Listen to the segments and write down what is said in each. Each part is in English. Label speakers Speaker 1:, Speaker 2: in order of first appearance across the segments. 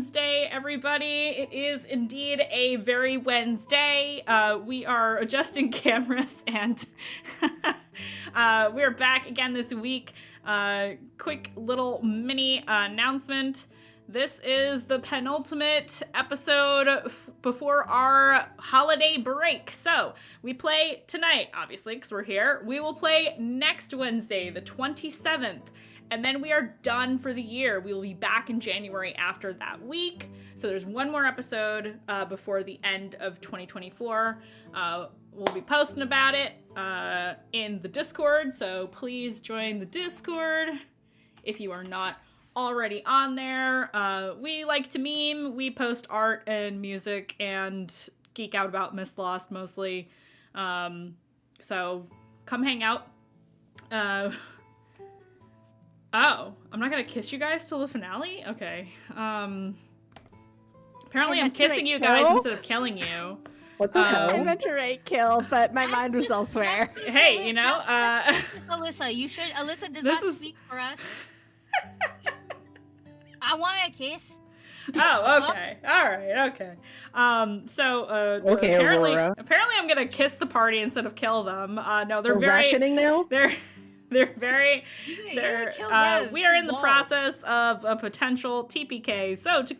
Speaker 1: Wednesday, everybody. It is indeed a very Wednesday. We are adjusting cameras and we're back again this week. Quick little mini announcement. This is the penultimate episode before our holiday break. So we play tonight, obviously, because we're here. We will play next Wednesday, the 27th. And then we are done for the year. We will be back in January after that week. So there's one more episode before the end of 2024. We'll be posting about it in the Discord. So please join the Discord if you are not already on there. We like to meme. We post art and music and geek out about Mistlost mostly. So come hang out. Oh, I'm not gonna kiss you guys till the finale? Okay. Apparently I'm kissing you guys instead of killing you.
Speaker 2: What the hell?
Speaker 3: I meant to write kill, but my mind was elsewhere.
Speaker 1: Hey, you know,
Speaker 4: Alyssa, you should. Alyssa does not speak for us. I want a kiss.
Speaker 1: Oh, okay. All right. Okay.
Speaker 2: Okay,
Speaker 1: apparently
Speaker 2: Aurora.
Speaker 1: I'm gonna kiss the party instead of kill them. No, they're
Speaker 2: We're
Speaker 1: very
Speaker 2: rationing now?
Speaker 1: They're very,
Speaker 4: Rev.
Speaker 1: we are in the
Speaker 4: Whoa.
Speaker 1: process of a potential TPK. So to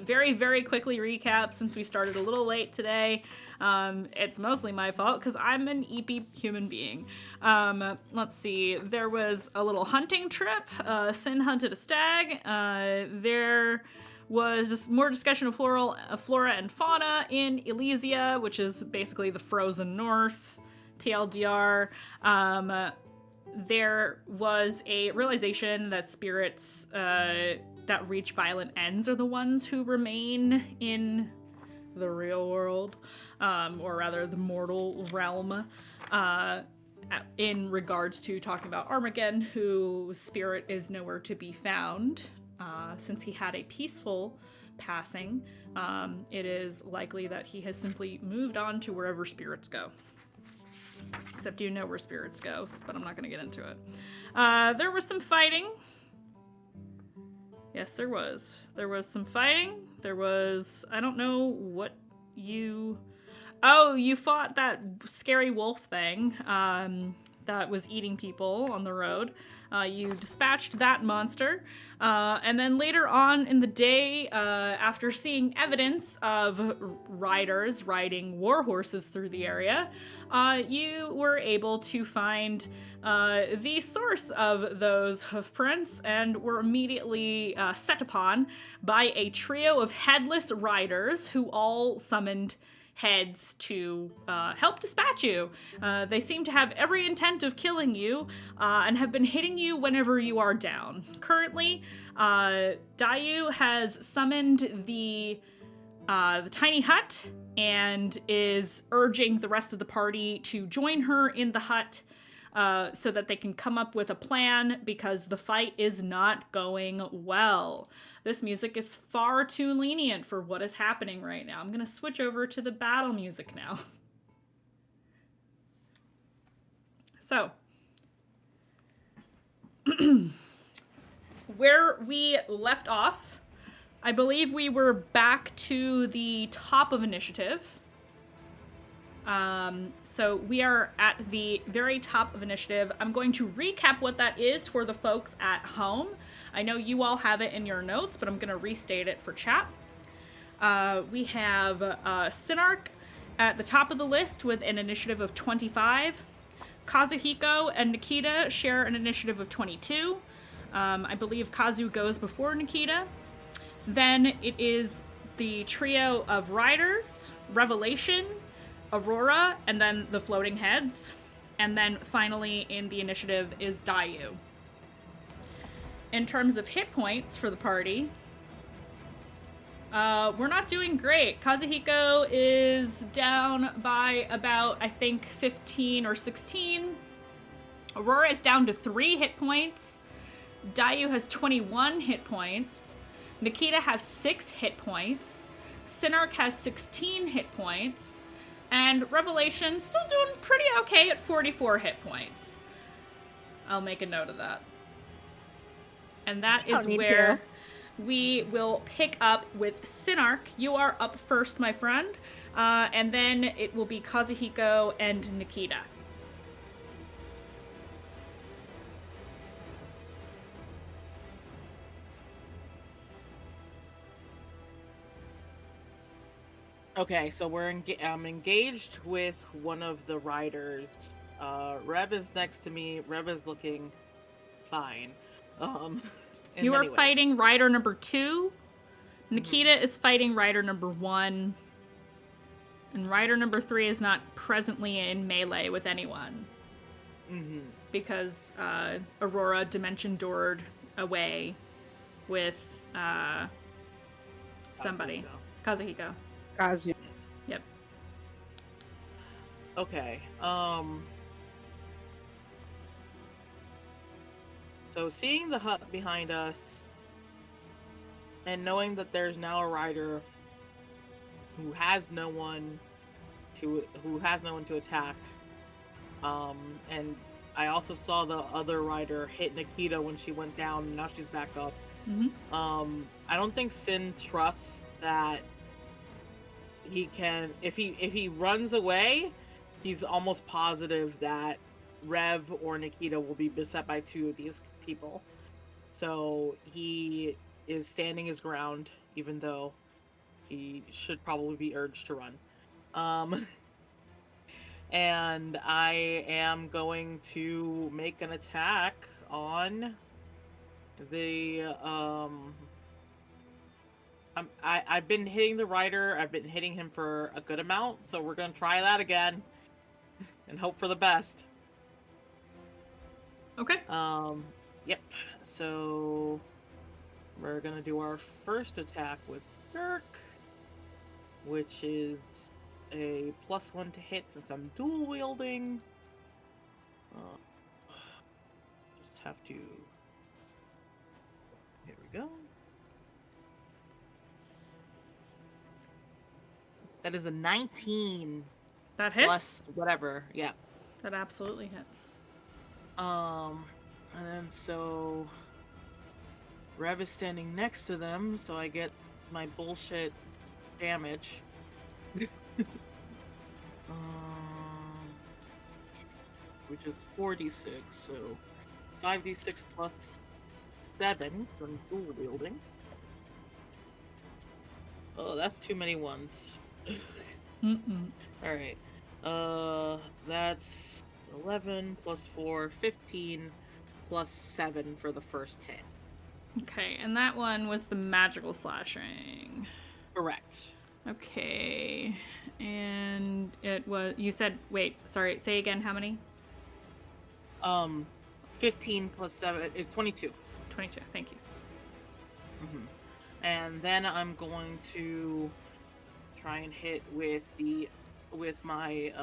Speaker 1: very, very quickly recap, since we started a little late today, it's mostly my fault because I'm an EP human being. Let's see, there was a little hunting trip. Sin hunted a stag. There was just more discussion of flora and fauna in Elysia, which is basically the frozen north, TLDR. There was a realization that spirits that reach violent ends are the ones who remain in the real world, or rather the mortal realm, in regards to talking about Armageddon, whose spirit is nowhere to be found. Since he had a peaceful passing, it is likely that he has simply moved on to wherever spirits go. Except you know where spirits go, but I'm not going to get into it. There was some fighting. Yes, there was. There was some fighting. There was... I don't know what you... Oh, you fought that scary wolf thing that was eating people on the road. You dispatched that monster. And then later on in the day, after seeing evidence of riders riding war horses through the area, you were able to find the source of those hoof prints and were immediately set upon by a trio of headless riders who all summoned heads to help dispatch you. They seem to have every intent of killing you and have been hitting you whenever you are down. Currently, Dayu has summoned the tiny hut and is urging the rest of the party to join her in the hut so that they can come up with a plan because the fight is not going well. This music is far too lenient for what is happening right now. I'm going to switch over to the battle music now. So, where we left off, I believe we were back to the top of initiative. So we are at the very top of initiative. I'm going to recap what that is for the folks at home. I know you all have it in your notes, but I'm going to restate it for chat. We have Sinark at the top of the list with an initiative of 25. Kazuhiko and Nikita share an initiative of 22. I believe Kazu goes before Nikita. Then it is the trio of riders, Revelation, Aurora, and then the floating heads. And then finally in the initiative is Dayu. In terms of hit points for the party, we're not doing great. Kazuhiko is down by about, I think, 15 or 16. Aurora is down to 3 hit points. Dayu has 21 hit points. Nikita has 6 hit points. Sinark has 16 hit points. And Revelation still doing pretty okay at 44 hit points. I'll make a note of that. And that is we will pick up with Sinark. You are up first, my friend. And then it will be Kazuhiko and Nikita.
Speaker 2: Okay, so I'm engaged with one of the riders. Reb is next to me. Reb is looking fine.
Speaker 1: You are fighting rider number 2. Nikita is fighting rider number 1. And rider number 3 is not presently in melee with anyone. Because Aurora dimension doored away with somebody. Kazuhiko.
Speaker 3: Kazu.
Speaker 1: Yep.
Speaker 2: Okay. So seeing the hut behind us and knowing that there's now a rider who has no one to attack, and I also saw the other rider hit Nikita when she went down, and now she's back up. I don't think Sin trusts that he can. If he runs away, he's almost positive that Rev or Nikita will be beset by 2 of these people. So he is standing his ground, even though he should probably be urged to run. And I am going to make an attack on the I've been hitting the rider. I've been hitting him for a good amount, so we're gonna try that again and hope for the best.
Speaker 1: Okay.
Speaker 2: Yep. So we're gonna do our first attack with Dirk, which is a +1 to hit since I'm dual wielding. Just have to. Here we go. That is a 19.
Speaker 1: That hits?
Speaker 2: Plus whatever, yeah.
Speaker 1: That absolutely hits.
Speaker 2: And then so Rev is standing next to them, so I get my bullshit damage. Which is 4d6, so 5d6 plus 7 from dual wielding. Oh, that's too many ones. Alright. That's 11 plus 4, 15 plus 7 for the first hit.
Speaker 1: Okay, and that one was the magical slashing.
Speaker 2: Correct.
Speaker 1: Okay. And it was, you said, wait, sorry, say again, how many?
Speaker 2: 15 plus 7, 22.
Speaker 1: 22, thank you.
Speaker 2: And then I'm going to try and hit with my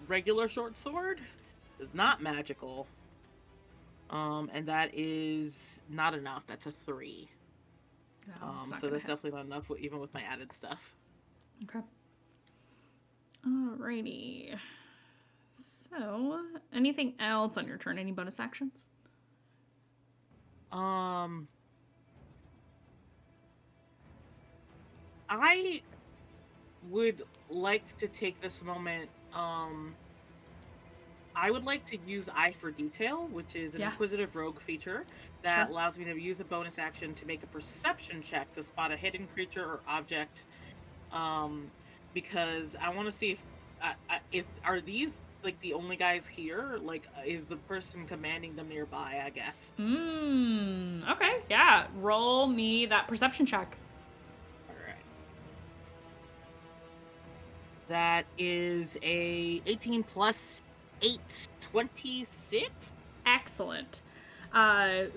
Speaker 2: regular short sword. It's not magical. And that is not enough. That's a 3.
Speaker 1: No,
Speaker 2: so that's definitely not enough, even with my added stuff.
Speaker 1: Okay. Alrighty. So, anything else on your turn? Any bonus actions?
Speaker 2: I would like to take this moment. I would like to use Eye for Detail, which is an Inquisitive Rogue feature that allows me to use a bonus action to make a perception check to spot a hidden creature or object. Because I want to see if are these like the only guys here? Like, is the person commanding them nearby? I guess.
Speaker 1: Okay. Yeah. Roll me that perception check.
Speaker 2: That is a 18 plus 8, 26.
Speaker 1: Excellent.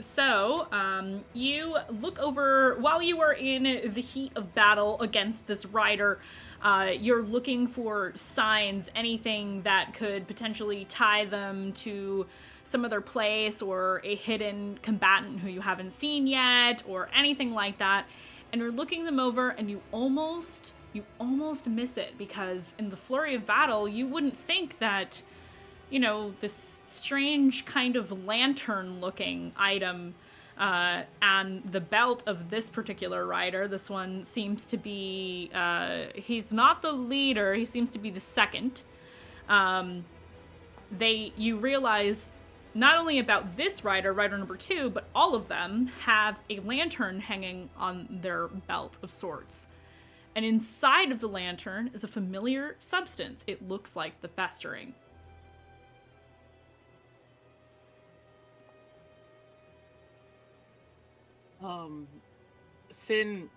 Speaker 1: So you look over while you are in the heat of battle against this rider. You're looking for signs, anything that could potentially tie them to some other place or a hidden combatant who you haven't seen yet or anything like that. And you're looking them over and you almost miss it, because in the flurry of battle, you wouldn't think that, you know, this strange kind of lantern-looking item And the belt of this particular rider, this one seems to be, he's not the leader, he seems to be the second. You realize not only about this rider, rider number 2, but all of them have a lantern hanging on their belt of sorts. And inside of the lantern is a familiar substance. It looks like the festering.
Speaker 2: Sin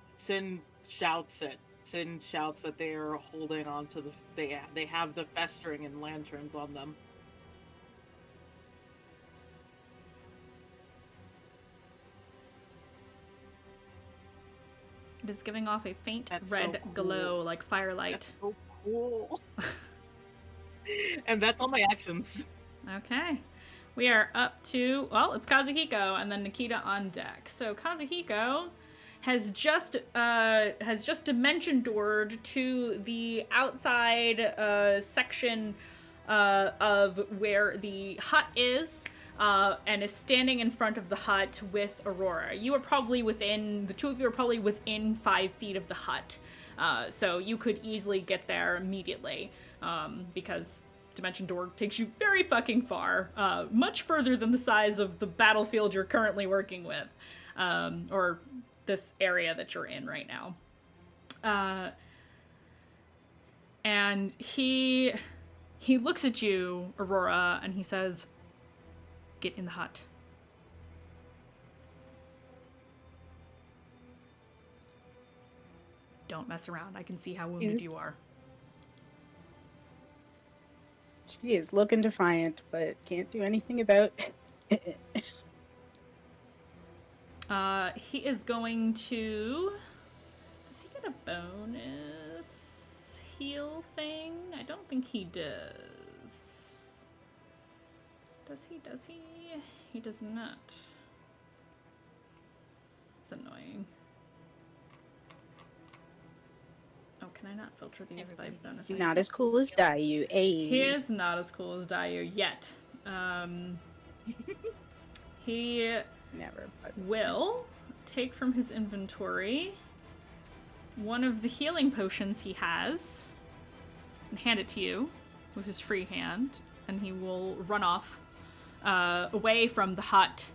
Speaker 2: shouts it. Sin shouts that they are holding on to they have the festering and lanterns on them.
Speaker 1: It is giving off a faint
Speaker 2: That's
Speaker 1: red
Speaker 2: so cool.
Speaker 1: glow like firelight.
Speaker 2: That's so cool. And that's all my actions.
Speaker 1: Okay. We are up to, well, it's Kazuhiko and then Nikita on deck. So Kazuhiko has just dimension doored to the outside section of where the hut is, and is standing in front of the hut with Aurora. You are probably the two of you are probably within 5 feet of the hut. So you could easily get there immediately, because Dimension Door takes you very fucking far, much further than the size of the battlefield you're currently working with, or this area that you're in right now. And he looks at you, Aurora, and he says, "Get in the hut." Don't mess around. I can see how wounded you are.
Speaker 3: She is looking defiant, but can't do anything about it.
Speaker 1: He is going to... Does he get a bonus heal thing? I don't think he does. Does he? He does not. It's annoying. Oh, can I not filter these by bonus?
Speaker 3: He's not as cool as Dayu. Ayy.
Speaker 1: He is not as cool as Dayu yet. He
Speaker 3: Never. But...
Speaker 1: will take from his inventory one of the healing potions he has and hand it to you with his free hand, and he will run off away from the hut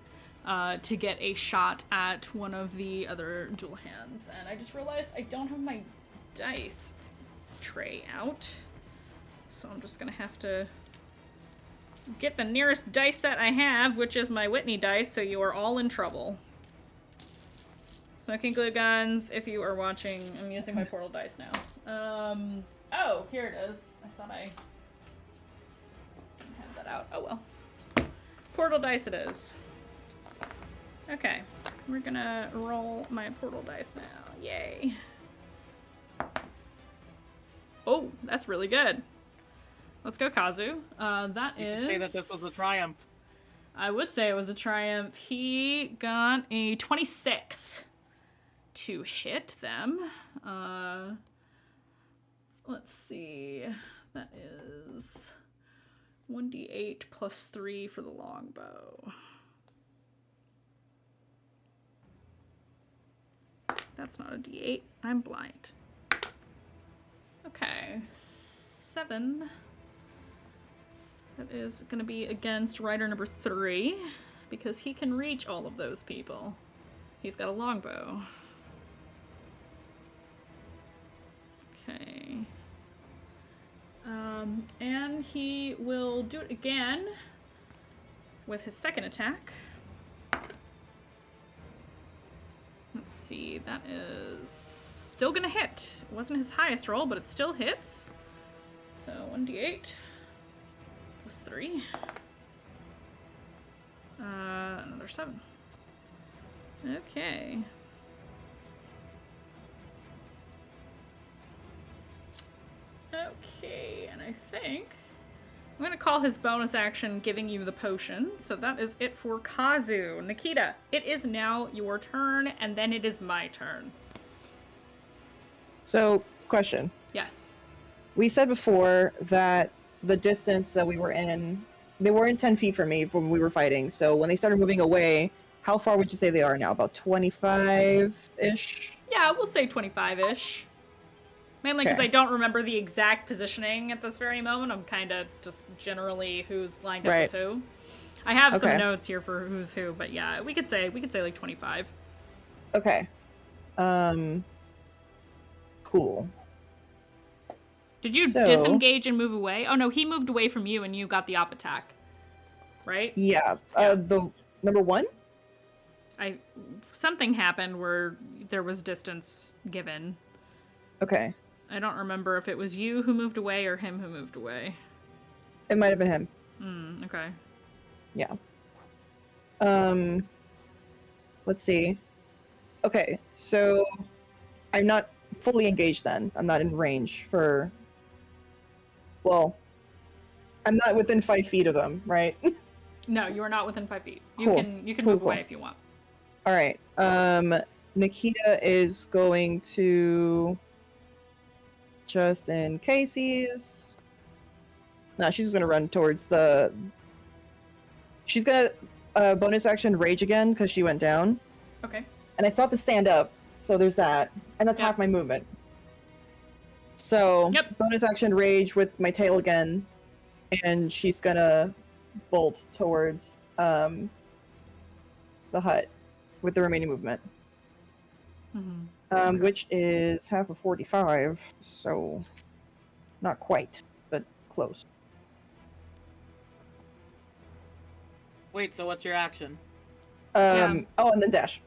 Speaker 1: to get a shot at one of the other dual hands. And I just realized I don't have my dice tray out, so I'm just gonna have to get the nearest dice set I have, which is my Whitney dice, so you are all in trouble. Smoking glue guns, if you are watching, I'm using my portal dice now. Oh, here it is. I thought I had that out. Oh well. Portal dice it is. Okay, we're gonna roll my portal dice now. Yay. Oh, that's really good. Let's go, Kazu. That
Speaker 2: You
Speaker 1: is...
Speaker 2: could say that this was a triumph.
Speaker 1: I would say it was a triumph. He got a 26 to hit them. Let's see. That is 1d8 plus 3 for the longbow. That's not a d8. I'm blind. Okay, 7. That is going to be against rider number 3, because he can reach all of those people. He's got a longbow. Okay. And he will do it again with his second attack. Let's see, that is still gonna hit. It wasn't his highest roll, but it still hits. So 1d8 plus 3. Another 7. Okay. Okay, and I think I'm gonna call his bonus action giving you the potion. So that is it for Kazu. Nikita, it is now your turn, and then it is my turn.
Speaker 5: So, question.
Speaker 1: Yes.
Speaker 5: We said before that the distance that we were in, they weren't 10 feet from me when we were fighting. So when they started moving away, how far would you say they are now? About 25-ish?
Speaker 1: Yeah, we'll say 25-ish. Mainly because
Speaker 5: Okay.
Speaker 1: I don't remember the exact positioning at this very moment. I'm kind of just generally who's lined up
Speaker 5: Right.
Speaker 1: with who. I have some
Speaker 5: Okay.
Speaker 1: notes here for who's who, but yeah, we could say like 25.
Speaker 5: Okay. Cool.
Speaker 1: Did you
Speaker 5: So-
Speaker 1: disengage and move away? Oh no, he moved away from you and you got the op attack. Right?
Speaker 5: Yeah.
Speaker 1: Yeah.
Speaker 5: The number one?
Speaker 1: Something happened where there was distance given.
Speaker 5: Okay.
Speaker 1: I don't remember if it was you who moved away or him who moved away.
Speaker 5: It might have been him.
Speaker 1: Okay.
Speaker 5: Yeah. Let's see. Okay, so I'm not fully engaged then. I'm not in range for. Well, I'm not within 5 feet of them, right?
Speaker 1: No, you are not within 5 feet. You
Speaker 5: Cool.
Speaker 1: can
Speaker 5: Cool,
Speaker 1: move
Speaker 5: cool.
Speaker 1: away if you want.
Speaker 5: All right. Nikita is going to. Just in case he's. No, she's just gonna run towards the. She's gonna bonus action rage again because she went down.
Speaker 1: Okay.
Speaker 5: And I still have to stand up, so there's that. And that's
Speaker 1: Yep.
Speaker 5: half my movement. So,
Speaker 1: Yep.
Speaker 5: bonus action rage with my tail again. And she's gonna bolt towards the hut with the remaining movement.
Speaker 1: Mm-hmm.
Speaker 5: Which is half of 45, so not quite, but close.
Speaker 2: Wait, so what's your action?
Speaker 1: Yeah.
Speaker 5: Oh, and then dash.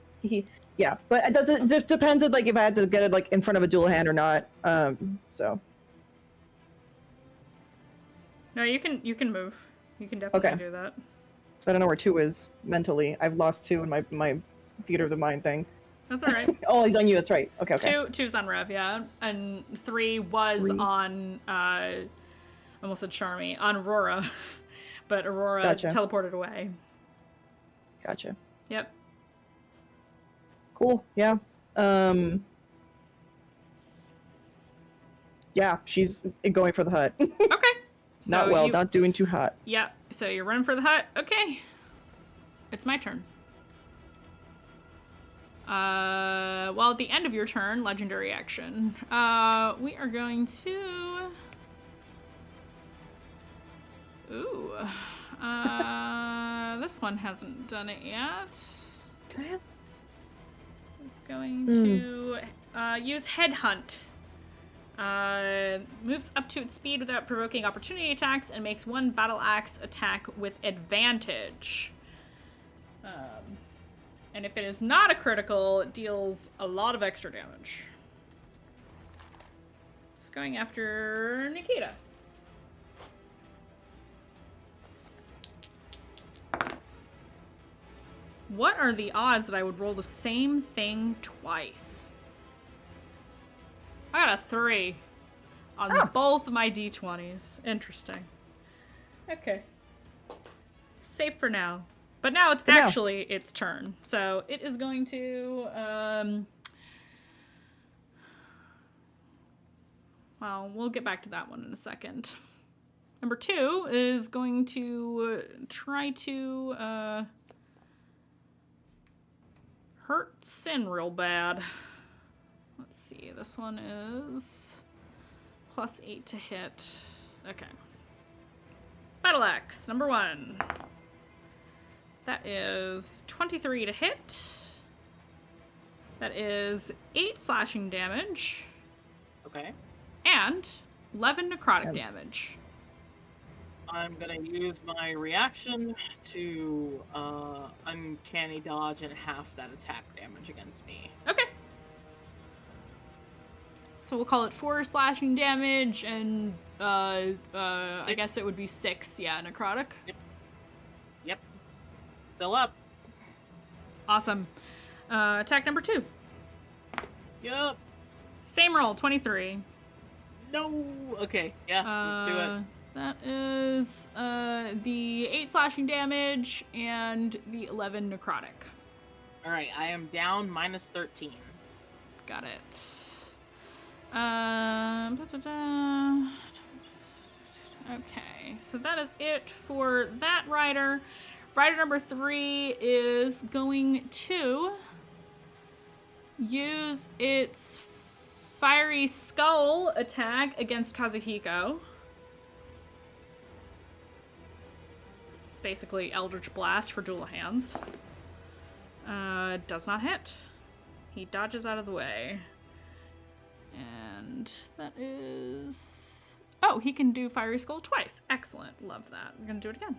Speaker 5: Yeah, but it doesn't. It depends on like if I had to get it like in front of a dual hand or not. So
Speaker 1: No, you can move. You can definitely
Speaker 5: Okay.
Speaker 1: do that.
Speaker 5: I don't know where 2 is mentally. I've lost 2 in my theater of the mind thing.
Speaker 1: That's all right.
Speaker 5: Oh, he's on you. That's right. Okay.
Speaker 1: Two's on Rev, yeah, and 3 was
Speaker 5: 3.
Speaker 1: on. I almost said Charmy on Aurora, but Aurora
Speaker 5: Gotcha.
Speaker 1: teleported away.
Speaker 5: Gotcha.
Speaker 1: Yep.
Speaker 5: Cool. Yeah. Yeah, she's going for the hut.
Speaker 1: Okay.
Speaker 5: Not
Speaker 1: So
Speaker 5: well.
Speaker 1: you-
Speaker 5: Not doing too hot.
Speaker 1: Yeah. So you're running for the hut. Okay. It's my turn. Well, at the end of your turn, legendary action. We are going to. Ooh. This one hasn't done it yet.
Speaker 5: Can I have?
Speaker 1: It's going to use Headhunt. Moves up to its speed without provoking opportunity attacks and makes 1 battle axe attack with advantage. And if it is not a critical, it deals a lot of extra damage. It's going after Nikita. What are the odds that I would roll the same thing twice? I got a 3 on both of my d20s. Interesting. Okay. Safe for now. But now it's actually its turn. So it is going to, well, we'll get back to that one in a second. Number 2 is going to try to hurt Sin real bad. Let's see, this one is +8 to hit. Okay. Battle axe, number 1. That is 23 to hit. That is 8 slashing damage.
Speaker 2: Okay.
Speaker 1: And 11 necrotic damage.
Speaker 2: I'm gonna use my reaction to uncanny dodge and half that attack damage against me.
Speaker 1: Okay. So we'll call it 4 slashing damage and I guess it would be 6, yeah, necrotic.
Speaker 2: Yep. Still up.
Speaker 1: Awesome. Attack number 2.
Speaker 2: Yep.
Speaker 1: Same roll, 23.
Speaker 2: No. Okay. Yeah. Let's do it.
Speaker 1: That is the 8 slashing damage and the 11 necrotic.
Speaker 2: All right. I am down -13.
Speaker 1: Got it. Okay, so that is it for that rider. Rider number 3 is going to use its Fiery Skull attack against Kazuhiko. It's basically Eldritch Blast for dual hands. Does not hit. He dodges out of the way. And that is... Oh, he can do Fiery Skull twice. Excellent. Love that. We're going to do it again.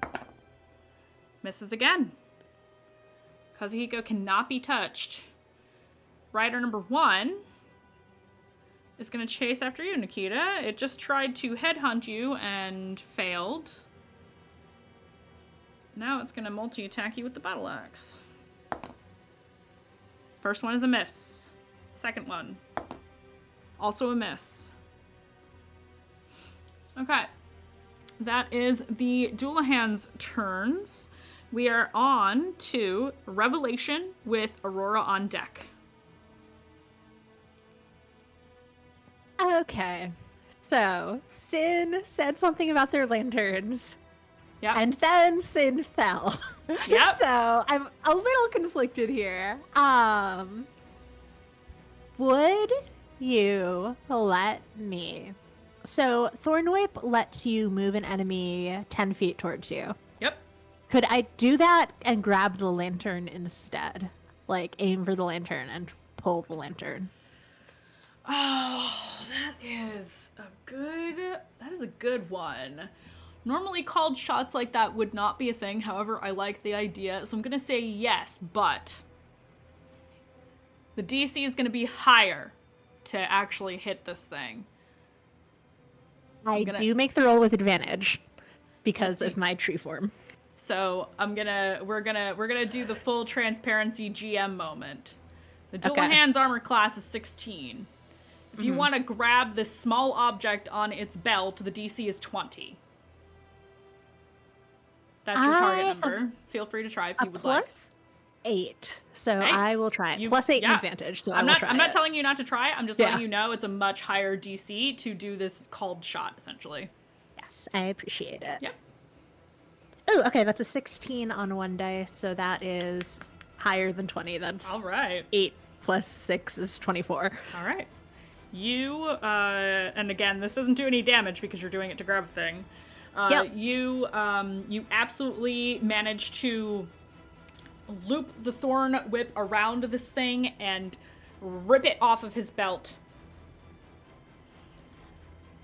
Speaker 1: Misses again. Kazuhiko cannot be touched. Rider number 1 is going to chase after you, Nikita. It just tried to headhunt you and failed. Now it's going to multi-attack you with the battle axe. First one is a miss. Second one, also a miss. Okay. That is the Doulahan's turns. We are on to Revelation with Aurora on deck.
Speaker 6: Okay. So, Sin said something about their lanterns.
Speaker 1: Yeah.
Speaker 6: And then Sin fell.
Speaker 1: Yep.
Speaker 6: So, I'm a little conflicted here. Would you let me... So, Thorn Whip lets you move an enemy 10 feet towards you.
Speaker 1: Yep.
Speaker 6: Could I do that and grab the lantern instead? Like, aim for the lantern and pull the lantern?
Speaker 1: Oh, that is a good one. Normally called shots like that would not be a thing. However, I like the idea. So I'm going to say yes, but the DC is going to be higher to actually hit this thing.
Speaker 6: I do make the roll with advantage because of my tree form.
Speaker 1: So we're gonna do the full transparency GM moment. The Doulahan's armor class is 16. If you want to grab this small object on its belt, the DC is 20. That's your target number. Feel free to try if you would like.
Speaker 6: Plus 8, so
Speaker 1: Hey,
Speaker 6: I will try it. Plus 8 advantage, so
Speaker 1: I'm not
Speaker 6: try it.
Speaker 1: telling you not to try it. I'm just letting you know it's a much higher DC to do this called shot, essentially.
Speaker 6: Yes, I appreciate it.
Speaker 1: Yep.
Speaker 6: Oh, okay, that's a 16 on one dice, so that is higher than 20. That's
Speaker 1: all right.
Speaker 6: 8 plus 6 is 24.
Speaker 1: All right. You, and again, this doesn't do any damage because you're doing it to grab a thing. You absolutely manage to loop the thorn whip around this thing and rip it off of his belt.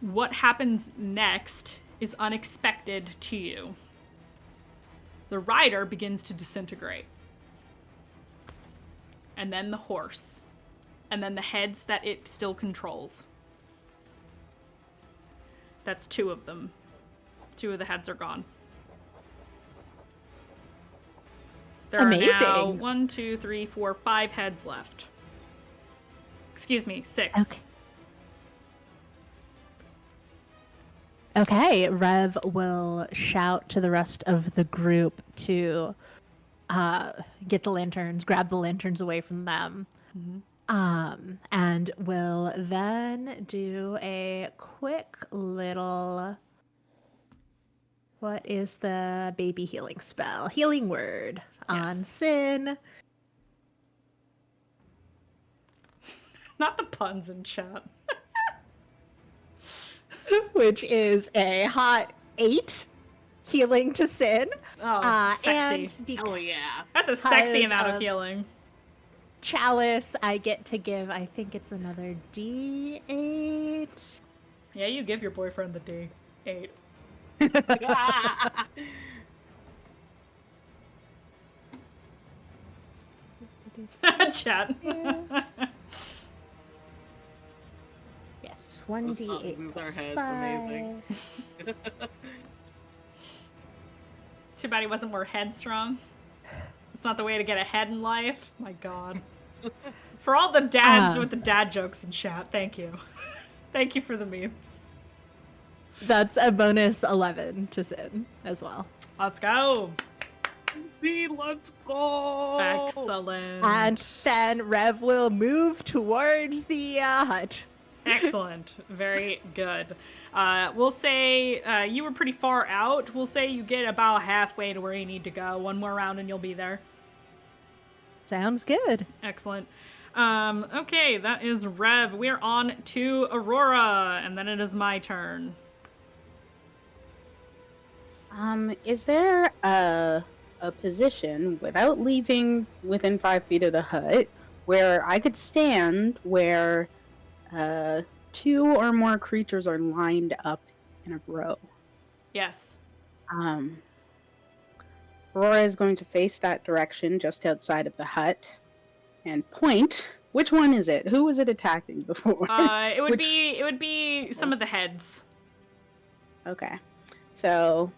Speaker 1: What happens next is unexpected to you. The rider begins to disintegrate. And then the horse. And then the heads that it still controls. That's 2 of them. 2 of the heads are gone. There are now 1, 2, 3, 4, 5 heads left. Excuse me, 6.
Speaker 6: Okay, Rev will shout to the rest of the group to get the lanterns, grab the lanterns away from them. And will then do a quick little... What is the baby healing spell? Healing word on Sin.
Speaker 1: Not the puns in chat.
Speaker 6: Which is a hot 8 healing to Sin.
Speaker 1: Oh, sexy.
Speaker 2: Oh, yeah.
Speaker 1: That's a sexy amount of healing.
Speaker 6: Chalice, I get to give, I think it's another D8.
Speaker 1: Yeah, you give your boyfriend the D8. Chat.
Speaker 6: Yes, 1d8 plus 5.
Speaker 2: Amazing.
Speaker 1: Too bad he wasn't more headstrong. It's not the way to get ahead in life. My god. For all the dads with the dad jokes in chat, thank you. Thank you for the memes.
Speaker 6: That's a bonus 11 to Sin as well.
Speaker 1: Let's go.
Speaker 2: See, let's go.
Speaker 1: Excellent.
Speaker 6: And then Rev will move towards the hut.
Speaker 1: Excellent. Very good. We'll say you were pretty far out. We'll say you get about halfway to where you need to go. One more round and you'll be there.
Speaker 6: Sounds good.
Speaker 1: Excellent. Okay, that is Rev. We're on to Aurora, and then it is my turn.
Speaker 3: Is there a position without leaving within 5 feet of the hut where I could stand where 2 or more creatures are lined up in a row?
Speaker 1: Yes.
Speaker 3: Aurora is going to face that direction just outside of the hut and point. Which one is it? Who was it attacking before?
Speaker 1: It would be some of the heads.
Speaker 3: Okay. So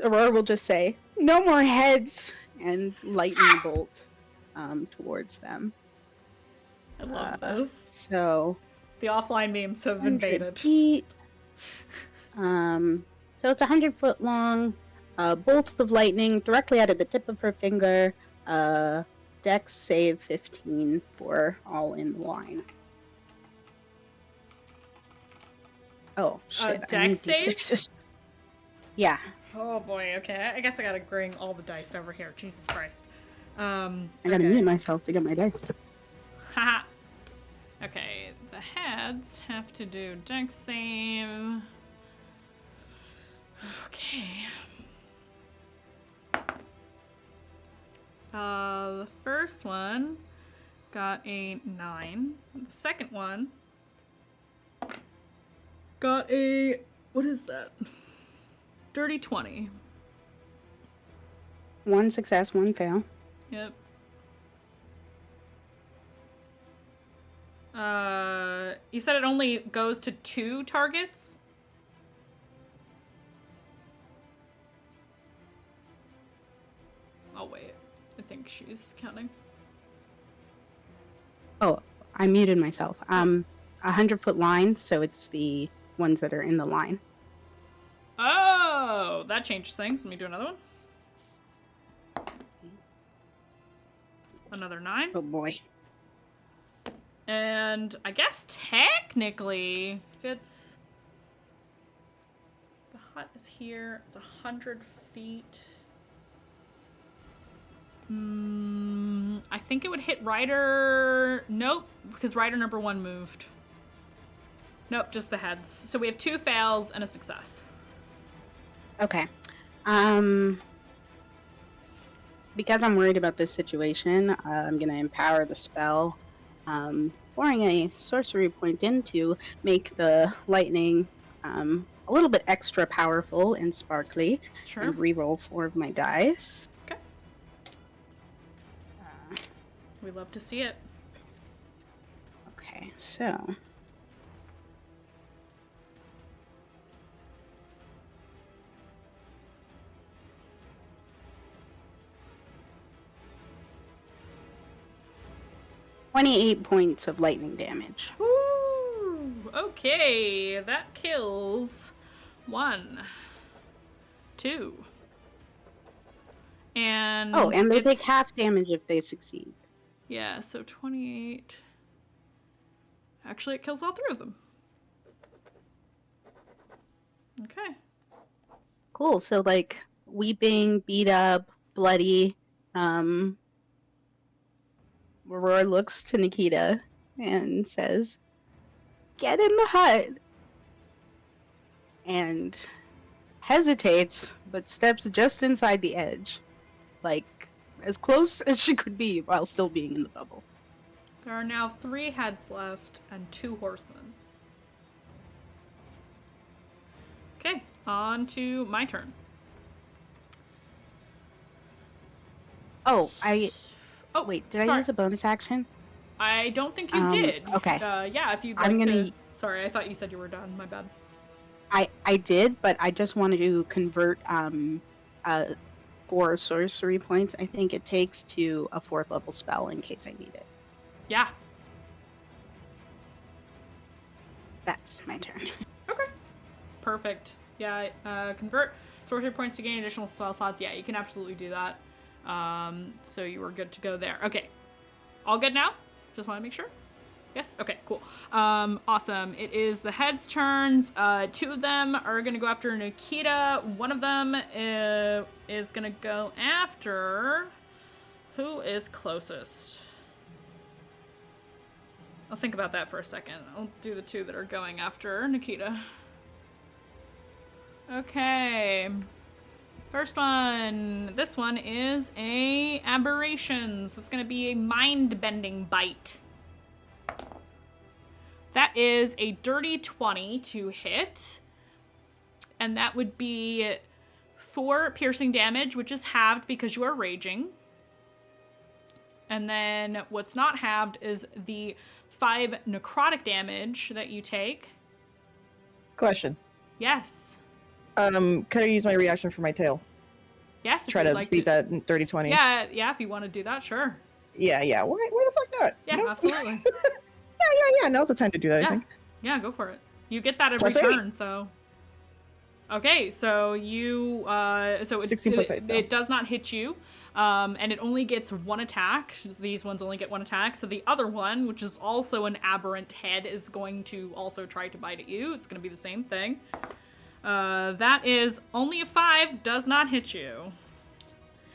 Speaker 3: Aurora will just say, "No more heads," and lightning bolt towards them.
Speaker 1: I love this.
Speaker 3: So
Speaker 1: The offline memes have invaded.
Speaker 3: feet. So it's 100 foot long. Bolt of lightning directly out of the tip of her finger. Dex save 15 for all in the line. Oh shit! I
Speaker 1: Dex
Speaker 3: need
Speaker 1: save?
Speaker 3: D6s. Yeah,
Speaker 1: Oh boy, okay. I guess I gotta bring all the dice over here. Jesus Christ.
Speaker 3: I gotta mute myself to get my dice.
Speaker 1: Haha. Okay, the heads have to do Dex save. Okay. The first one got a 9. The second one got a, what is that? Dirty 20.
Speaker 3: 1 success, 1 fail.
Speaker 1: Yep. You said it only goes to 2 targets? Oh wait, I think she's counting.
Speaker 3: Oh, I muted myself. 100-foot line, so it's the ones that are in the line.
Speaker 1: Oh, that changes things. Let me do another one. Another 9.
Speaker 3: Oh boy.
Speaker 1: And I guess technically, if it's... The hut is here. It's 100 feet. I think it would hit Rider... Nope, because Rider number 1 moved. Nope, just the heads. So we have 2 fails and a success.
Speaker 3: Okay. Because I'm worried about this situation, I'm gonna empower the spell, pouring a sorcery point in to make the lightning a little bit extra powerful and sparkly.
Speaker 1: Sure.
Speaker 3: And re-roll 4 of my dice.
Speaker 1: Okay. We love to see it.
Speaker 3: Okay, so 28 points of lightning damage.
Speaker 1: Woo! Okay, that kills 1, 2. And
Speaker 3: Oh, and they
Speaker 1: it's-
Speaker 3: take half damage if they succeed.
Speaker 1: Yeah, so 28. Actually, it kills all 3 of them. Okay.
Speaker 3: Cool. So like weeping, beat up, bloody. Aurora looks to Nikita and says, "Get in the hut." And hesitates, but steps just inside the edge. Like as close as she could be while still being in the bubble.
Speaker 1: There are now 3 heads left and 2 horsemen. Okay, on to my turn.
Speaker 3: Oh,
Speaker 1: Oh,
Speaker 3: wait, did I
Speaker 1: sorry.
Speaker 3: use a bonus action?
Speaker 1: I don't think you did.
Speaker 3: okay.
Speaker 1: Yeah, if you'd like
Speaker 3: I'm gonna-
Speaker 1: to... Sorry, I thought you said you were done. My bad.
Speaker 3: I did, but I just wanted to convert 4 sorcery points. I think it takes to a 4th level spell in case I need it.
Speaker 1: Yeah.
Speaker 3: That's my turn.
Speaker 1: Okay. Perfect. Yeah, convert sorcery points to gain additional spell slots. Yeah, you can absolutely do that. So you were good to go there. Okay. All good now? Just want to make sure. Yes? Okay, cool. Awesome. It is the heads' turns. Two of them are going to go after Nikita. One of them is going to go after... Who is closest? I'll think about that for a second. I'll do the two that are going after Nikita. Okay. First one. This one is a aberration. So it's going to be a mind-bending bite. That is a dirty 20 to hit. And that would be 4 piercing damage, which is halved because you are raging. And then what's not halved is the 5 necrotic damage that you take.
Speaker 5: Question.
Speaker 1: Yes.
Speaker 5: Could I use my reaction for my tail?
Speaker 1: Yes.
Speaker 5: Try to beat that dirty 20.
Speaker 1: Yeah, if you want to do that, sure.
Speaker 5: Yeah. Why the fuck not?
Speaker 1: Yeah,
Speaker 5: Nope.
Speaker 1: absolutely.
Speaker 5: Yeah. Now's the time to do that, I think.
Speaker 1: Yeah, go for it. You get that every
Speaker 5: +8.
Speaker 1: turn, so... Okay, so you... so
Speaker 5: 16 plus 8, so.
Speaker 1: It does not hit you, and it only gets 1 attack. These ones only get 1 attack, so the other one, which is also an aberrant head, is going to also try to bite at you. It's going to be the same thing. That is only a 5, does not hit you.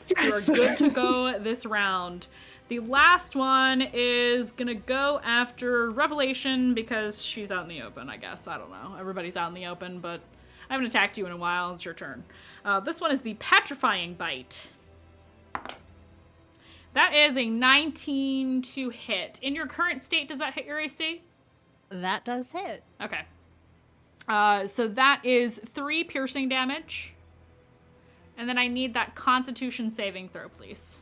Speaker 5: Yes.
Speaker 1: You are good to go this round. The last one is gonna go after Revelation because she's out in the open, I guess. I don't know. Everybody's out in the open, but I haven't attacked you in a while. It's your turn. This one is the Petrifying Bite. That is a 19 to hit. In your current state, does that hit your AC?
Speaker 6: That does hit.
Speaker 1: Okay. So that is 3 piercing damage. And then I need that Constitution saving throw, please.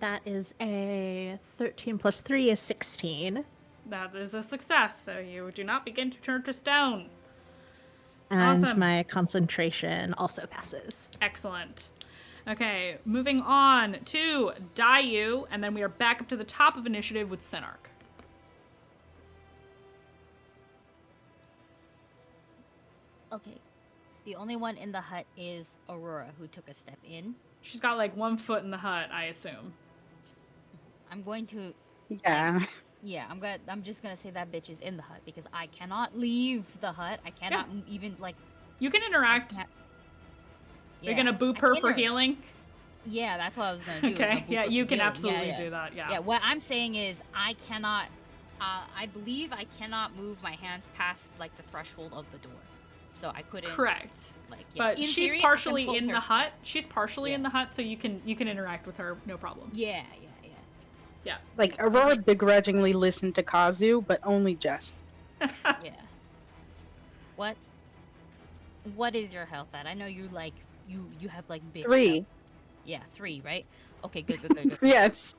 Speaker 6: That is a 13 plus 3 is 16.
Speaker 1: That is a success, so you do not begin to turn to stone.
Speaker 6: And
Speaker 1: Awesome.
Speaker 6: my concentration also passes.
Speaker 1: Excellent. Okay, moving on to Dayu, and then we are back up to the top of initiative with Synarch.
Speaker 4: Okay. The only one in the hut is Aurora, who took a step in.
Speaker 1: She's got like 1 foot in the hut, I assume.
Speaker 4: I'm going to...
Speaker 3: Yeah.
Speaker 4: Yeah, I'm just gonna say that bitch is in the hut because I cannot leave the hut. I cannot even like.
Speaker 1: You can interact. You're gonna boop her for healing?
Speaker 4: Yeah, that's what I was gonna do.
Speaker 1: Okay, yeah, you can
Speaker 4: healing.
Speaker 1: absolutely do that, yeah.
Speaker 4: Yeah, what I'm saying is I cannot. I believe I cannot move my hands past like the threshold of the door, so I couldn't.
Speaker 1: Correct.
Speaker 4: Like,
Speaker 1: but
Speaker 4: in
Speaker 1: she's
Speaker 4: theory,
Speaker 1: partially
Speaker 4: I can
Speaker 1: in
Speaker 4: poke
Speaker 1: the
Speaker 4: her.
Speaker 1: hut. She's partially in the hut, so you can interact with her, no problem.
Speaker 4: Yeah.
Speaker 1: Yeah.
Speaker 3: Like, Aurora begrudgingly listened to Kazu, but only just.
Speaker 4: Yeah. What is your health at? I know you like you have like big
Speaker 3: 3.
Speaker 4: health. Yeah, 3, right? Okay, good.
Speaker 3: Yes.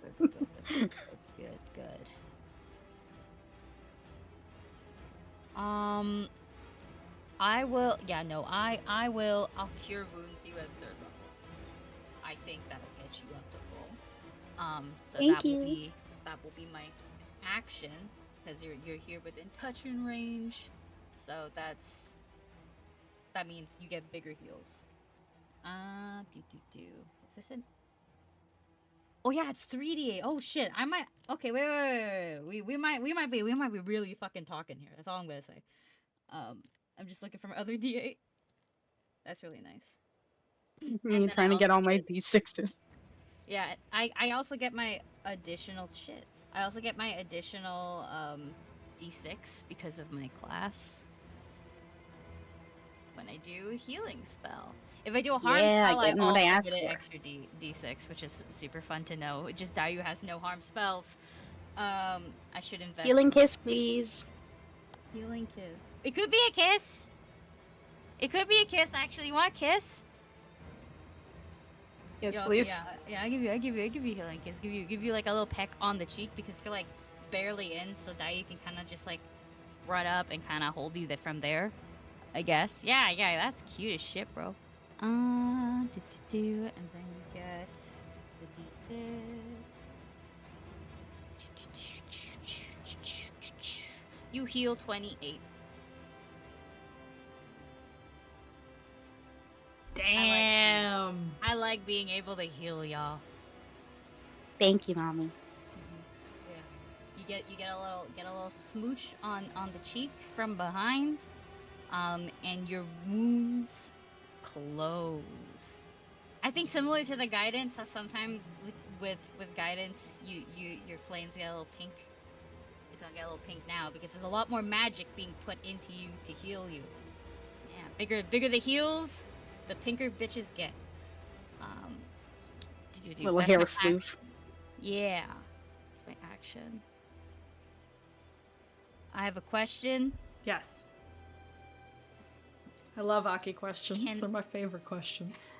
Speaker 4: Good. I will. Yeah, no. I will. I'll cure wounds you at 3rd level. I think that'll get you up to full. So
Speaker 3: Thank you.
Speaker 4: That will be my action because you're here within touching range. So that means you get bigger heals. Is this an? Oh yeah, it's 3d8. Oh shit, I might. Okay, wait. We might be really fucking talking here. That's all I'm gonna say. I'm just looking for my other d8. That's really nice.
Speaker 3: Me trying to get all my D6s.
Speaker 4: Yeah, I also get my additional shit. I also get my additional d6 because of my class. When I do a healing spell. If I do a harm spell, I also get an extra d6, which is super fun to know. Just Dayu has no harm spells. I should invest.
Speaker 3: Healing kiss, please.
Speaker 4: Healing kiss. It could be a kiss. It could be a kiss. Actually, you want a kiss?
Speaker 3: Yes, please.
Speaker 4: Yeah. I give you a healing kiss. Give you like a little peck on the cheek because you're like barely in, so Dayu can kind of just like run up and kind of hold you from there. I guess. Yeah. That's cute as shit, bro. And then you get the d6. You heal 28.
Speaker 1: Damn.
Speaker 4: I like like being able to heal y'all.
Speaker 3: Thank you, mommy.
Speaker 4: Yeah. You get a little smooch on the cheek from behind, and your wounds close. I think similar to the guidance, how sometimes with guidance, your flames get a little pink. It's gonna get a little pink now because there's a lot more magic being put into you to heal you. Yeah, bigger the heals, the pinker bitches get.
Speaker 3: Little
Speaker 4: That's
Speaker 3: hair
Speaker 4: my
Speaker 3: floof.
Speaker 4: action. Yeah, that's my action. I have a question.
Speaker 1: Yes. I love Aki questions.
Speaker 4: Can-
Speaker 1: They're my favorite questions.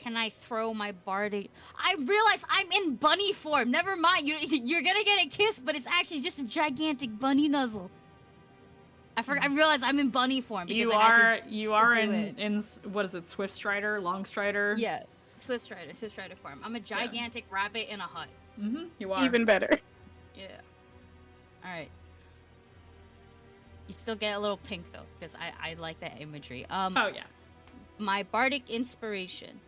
Speaker 4: Can I throw my bardic? I realize I'm in bunny form. Never mind. You're gonna get a kiss, but it's actually just a gigantic bunny nuzzle. I realize I'm in bunny form because
Speaker 1: You
Speaker 4: I had
Speaker 1: are you are
Speaker 4: do
Speaker 1: in
Speaker 4: it.
Speaker 1: in what is it? Swift Strider, Long Strider.
Speaker 4: Yeah, Swift Strider form. I'm a gigantic rabbit in a hut.
Speaker 1: Mm-hmm. You are.
Speaker 3: Even better.
Speaker 4: Yeah. All right. You still get a little pink though, because I like that imagery.
Speaker 1: Oh yeah.
Speaker 4: My bardic inspiration.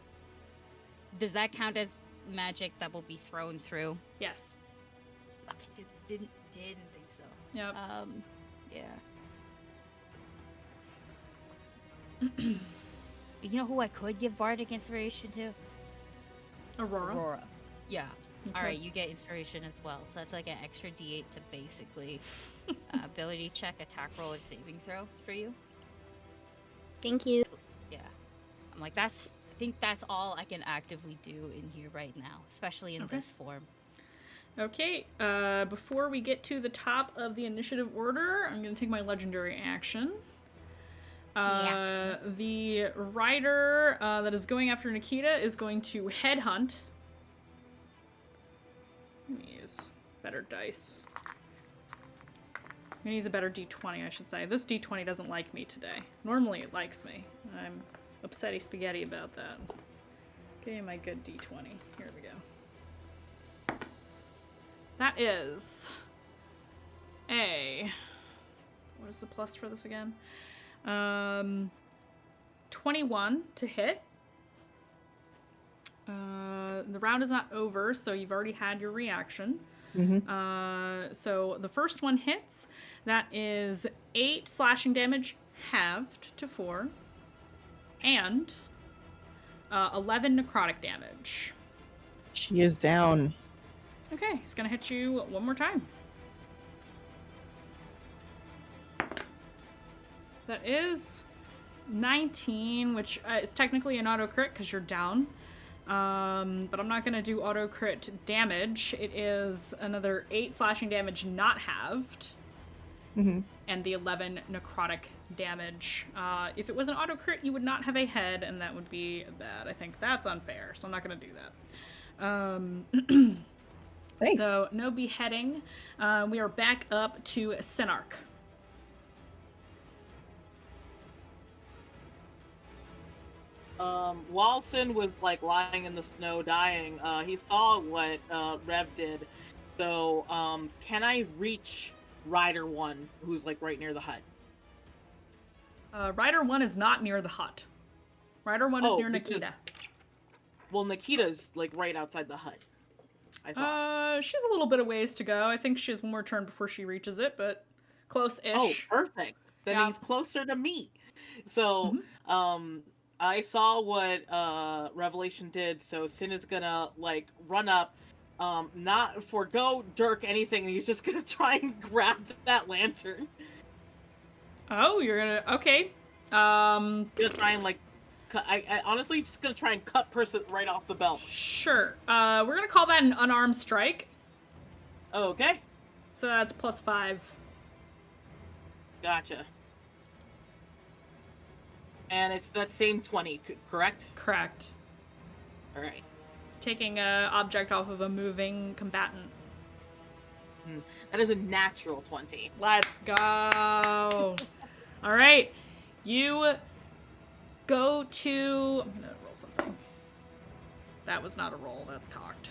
Speaker 4: Does that count as magic that will be thrown through?
Speaker 1: Yes.
Speaker 4: Okay, didn't think so.
Speaker 1: Yep.
Speaker 4: Yeah. You know who I could give bardic inspiration to?
Speaker 1: Aurora.
Speaker 4: Yeah.
Speaker 1: Okay.
Speaker 4: All right, you get inspiration as well. So that's like an extra D8 to basically ability check, attack roll, or saving throw for you.
Speaker 3: Thank you.
Speaker 4: Yeah. I'm like, I think that's all I can actively do in here right now, especially in this form.
Speaker 1: Okay, before we get to the top of the initiative order, I'm going to take my legendary action. The rider that is going after Nikita is going to headhunt. Let me use better dice. I'm going to use a better d20, I should say. This d20 doesn't like me today. Normally it likes me. I'm upsetty spaghetti about that. Okay, my good d20. Here we go. That is a... What is the plus for this again? 21 to hit. The round is not over, so you've already had your reaction. So the first one hits. That is 8 slashing damage halved to 4. And 11 necrotic damage.
Speaker 5: She is down.
Speaker 1: Okay, he's gonna hit you one more time. That is 19, which is technically an auto crit because you're down. But I'm not gonna do auto crit damage. It is another 8 slashing damage not halved. And the 11 necrotic damage. If it was an auto crit, you would not have a head, and that would be bad. I think that's unfair, so I'm not gonna do that.
Speaker 5: Thanks.
Speaker 1: So, no beheading. We are back up to Synarch.
Speaker 2: While Sin was like lying in the snow dying, he saw what Rev did. So, can I reach Rider 1, who's like right near the hut?
Speaker 1: Rider 1 is not near the hut. Rider 1 is near
Speaker 2: because-
Speaker 1: Nikita.
Speaker 2: Well, Nikita's like right outside the hut, I thought.
Speaker 1: She's a little bit of ways to go. I think she has one more turn before she reaches it, but close-ish.
Speaker 2: Oh, perfect. Then
Speaker 1: Yeah.
Speaker 2: he's closer to me. So, I saw what Revelation did, so Sin is gonna like run up, not forgo Dirk anything, and he's just gonna try and grab that lantern.
Speaker 1: Oh, you're gonna... Okay.
Speaker 2: Gonna try and like I honestly just gonna try and cut person right off the belt.
Speaker 1: Sure. We're gonna call that an unarmed strike.
Speaker 2: Okay.
Speaker 1: So that's +5.
Speaker 2: Gotcha. And it's that same 20, correct?
Speaker 1: Correct.
Speaker 2: Alright.
Speaker 1: Taking a object off of a moving combatant.
Speaker 2: That is a natural 20.
Speaker 1: Let's go. All right. You go to... I'm gonna roll something. That was not a roll. That's cocked.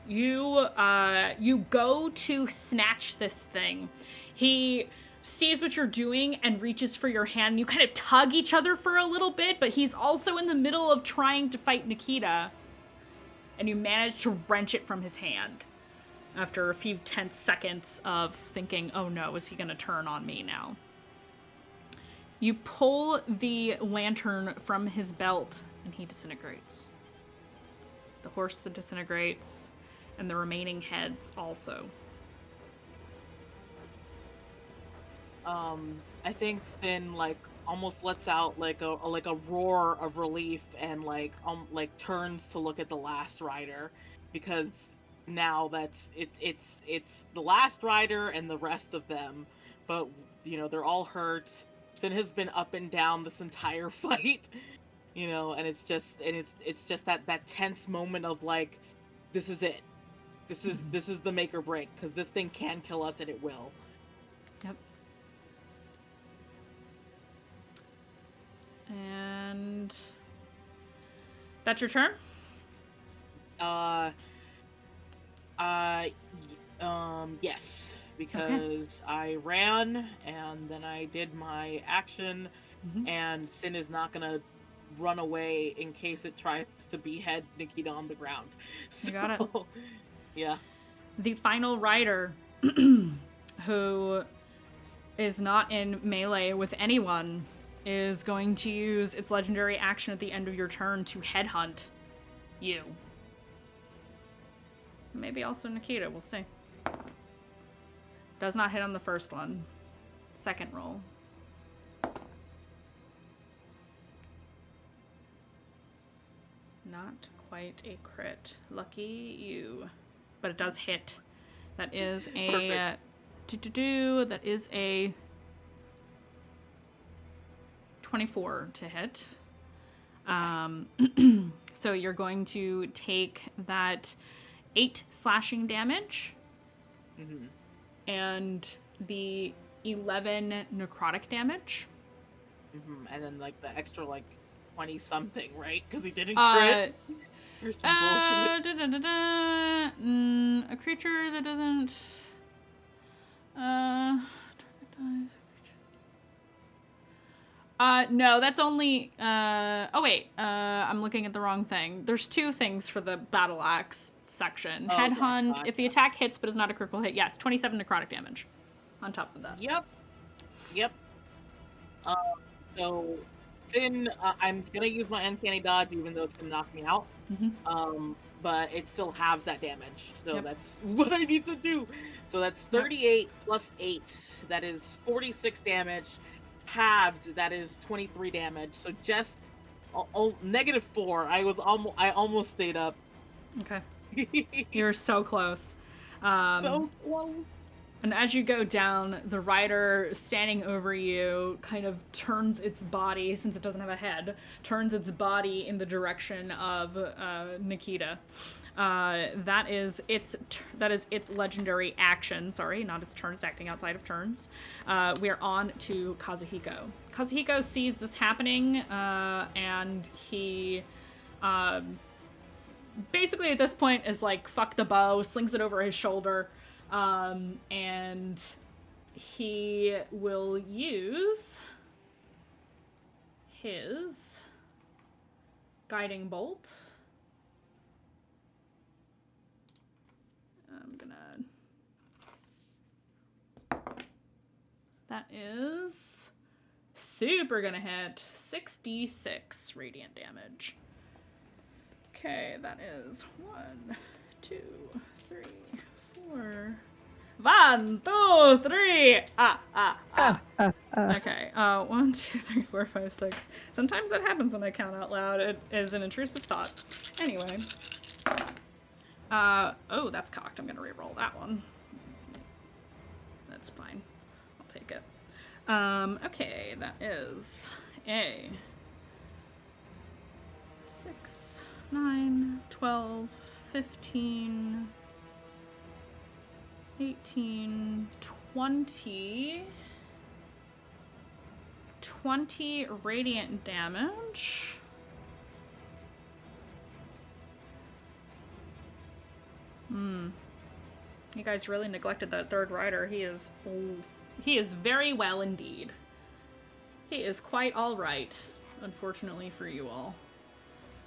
Speaker 1: You go to snatch this thing. He sees what you're doing and reaches for your hand. You kind of tug each other for a little bit, but he's also in the middle of trying to fight Nikita. And you manage to wrench it from his hand after a few tense seconds of thinking, oh no, is he going to turn on me now? You pull the lantern from his belt and he disintegrates. The horse disintegrates and the remaining heads also.
Speaker 2: I think Sin like almost lets out like a roar of relief and like turns to look at the last rider, because now that's it's the last rider and the rest of them, but you know, they're all hurt. Sin has been up and down this entire fight, you know, and it's just that tense moment of like, this is it. This is the make or break, because this thing can kill us and it will.
Speaker 1: Yep. And that's your turn?
Speaker 2: Yes, because I ran and then I did my action, and Sin is not gonna run away in case it tries to behead Nikita on the ground. So,
Speaker 1: You got it.
Speaker 2: Yeah.
Speaker 1: The final rider, who is not in melee with anyone, is going to use its legendary action at the end of your turn to headhunt you. Maybe also Nikita, we'll see. Does not hit on the first one. Second roll. Not quite a crit. Lucky you. But it does hit. That is a... that is a 24 to hit. So you're going to take that 8 slashing damage and the 11 necrotic damage.
Speaker 2: And then like the extra like 20 something, right? Because he didn't crit. Or some bullshit.
Speaker 1: A creature that doesn't target dies. No, that's only, oh wait, I'm looking at the wrong thing. There's 2 things for the battle axe section. Headhunt,
Speaker 2: okay.
Speaker 1: if the attack hits but is not a critical hit, yes, 27 necrotic damage on top of that.
Speaker 2: Yep. So, Sin, I'm gonna use my uncanny dodge even though it's gonna knock me out. But it still halves that damage, so that's what I need to do. So that's 38 plus 8, that is 46 damage. Halved, that is 23 damage. So just -4. I almost stayed up.
Speaker 1: Okay. You're so close.
Speaker 2: So close.
Speaker 1: And as you go down, the rider standing over you kind of turns its body, since it doesn't have a head, turns its body in the direction of Nikita. That is its legendary action. Sorry, not its turn. It's acting outside of turns. We are on to Kazuhiko. Kazuhiko sees this happening, and he basically at this point is like, fuck the bow, slings it over his shoulder, and he will use his guiding bolt. That is super gonna hit 66 radiant damage. Okay, that is 1, 2, 3, 4. 1, 2, 3. Okay. 1, 2, 3, 4, 5, 6. Sometimes that happens when I count out loud. It is an intrusive thought. Anyway. Oh, that's cocked. I'm gonna re-roll that one. That's fine. I'll take it. Okay, that is a 6, 9, 12, 15, 18, 20 radiant damage. You guys really neglected that third rider. He is He is very well indeed. He is quite all right, unfortunately for you all.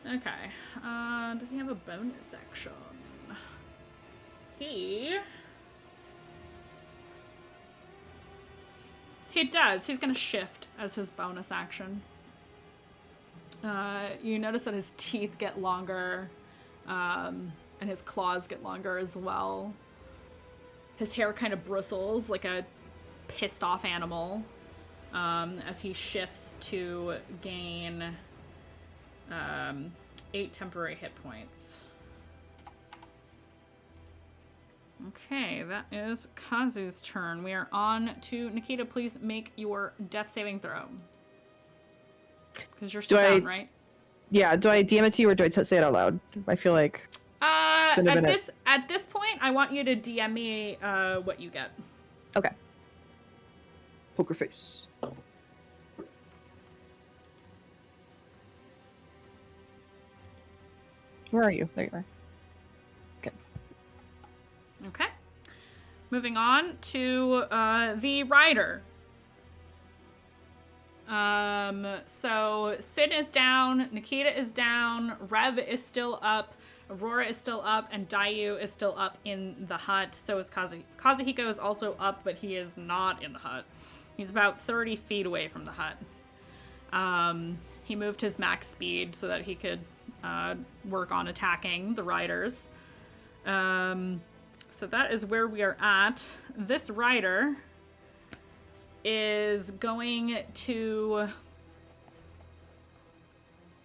Speaker 1: Okay. Does he have a bonus action? He does. He's gonna shift as his bonus action. You notice that his teeth get longer, and his claws get longer as well. His hair kind of bristles like a pissed off animal, as he shifts to gain 8 temporary hit points. Okay, that is Kazu's turn. We are on to Nikita. Please make your death saving throw. Because you're still down, right?
Speaker 5: Yeah, do I DM it to you or do I say it out loud? I feel like...
Speaker 1: At this point, I want you to DM me what you get.
Speaker 5: Okay. Poker face. Where are you? There you are. Okay.
Speaker 1: Okay. Moving on to the rider. So Sid is down, Nikita is down, Rev is still up, Aurora is still up, and Dayu is still up in the hut. So is Kazuhiko is also up, but he is not in the hut. He's about 30 feet away from the hut. He moved his max speed so that he could work on attacking the riders. So that is where we are at. This rider is going to...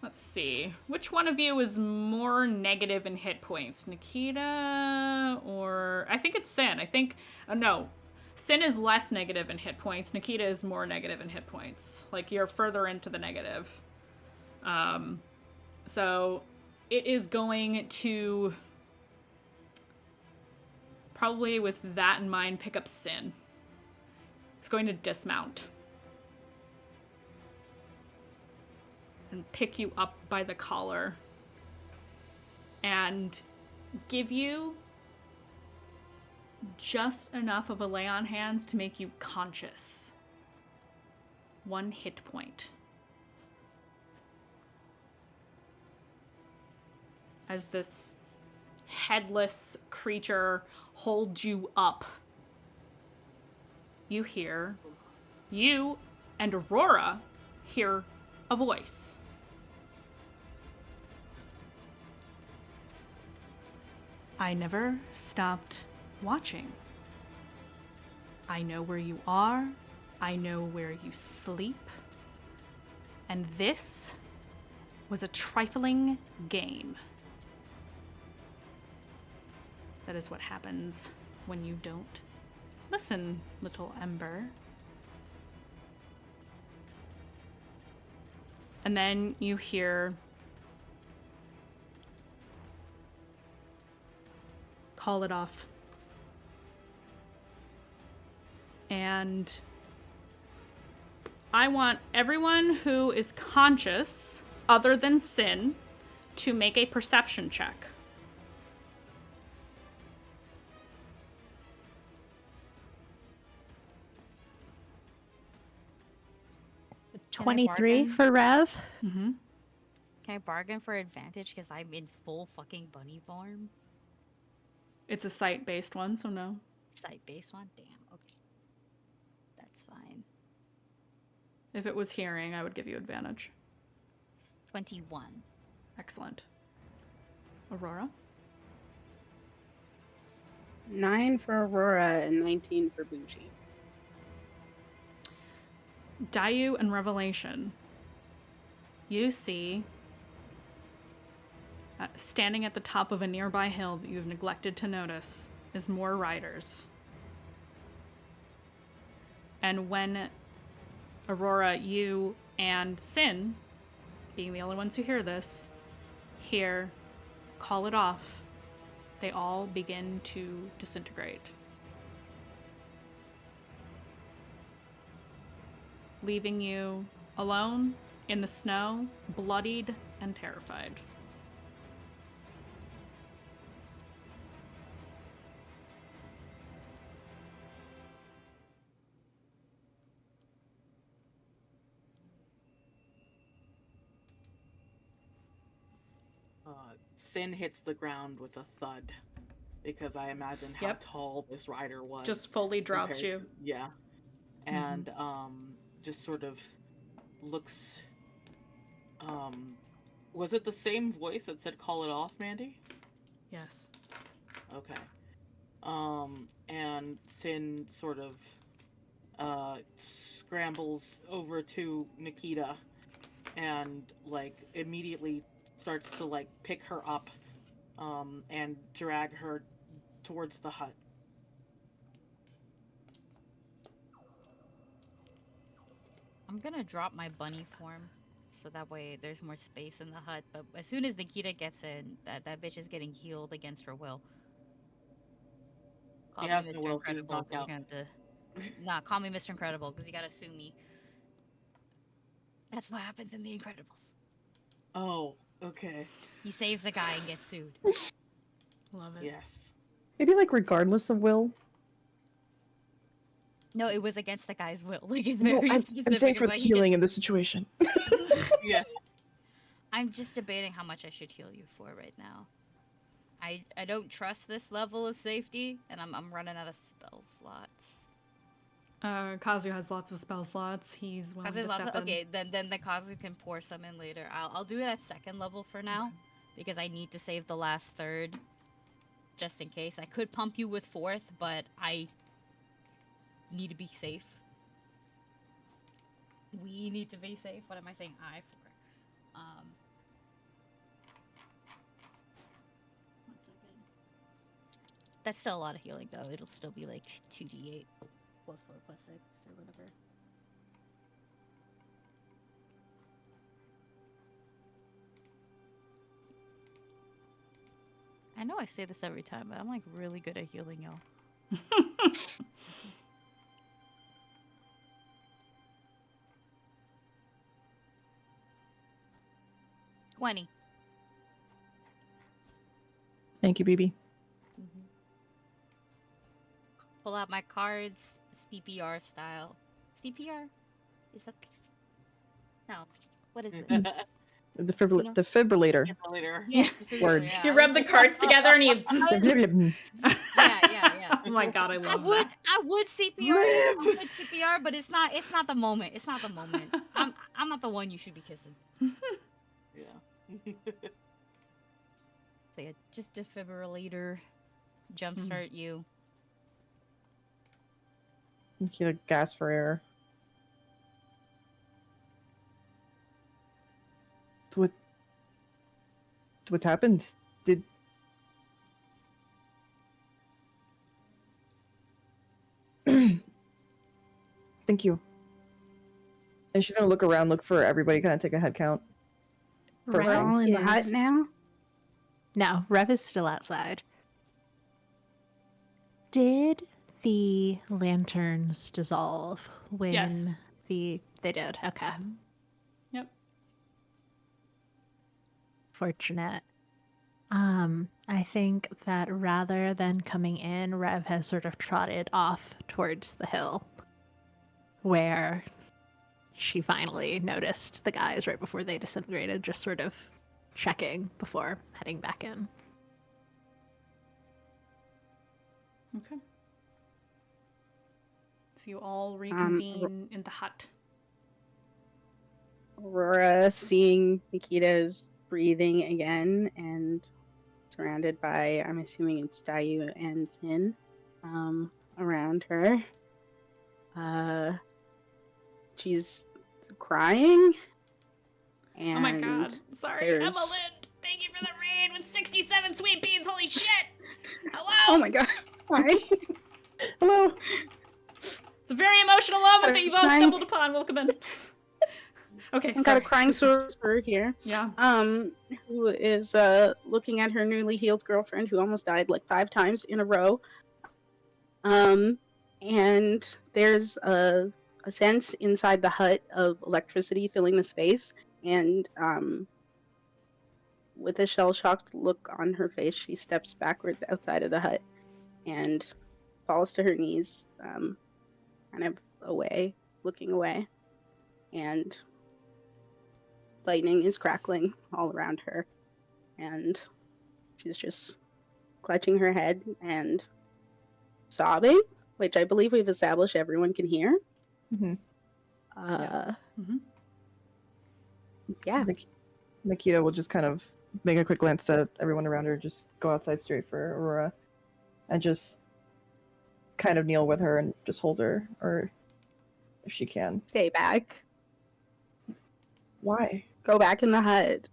Speaker 1: Let's see. Which one of you is more negative in hit points? Nikita or... I think it's Sin. I think... no. Sin is less negative in hit points. Nikita is more negative in hit points. Like, you're further into the negative. So it is going to... Probably with that in mind, pick up Sin. It's going to dismount. And pick you up by the collar. And give you just enough of a lay on hands to make you conscious. 1 hit point. As this headless creature holds you up, you and Aurora hear a voice. I never stopped watching. I know where you are. I know where you sleep. And this was a trifling game. That is what happens when you don't listen, little Ember. And then you hear... Call it off. And I want everyone who is conscious, other than Sin, to make a perception check.
Speaker 6: 23 for Rev.
Speaker 1: Mm-hmm.
Speaker 4: Can I bargain for advantage because I'm in full fucking bunny form?
Speaker 1: It's a sight-based one, so no.
Speaker 4: Sight-based one? Damn, okay. That's fine.
Speaker 1: If it was hearing, I would give you advantage.
Speaker 4: 21.
Speaker 1: Excellent. Aurora?
Speaker 3: 9 for Aurora and 19 for Bougie.
Speaker 1: Dayu and Revelation. You see, standing at the top of a nearby hill that you've neglected to notice, is more riders. And when Aurora, you, and Sin, being the only ones who hear this, hear, call it off, they all begin to disintegrate. Leaving you alone in the snow, bloodied and terrified.
Speaker 2: Sin hits the ground with a thud, because I imagine how
Speaker 1: Yep.
Speaker 2: tall this rider was.
Speaker 1: Just fully drops
Speaker 2: compared
Speaker 1: you.
Speaker 2: to- yeah. And just sort of looks. Was it the same voice that said "call it off," Mandy?
Speaker 1: Yes.
Speaker 2: Okay. And Sin sort of scrambles over to Nikita and like immediately starts to like pick her up and drag her towards the hut.
Speaker 4: I'm gonna drop my bunny form, so that way there's more space in the hut. But as soon as Nikita gets in, that bitch is getting healed against her will. Call
Speaker 2: He
Speaker 4: me
Speaker 2: has
Speaker 4: Mr.
Speaker 2: no will, he's
Speaker 4: Incredible,
Speaker 2: knocked
Speaker 4: 'cause you're
Speaker 2: out.
Speaker 4: gonna have to. Nah, call me Mr. Incredible, because you gotta sue me. That's what happens in The Incredibles.
Speaker 2: Oh, okay.
Speaker 4: He saves a guy and gets sued.
Speaker 1: Love it.
Speaker 2: Yes.
Speaker 5: Maybe like regardless of will.
Speaker 4: No, it was against the guy's will. Like it's
Speaker 5: No,
Speaker 4: very
Speaker 5: I'm
Speaker 4: specific.
Speaker 5: saying for
Speaker 4: of
Speaker 5: the
Speaker 4: why he
Speaker 5: healing
Speaker 4: gets-
Speaker 5: in this situation.
Speaker 2: Yeah.
Speaker 4: I'm just debating how much I should heal you for right now. I don't trust this level of safety, and I'm running out of spell slots.
Speaker 1: Kazu has lots of spell slots. He's willing to step in.
Speaker 4: Okay, then the Kazu can pour some in later. I'll do it at second level for now, because I need to save the last third, just in case. I could pump you with fourth, but I need to be safe. We need to be safe. What am I saying? I for. One second. That's still a lot of healing, though. It'll still be like 2d8 plus 4 plus 6 or whatever. I know I say this every time, but I'm like really good at healing y'all. 20.
Speaker 5: Thank you, BB.
Speaker 4: Pull out my cards, CPR style. CPR? Is that? No. What is it? No.
Speaker 5: Defibrillator.
Speaker 2: Later.
Speaker 4: Yes.
Speaker 5: Word.
Speaker 4: Yeah.
Speaker 1: You rub the cards together and you.
Speaker 4: Yeah.
Speaker 1: Oh my god, I love
Speaker 4: I
Speaker 1: that.
Speaker 4: would CPR, but it's not the moment. It's not the moment. I'm not the one you should be kissing.
Speaker 2: Yeah.
Speaker 4: So yeah, just defibrillator, jumpstart you.
Speaker 5: Nikita gas for air. What happened? Thank you. And she's gonna look around, look for everybody, kind of take a head count.
Speaker 3: We're
Speaker 5: Person
Speaker 3: all in the hut
Speaker 6: is-
Speaker 3: now?
Speaker 6: No, Rev is still outside. Did the lanterns dissolve when
Speaker 1: Yes.
Speaker 6: they did? Okay.
Speaker 1: Yep.
Speaker 6: Fortunate. I think that rather than coming in, Rev has sort of trotted off towards the hill where she finally noticed the guys right before they disintegrated, just sort of checking before heading back in.
Speaker 1: Okay. So you all reconvene in the hut.
Speaker 3: Aurora, seeing Nikita's breathing again and surrounded by, I'm assuming it's Dayu and Sin, around her. She's crying. And
Speaker 1: Oh my god. Sorry,
Speaker 3: there's-
Speaker 1: Emma Lind. Thank you for the raid with 67 sweet beans. Holy shit. Hello.
Speaker 3: Oh my god. Hi.
Speaker 5: Hello.
Speaker 1: It's a very emotional moment that you've all
Speaker 3: Crying.
Speaker 1: stumbled upon. Welcome in. Okay,
Speaker 3: I've got
Speaker 1: sorry.
Speaker 3: a crying sorcerer here.
Speaker 1: Yeah.
Speaker 3: Who is looking at her newly healed girlfriend who almost died like 5 times in a row. And there's a sense inside the hut of electricity filling the space, and with a shell-shocked look on her face, she steps backwards outside of the hut and falls to her knees, kind of away, looking away, and lightning is crackling all around her, and She's just clutching her head and sobbing, which I believe we've established everyone can hear.
Speaker 5: Mm-hmm.
Speaker 1: Mm-hmm.
Speaker 3: Yeah.
Speaker 5: Nikita will just kind of make a quick glance at everyone around her, just go outside straight for Aurora, and just kind of kneel with her and just hold her, or if she can.
Speaker 3: Stay back.
Speaker 5: Why?
Speaker 3: Go back in the hut.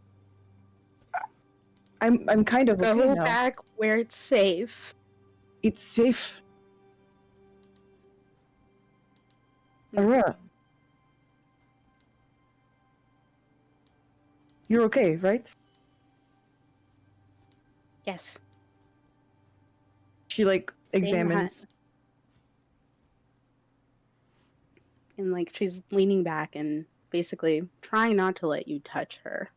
Speaker 5: I'm kind of okay
Speaker 3: Go
Speaker 5: now.
Speaker 3: back where it's safe.
Speaker 5: It's safe. Aurora. You're okay, right?
Speaker 3: Yes.
Speaker 5: She like
Speaker 3: Stay in the hut.
Speaker 5: examines.
Speaker 3: And like she's leaning back and basically trying not to let you touch her.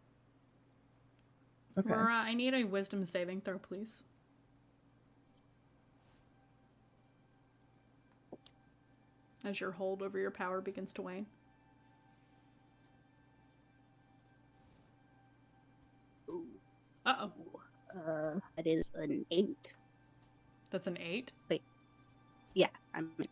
Speaker 5: Okay.
Speaker 1: Aurora, I need a wisdom saving throw, please. As your hold over your power begins to wane. Uh-oh.
Speaker 3: It is an 8.
Speaker 1: That's an 8.
Speaker 3: Yeah, I'm an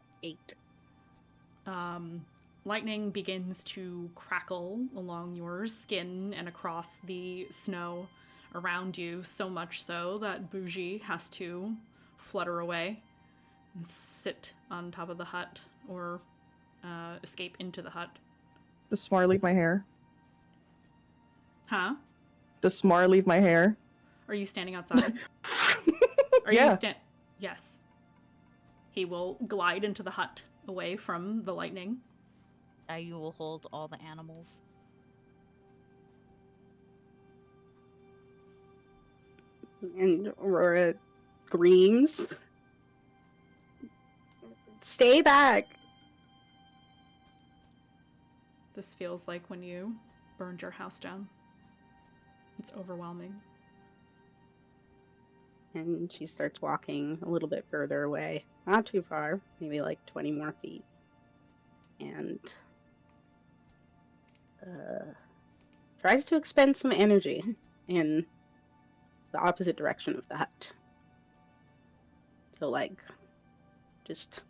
Speaker 3: 8.
Speaker 1: Lightning begins to crackle along your skin and across the snow around you, so much so that Bougie has to flutter away and sit on top of the hut or escape into the hut.
Speaker 5: Does Smar leave my hair?
Speaker 1: Huh?
Speaker 5: Does Smar leave my hair?
Speaker 1: Are you standing outside?
Speaker 5: Yeah.
Speaker 1: Yes. He will glide into the hut away from the lightning.
Speaker 4: You will hold all the animals.
Speaker 3: And Aurora screams. Stay back!
Speaker 1: This feels like when you burned your house down. It's overwhelming.
Speaker 3: And she starts walking a little bit further away. Not too far, maybe like 20 more feet. And tries to expend some energy in the opposite direction of the hut. So like, just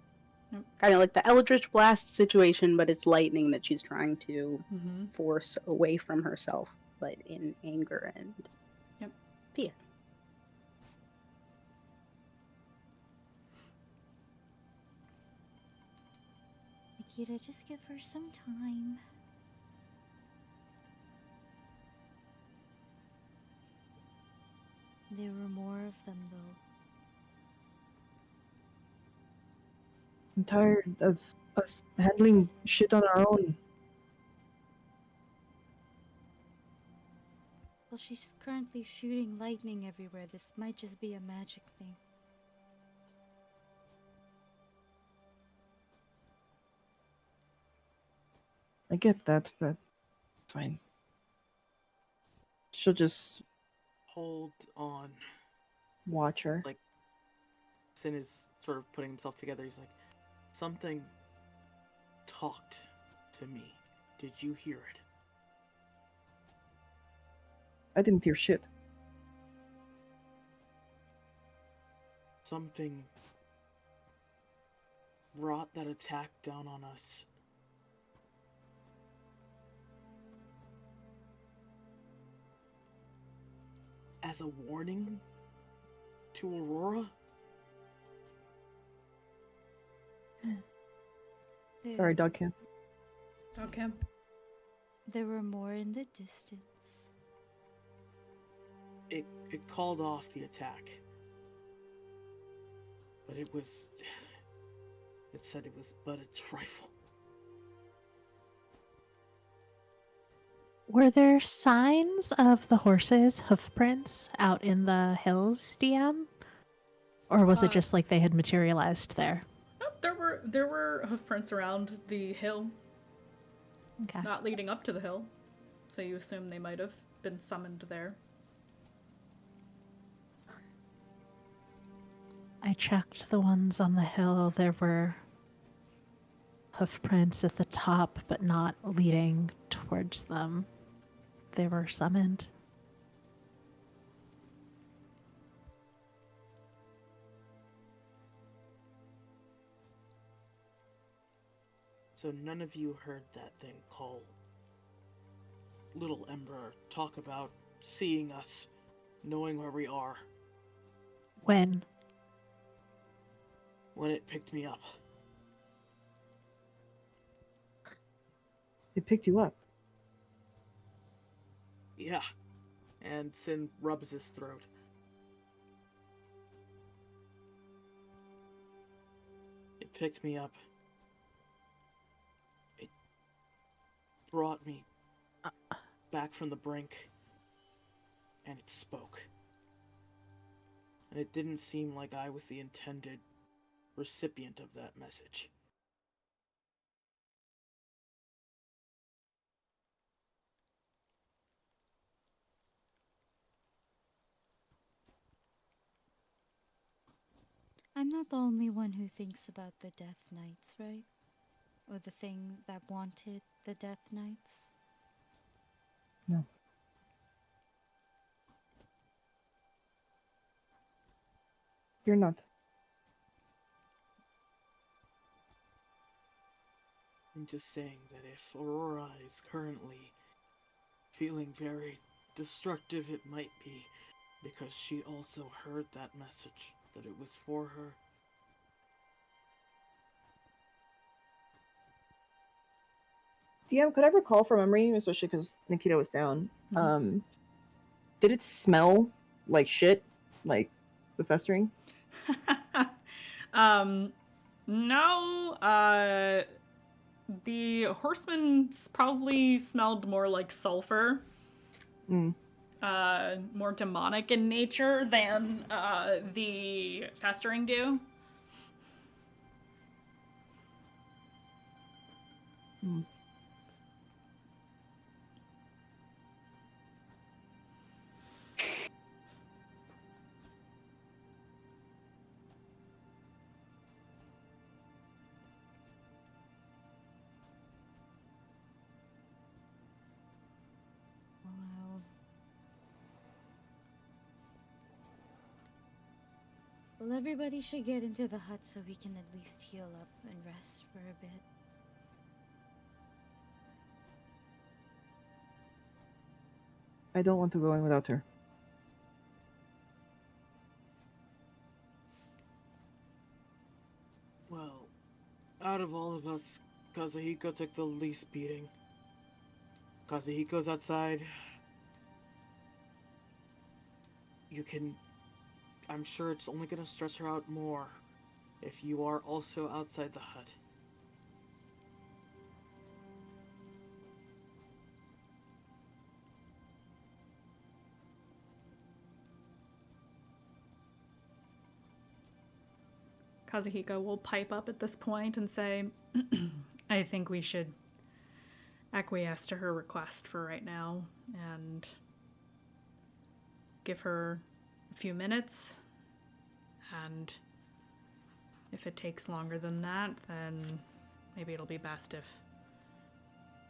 Speaker 3: kind of like the Eldritch Blast situation, but it's lightning that she's trying to force away from herself, but in anger and fear.
Speaker 4: Nikita, just give her some time. There were more of them, though.
Speaker 5: I'm tired of us handling shit on our own.
Speaker 4: Well, she's currently shooting lightning everywhere. This might just be a magic thing.
Speaker 5: I get that, but fine. She'll just
Speaker 2: Hold on.
Speaker 5: watch her.
Speaker 2: Like, Sin is sort of putting himself together. He's like, something talked to me. Did you hear it?
Speaker 5: I didn't hear shit.
Speaker 2: Something brought that attack down on us. As a warning to Aurora?
Speaker 5: Sorry, dog cam.
Speaker 1: Okay.
Speaker 4: There were more in the distance.
Speaker 2: It called off the attack. But it said it was but a trifle.
Speaker 6: Were there signs of the horses' hoof prints out in the hills, DM? Or was it just like they had materialized there?
Speaker 1: Nope, there were hoof prints around the hill,
Speaker 6: Okay.
Speaker 1: not leading up to the hill. So you assume they might have been summoned there.
Speaker 6: I checked the ones on the hill. There were hoof prints at the top, but not leading towards them. They were summoned.
Speaker 2: So none of you heard that thing call Little Ember talk about seeing us, knowing where we are,
Speaker 6: When?
Speaker 2: when it picked me up.
Speaker 5: It picked you up.
Speaker 2: Yeah. And Sin rubs his throat. It picked me up. It brought me back from the brink. And it spoke. And it didn't seem like I was the intended recipient of that message.
Speaker 4: I'm not the only one who thinks about the Death Knights, right? Or the thing that wanted the Death Knights?
Speaker 5: No. You're not.
Speaker 2: I'm just saying that if Aurora is currently feeling very destructive, it might be because she also heard that message, that it was for her.
Speaker 5: DM, could I recall from memory, especially because Nikita was down, did it smell like shit? Like the festering?
Speaker 1: No, the horseman's probably smelled more like sulfur.
Speaker 5: Mm.
Speaker 1: More demonic in nature than the festering do.
Speaker 5: Mm.
Speaker 4: Wow. Well, everybody should get into the hut so we can at least heal up and rest for a bit.
Speaker 5: I don't want to go in without her.
Speaker 2: Well, out of all of us, Kazuhiko took the least beating. Kazuhiko's outside. I'm sure it's only gonna stress her out more if you are also outside the hut.
Speaker 1: Kazuhiko will pipe up at this point and say, I think we should acquiesce to her request for right now and give her a few minutes. And if it takes longer than that, then maybe it'll be best if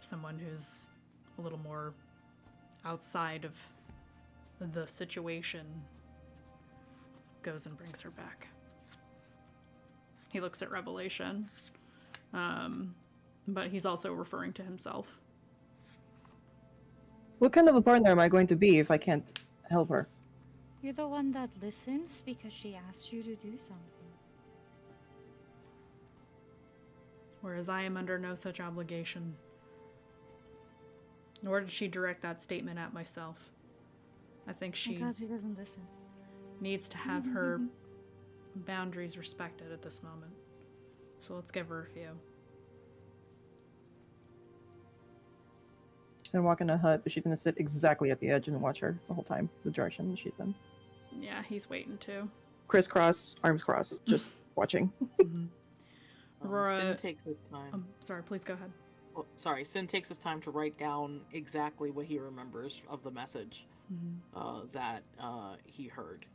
Speaker 1: someone who's a little more outside of the situation goes and brings her back. He looks at Revelation, but he's also referring to himself.
Speaker 5: What kind of a partner am I going to be if I can't help her?
Speaker 4: You're the one that listens because she asked you to do something.
Speaker 1: Whereas I am under no such obligation. Nor did she direct that statement at myself. I think she
Speaker 4: Because he doesn't listen.
Speaker 1: needs to have her boundaries respected at this moment. So let's give her a few.
Speaker 5: She's gonna walk in a hut, but she's gonna sit exactly at the edge and watch her the whole time, the direction that she's in.
Speaker 1: Yeah, he's waiting too.
Speaker 5: Crisscross, arms crossed, just watching.
Speaker 1: Aurora,
Speaker 2: Sin takes his time.
Speaker 1: sorry, please go ahead.
Speaker 2: Sin takes his time to write down exactly what he remembers of the message that he heard.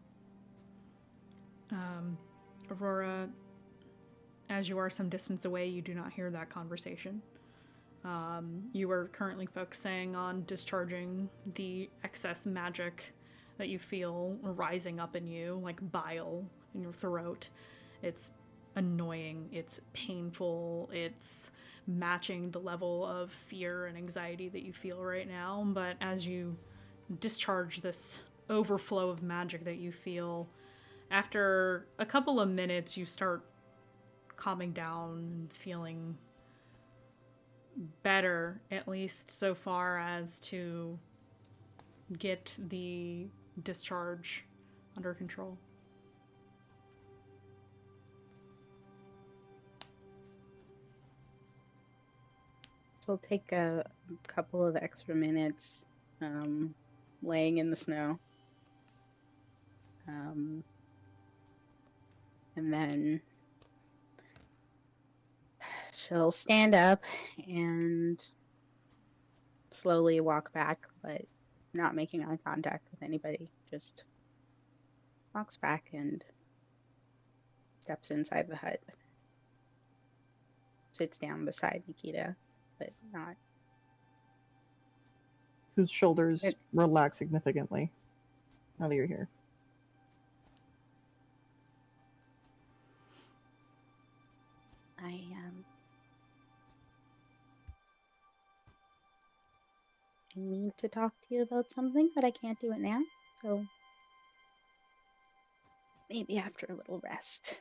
Speaker 1: Aurora, as you are some distance away, you do not hear that conversation. You are currently focusing on discharging the excess magic that you feel rising up in you, like bile in your throat. It's annoying, it's painful, it's matching the level of fear and anxiety that you feel right now. But as you discharge this overflow of magic that you feel, after a couple of minutes, you start calming down and feeling better, at least so far as to get the discharge under control.
Speaker 3: It'll take a couple of extra minutes laying in the snow. And then she'll stand up and slowly walk back, but not making eye contact with anybody. Just walks back and steps inside the hut. Sits down beside Nikita, but not.
Speaker 5: Whose shoulders relax significantly now that you're here.
Speaker 3: I need to talk to you about something, but I can't do it now, so maybe after a little rest.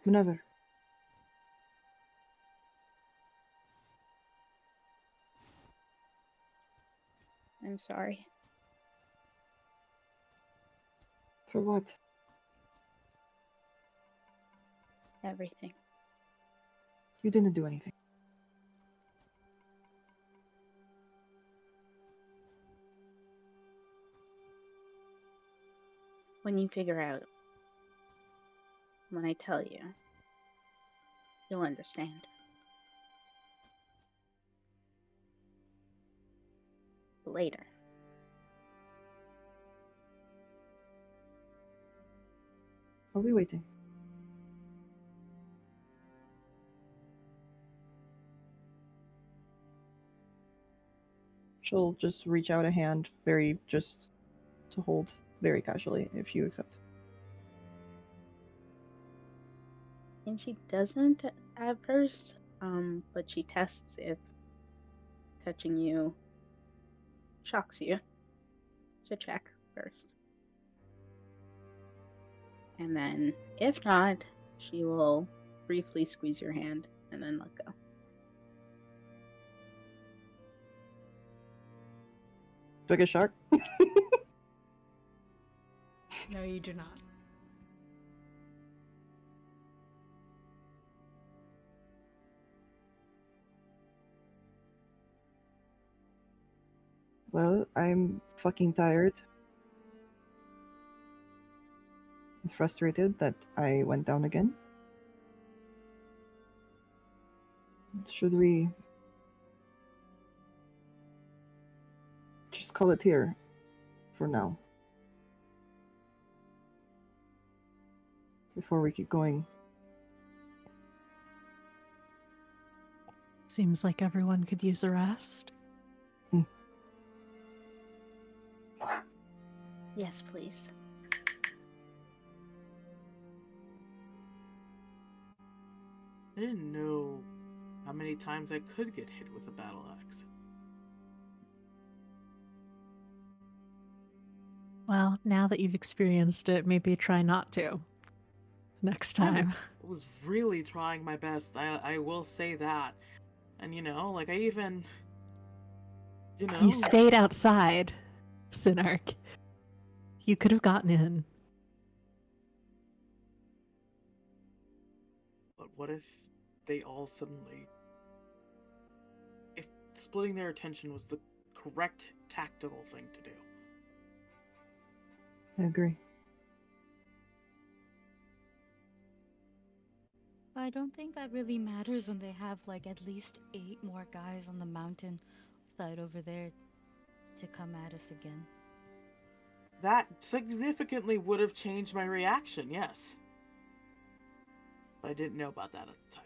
Speaker 5: Whenever.
Speaker 3: I'm sorry.
Speaker 5: For what?
Speaker 3: Everything.
Speaker 5: You didn't do anything.
Speaker 3: When you figure out, when I tell you, you'll understand. Later.
Speaker 5: I'll be waiting. She'll just reach out a hand, just to hold very casually, if you accept.
Speaker 3: And she doesn't at first, but she tests if touching you shocks you. So check first. And then, if not, she will briefly squeeze your hand and then let go.
Speaker 5: Do I get shocked?
Speaker 1: No, you do not.
Speaker 5: Well, I'm fucking tired. I'm frustrated that I went down again. Should we just call it here for now? Before we keep going.
Speaker 6: Seems like everyone could use a rest.
Speaker 3: Yes, please.
Speaker 2: I didn't know how many times I could get hit with a battle axe.
Speaker 6: Well, now that you've experienced it, maybe try not to next time.
Speaker 2: I was really trying my best. I will say that. And like I even
Speaker 6: You stayed outside, Synarch. You could have gotten in.
Speaker 2: But what if they all suddenly... If splitting their attention was the correct tactical thing to do?
Speaker 5: I agree.
Speaker 4: I don't think that really matters when they have like at least 8 more guys on the mountain side over there to come at us again.
Speaker 2: That significantly would have changed my reaction, yes. But I didn't know about that at the time.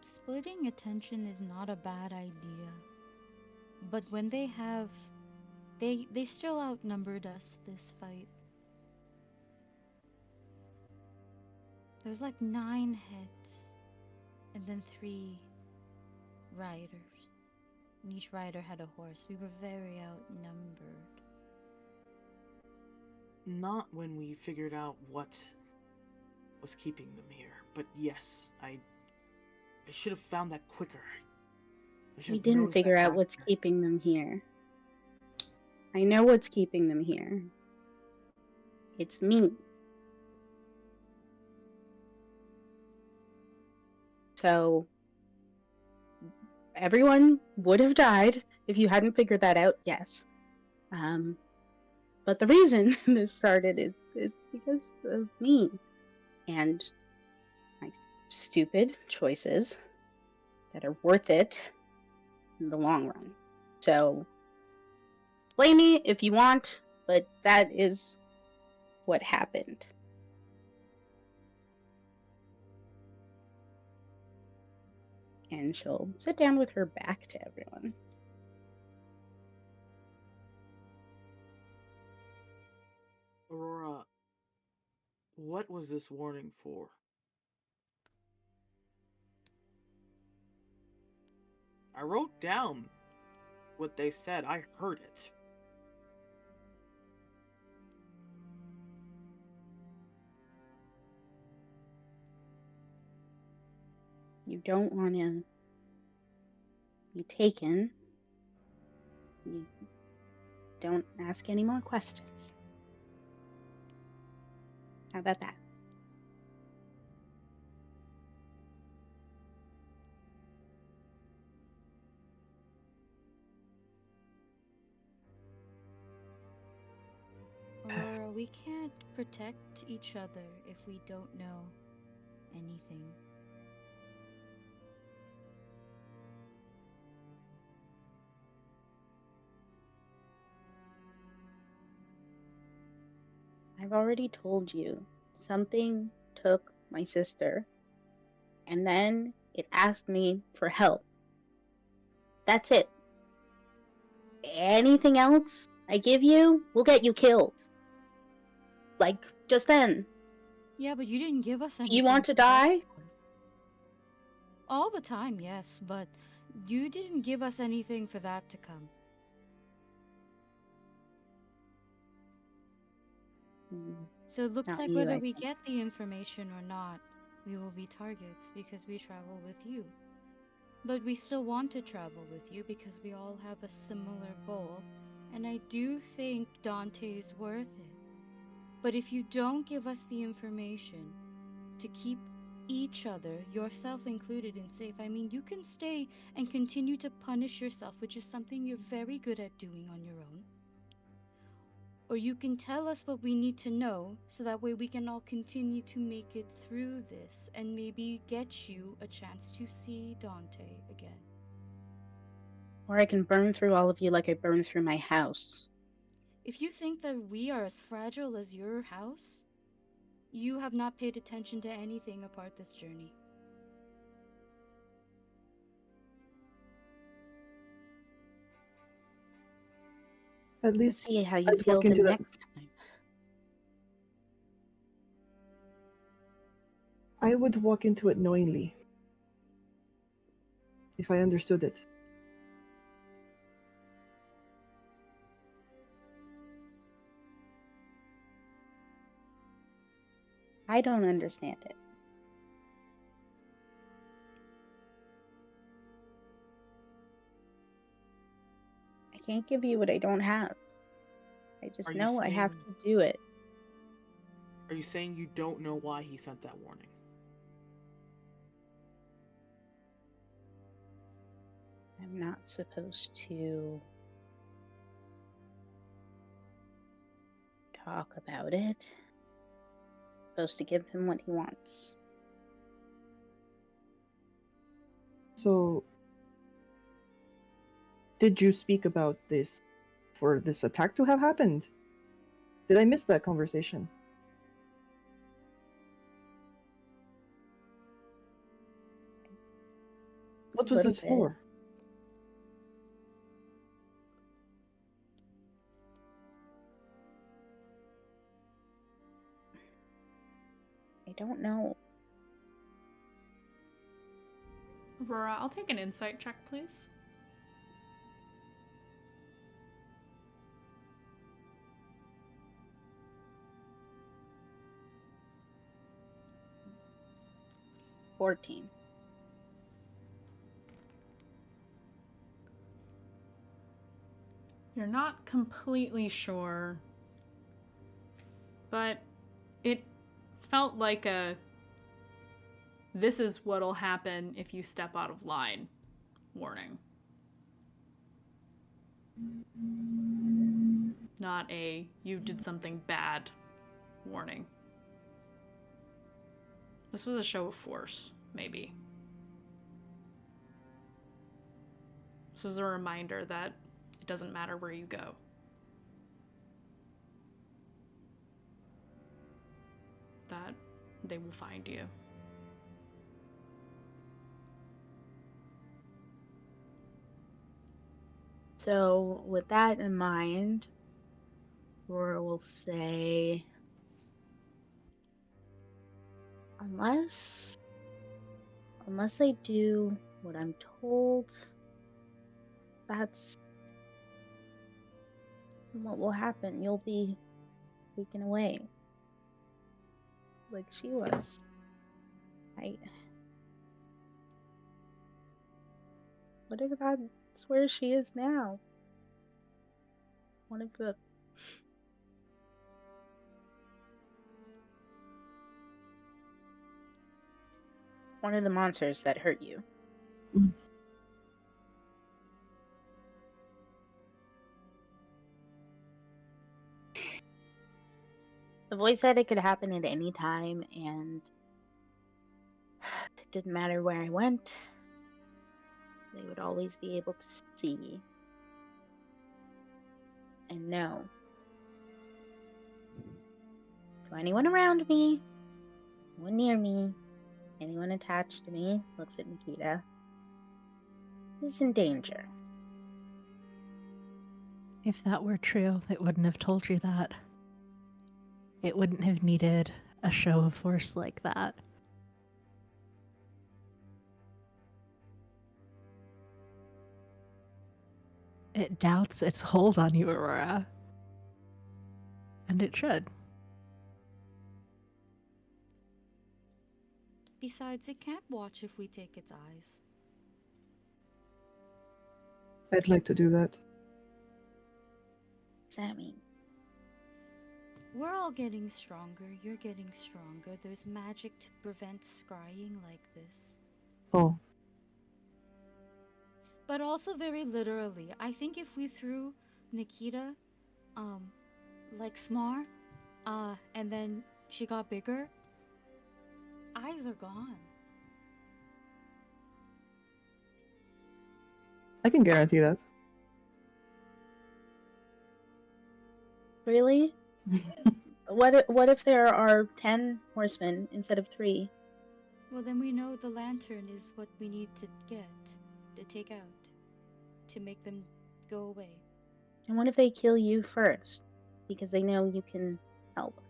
Speaker 4: Splitting attention is not a bad idea. But when they have, they still outnumbered us this fight. There was like 9 heads, and then 3 riders. And each rider had a horse. We were very outnumbered.
Speaker 2: Not when we figured out what was keeping them here. But yes, I should have found that quicker. I should
Speaker 3: We
Speaker 2: have
Speaker 3: didn't
Speaker 2: noticed that
Speaker 3: figure out what's
Speaker 2: faster.
Speaker 3: keeping them here. I know what's keeping them here. It's me. So, everyone would have died if you hadn't figured that out, yes. But the reason this started is because of me and my stupid choices that are worth it in the long run. So, blame me if you want, but that is what happened. And she'll sit down with her back to everyone.
Speaker 2: Aurora, what was this warning for? I wrote down what they said. I heard it.
Speaker 3: You don't want to be taken. You don't ask any more questions. How about that?
Speaker 4: Aurora, we can't protect each other if we don't know anything.
Speaker 3: I've already told you something took my sister, and then it asked me for help. That's it. Anything else I give you will get you killed. Like, just then.
Speaker 4: Yeah, but you didn't give us anything.
Speaker 3: Do you want to
Speaker 4: for that.
Speaker 3: die?
Speaker 4: All the time, yes, but you didn't give us anything for that to come. So it looks
Speaker 3: Not
Speaker 4: like
Speaker 3: you,
Speaker 4: whether
Speaker 3: I
Speaker 4: we
Speaker 3: think.
Speaker 4: get the information or not, we will be targets because we travel with you. But we still want to travel with you because we all have a similar goal, and I do think Dante's worth it. But if you don't give us the information to keep each other, yourself included, in safe, I mean, you can stay and continue to punish yourself, which is something you're very good at doing on your own. Or you can tell us what we need to know, so that way we can all continue to make it through this and maybe get you a chance to see Dante again.
Speaker 3: Or I can burn through all of you like I burned through my house.
Speaker 4: If you think that we are as fragile as your house, you have not paid attention to anything apart this journey.
Speaker 5: At
Speaker 3: We'll
Speaker 5: least
Speaker 3: see how you
Speaker 5: I'd
Speaker 3: kill
Speaker 5: walk
Speaker 3: him
Speaker 5: into that.
Speaker 3: next time.
Speaker 5: I would walk into it knowingly. If I understood it.
Speaker 3: I don't understand it. I can't give you what I don't have. I just
Speaker 2: Are you
Speaker 3: know I have
Speaker 2: saying-
Speaker 3: to do it.
Speaker 2: Are you saying you don't know why he sent that warning?
Speaker 3: I'm not supposed to talk about it. I'm supposed to give him what he wants.
Speaker 5: So, did you speak about this for this attack to have happened? Did I miss that conversation? What was
Speaker 3: Little
Speaker 5: this
Speaker 3: bit.
Speaker 5: for?
Speaker 3: don't know.
Speaker 1: Aurora, I'll take an insight check, please.
Speaker 3: $14.
Speaker 1: You're not completely sure, but it felt like a "this is what'll happen if you step out of line" warning. Not a "you did something bad" warning. This was a show of force, maybe. This was a reminder that it doesn't matter where you go. That they will find you.
Speaker 3: So, with that in mind, Aurora will say, unless I do what I'm told, that's what will happen. You'll be taken away, like she was. What if that's where she is now? One of the monsters that hurt you.
Speaker 5: Mm.
Speaker 3: The voice said it could happen at any time, and it didn't matter where I went. They would always be able to see me and know. So anyone around me, anyone near me, anyone attached to me, looks at Nikita, is in danger.
Speaker 6: If that were true, it wouldn't have told you that. It wouldn't have needed a show of force like that. It doubts its hold on you, Aurora. And it should.
Speaker 4: Besides, it can't watch if we take its eyes.
Speaker 5: I'd like to do that.
Speaker 3: What's that mean?
Speaker 4: We're all getting stronger. You're getting stronger. There's magic to prevent scrying like this.
Speaker 5: Oh,
Speaker 4: But also very literally, I think if we threw Nikita, like Smar, and then she got bigger, eyes are gone.
Speaker 5: I can guarantee that.
Speaker 3: Really? What if there are 10 horsemen instead of 3?
Speaker 4: Well, then we know the lantern is what we need to take out, to make them go away.
Speaker 3: And what if they kill you first? Because they know you can help.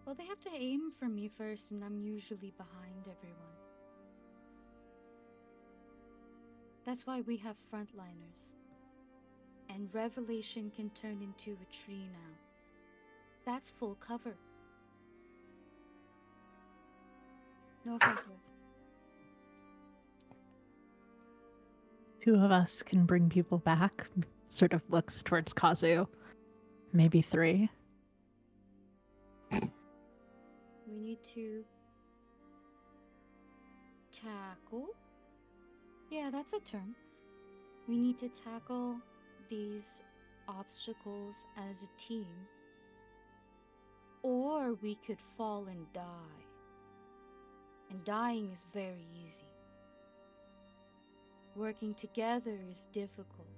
Speaker 4: Well, they have to aim for me first, and I'm usually behind everyone. That's why we have frontliners. And Revelation can turn into a tree now. That's full cover. No offense, Rev.
Speaker 6: 2 of us can bring people back. Sort of looks towards Kazu. Maybe 3.
Speaker 4: We need to tackle. Yeah, that's a term. We need to tackle these obstacles as a team. Or we could fall and die. And dying is very easy. Working together is difficult.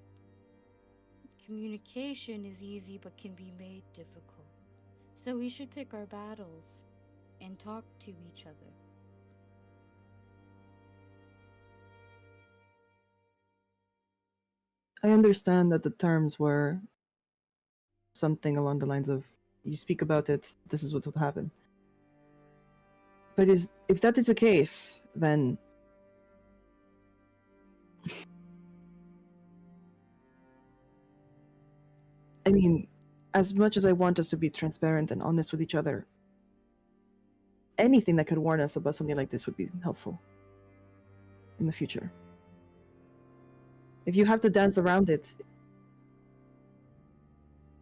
Speaker 4: Communication is easy but can be made difficult. So we should pick our battles and talk to each other.
Speaker 5: I understand that the terms were something along the lines of you speak about it, this is what will happen. But if that is the case, then I mean, as much as I want us to be transparent and honest with each other, anything that could warn us about something like this would be helpful in the future. If you have to dance around it,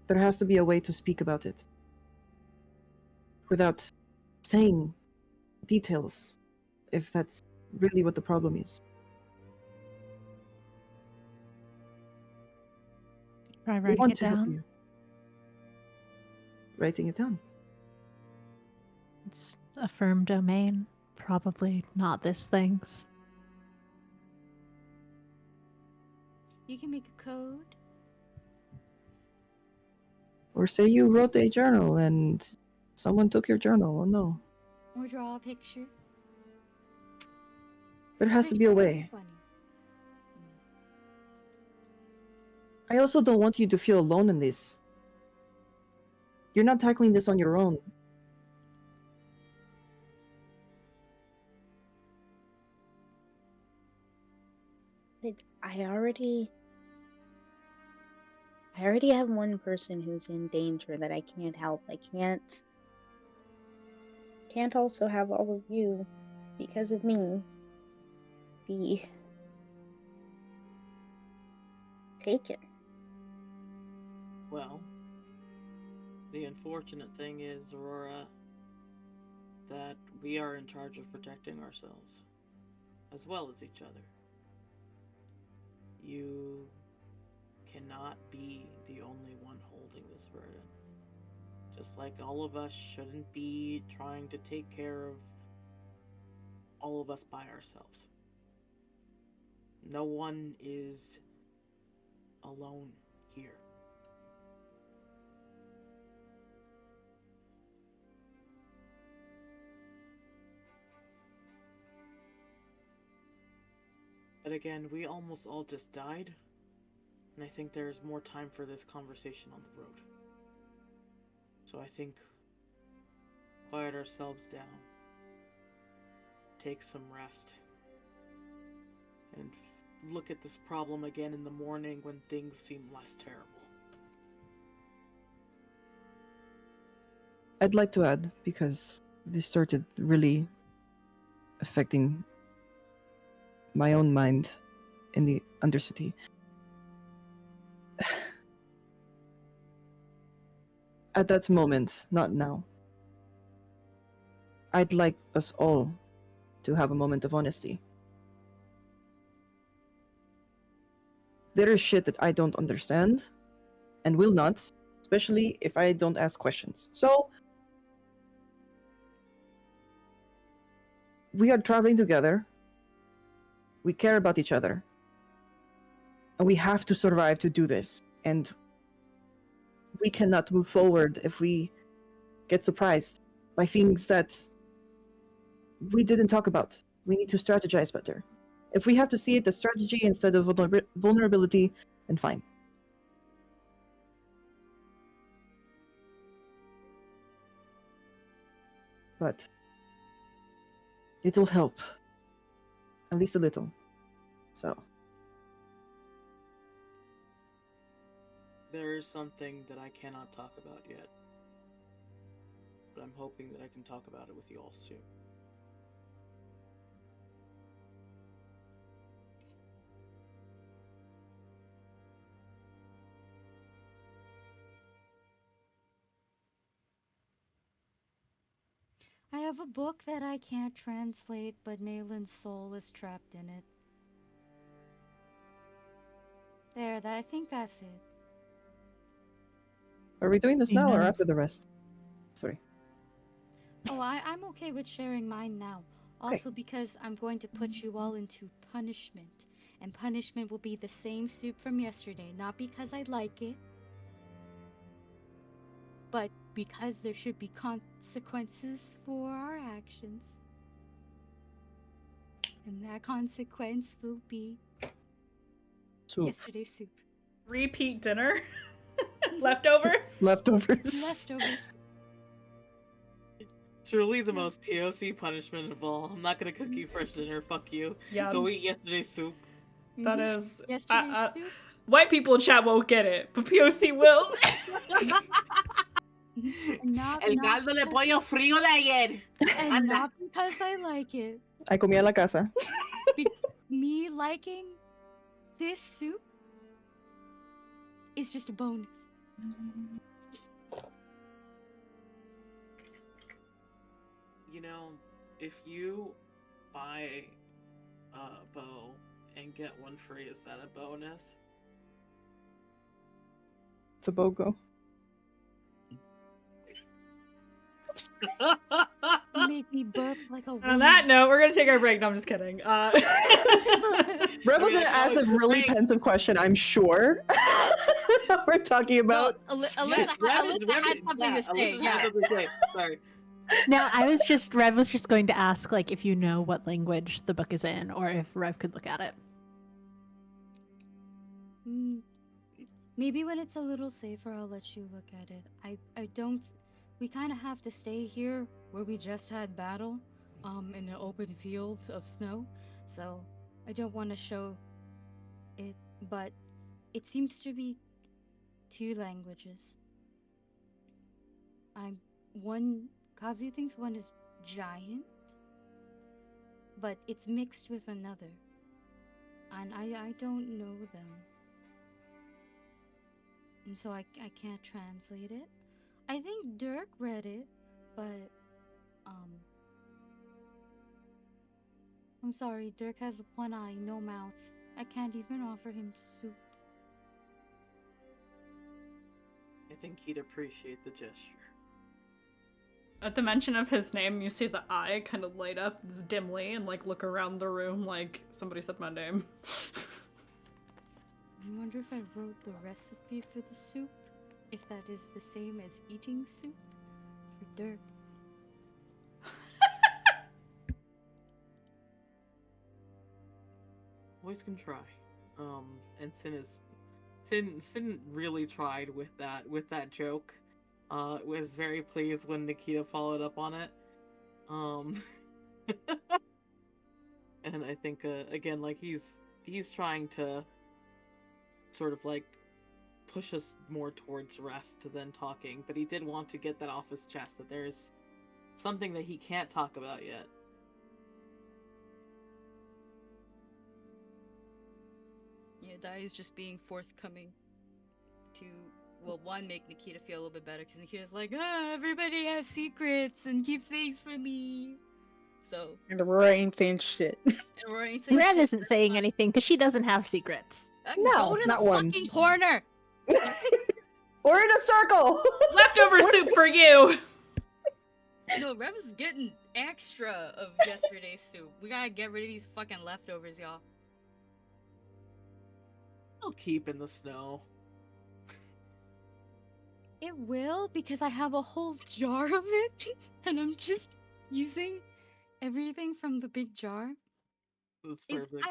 Speaker 5: there has to be a way to speak about it without saying details, if that's really what the problem is.
Speaker 6: Try
Speaker 5: I
Speaker 6: writing
Speaker 5: want
Speaker 6: it
Speaker 5: to help
Speaker 6: down.
Speaker 5: you. Writing it down.
Speaker 6: It's a firm domain. Probably not this thing's.
Speaker 4: You can make a code.
Speaker 5: Or say you wrote a journal and someone took your journal. Oh no.
Speaker 4: Or draw a picture.
Speaker 5: There has to be a
Speaker 4: Picture would
Speaker 5: way.
Speaker 4: funny.
Speaker 5: I also don't want you to feel alone in this. You're not tackling this on your own.
Speaker 3: But I already have one person who's in danger that I can't help. I can't also have all of you, because of me, be taken.
Speaker 2: Well, the unfortunate thing is, Aurora, that we are in charge of protecting ourselves, as well as each other. You cannot be the only one holding this burden. Just like all of us shouldn't be trying to take care of all of us by ourselves. No one is alone here. But again, we almost all just died, and I think there's more time for this conversation on the road. So I think quiet ourselves down, take some rest, and look at this problem again in the morning when things seem less terrible.
Speaker 5: I'd like to add, because this started really affecting my own mind in the Undercity. At that moment, not now, I'd like us all to have a moment of honesty. There is shit that I don't understand, and will not, especially if I don't ask questions. So, we are traveling together, we care about each other, and we have to survive to do this. And we cannot move forward if we get surprised by things that we didn't talk about. We need to strategize better. If we have to see it as strategy instead of vulnerability, then fine. But it'll help. At least a little. So.
Speaker 2: There is something that I cannot talk about yet, but I'm hoping that I can talk about it with you all soon.
Speaker 4: I have a book that I can't translate, but Malin's soul is trapped in it. There, I think that's it.
Speaker 5: Are we doing this now or
Speaker 6: Enough.
Speaker 5: after the rest? Sorry.
Speaker 4: Oh, I'm okay with sharing mine now.
Speaker 5: Okay.
Speaker 4: Also because I'm going to put you all into punishment. And punishment will be the same soup from yesterday. Not because I like it, but because there should be consequences for our actions. And that consequence will be
Speaker 5: Soup.
Speaker 4: yesterday's soup.
Speaker 1: Repeat dinner. Leftovers?
Speaker 5: Leftovers.
Speaker 4: Leftovers.
Speaker 2: Truly the most POC punishment of all. I'm not gonna cook you fresh dinner. Fuck you.
Speaker 1: Yeah,
Speaker 2: Go eat yesterday's soup.
Speaker 1: that is.
Speaker 4: Yesterday's soup.
Speaker 1: White people in chat won't get it, but POC will.
Speaker 4: Not,
Speaker 2: El
Speaker 4: not
Speaker 2: caldo de
Speaker 4: because-
Speaker 2: pollo frío de ayer.
Speaker 4: and
Speaker 2: Anda.
Speaker 4: not because I like it.
Speaker 5: I comí a la casa.
Speaker 4: Me liking this soup is just a bonus.
Speaker 2: You know, if you buy a bow and get one free, is that a bonus?
Speaker 5: It's a BOGO.
Speaker 4: You make me burp like a
Speaker 1: On
Speaker 4: woman.
Speaker 1: that note, we're gonna take our break. No, I'm just kidding.
Speaker 5: Rev was gonna ask a really pensive question, I'm sure. We're talking about.
Speaker 4: Alyssa,
Speaker 2: Yes,
Speaker 4: Alyssa had something to say.
Speaker 2: Alyssa
Speaker 4: Yeah.
Speaker 2: had something to say. Sorry.
Speaker 6: No, Rev was just going to ask, like, if you know what language the book is in, or if Rev could look at it.
Speaker 4: Maybe when it's a little safer, I'll let you look at it. I don't. We kind of have to stay here where we just had battle, in an open field of snow. So I don't want to show it, but it seems to be 2 languages. Kazu thinks one is giant, but it's mixed with another, and I don't know them. And so I can't translate it. I think Dirk read it, but I'm sorry, Dirk has 1 eye, no mouth. I can't even offer him soup.
Speaker 2: I think he'd appreciate the gesture.
Speaker 1: At the mention of his name, you see the eye kind of light up dimly and like look around the room like somebody said my name.
Speaker 4: I wonder if I wrote the recipe for the soup, if that is the same as eating soup for Dirk.
Speaker 2: Boys can try. And Sin really tried with that joke. Was very pleased when Nikita followed up on it. And I think again, like he's trying to sort of like push us more towards rest than talking, but he did want to get that off his chest that there's something that he can't talk about yet.
Speaker 4: Yeah, Dai is just being forthcoming to, well, one, make Nikita feel a little bit better, because Nikita's like, everybody has secrets and keeps things from me. So,
Speaker 3: And Aurora ain't saying shit.
Speaker 4: and Aurora ain't saying
Speaker 6: Rev
Speaker 4: shit,
Speaker 6: isn't
Speaker 4: that's
Speaker 6: saying
Speaker 4: fine.
Speaker 6: anything because she doesn't have secrets.
Speaker 5: No,
Speaker 4: Go to
Speaker 5: not
Speaker 4: the
Speaker 5: one.
Speaker 4: fucking corner!
Speaker 5: We're in a circle!
Speaker 1: Leftover soup for you!
Speaker 4: No, Rev is getting extra of yesterday's soup. We gotta get rid of these fucking leftovers, y'all.
Speaker 2: I'll keep in the snow.
Speaker 4: It will, because I have a whole jar of it, and I'm just using everything from the big jar.
Speaker 2: That's
Speaker 4: It's-
Speaker 2: perfect.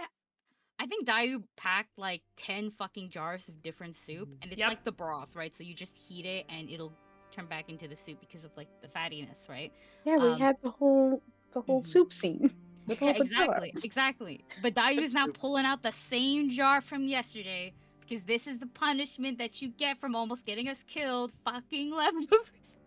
Speaker 4: I think Dayu packed like 10 fucking jars of different soup, and it's
Speaker 1: Yep.
Speaker 4: like the broth, right? So you just heat it, and it'll turn back into the soup because of like the fattiness, right?
Speaker 3: Yeah, we
Speaker 4: Um,
Speaker 3: had the whole soup scene. With all
Speaker 4: Yeah,
Speaker 3: the
Speaker 4: exactly,
Speaker 3: jars.
Speaker 4: exactly. But Dayu's now pulling out the same jar from yesterday because this is the punishment that you get from almost getting us killed. Fucking leftovers.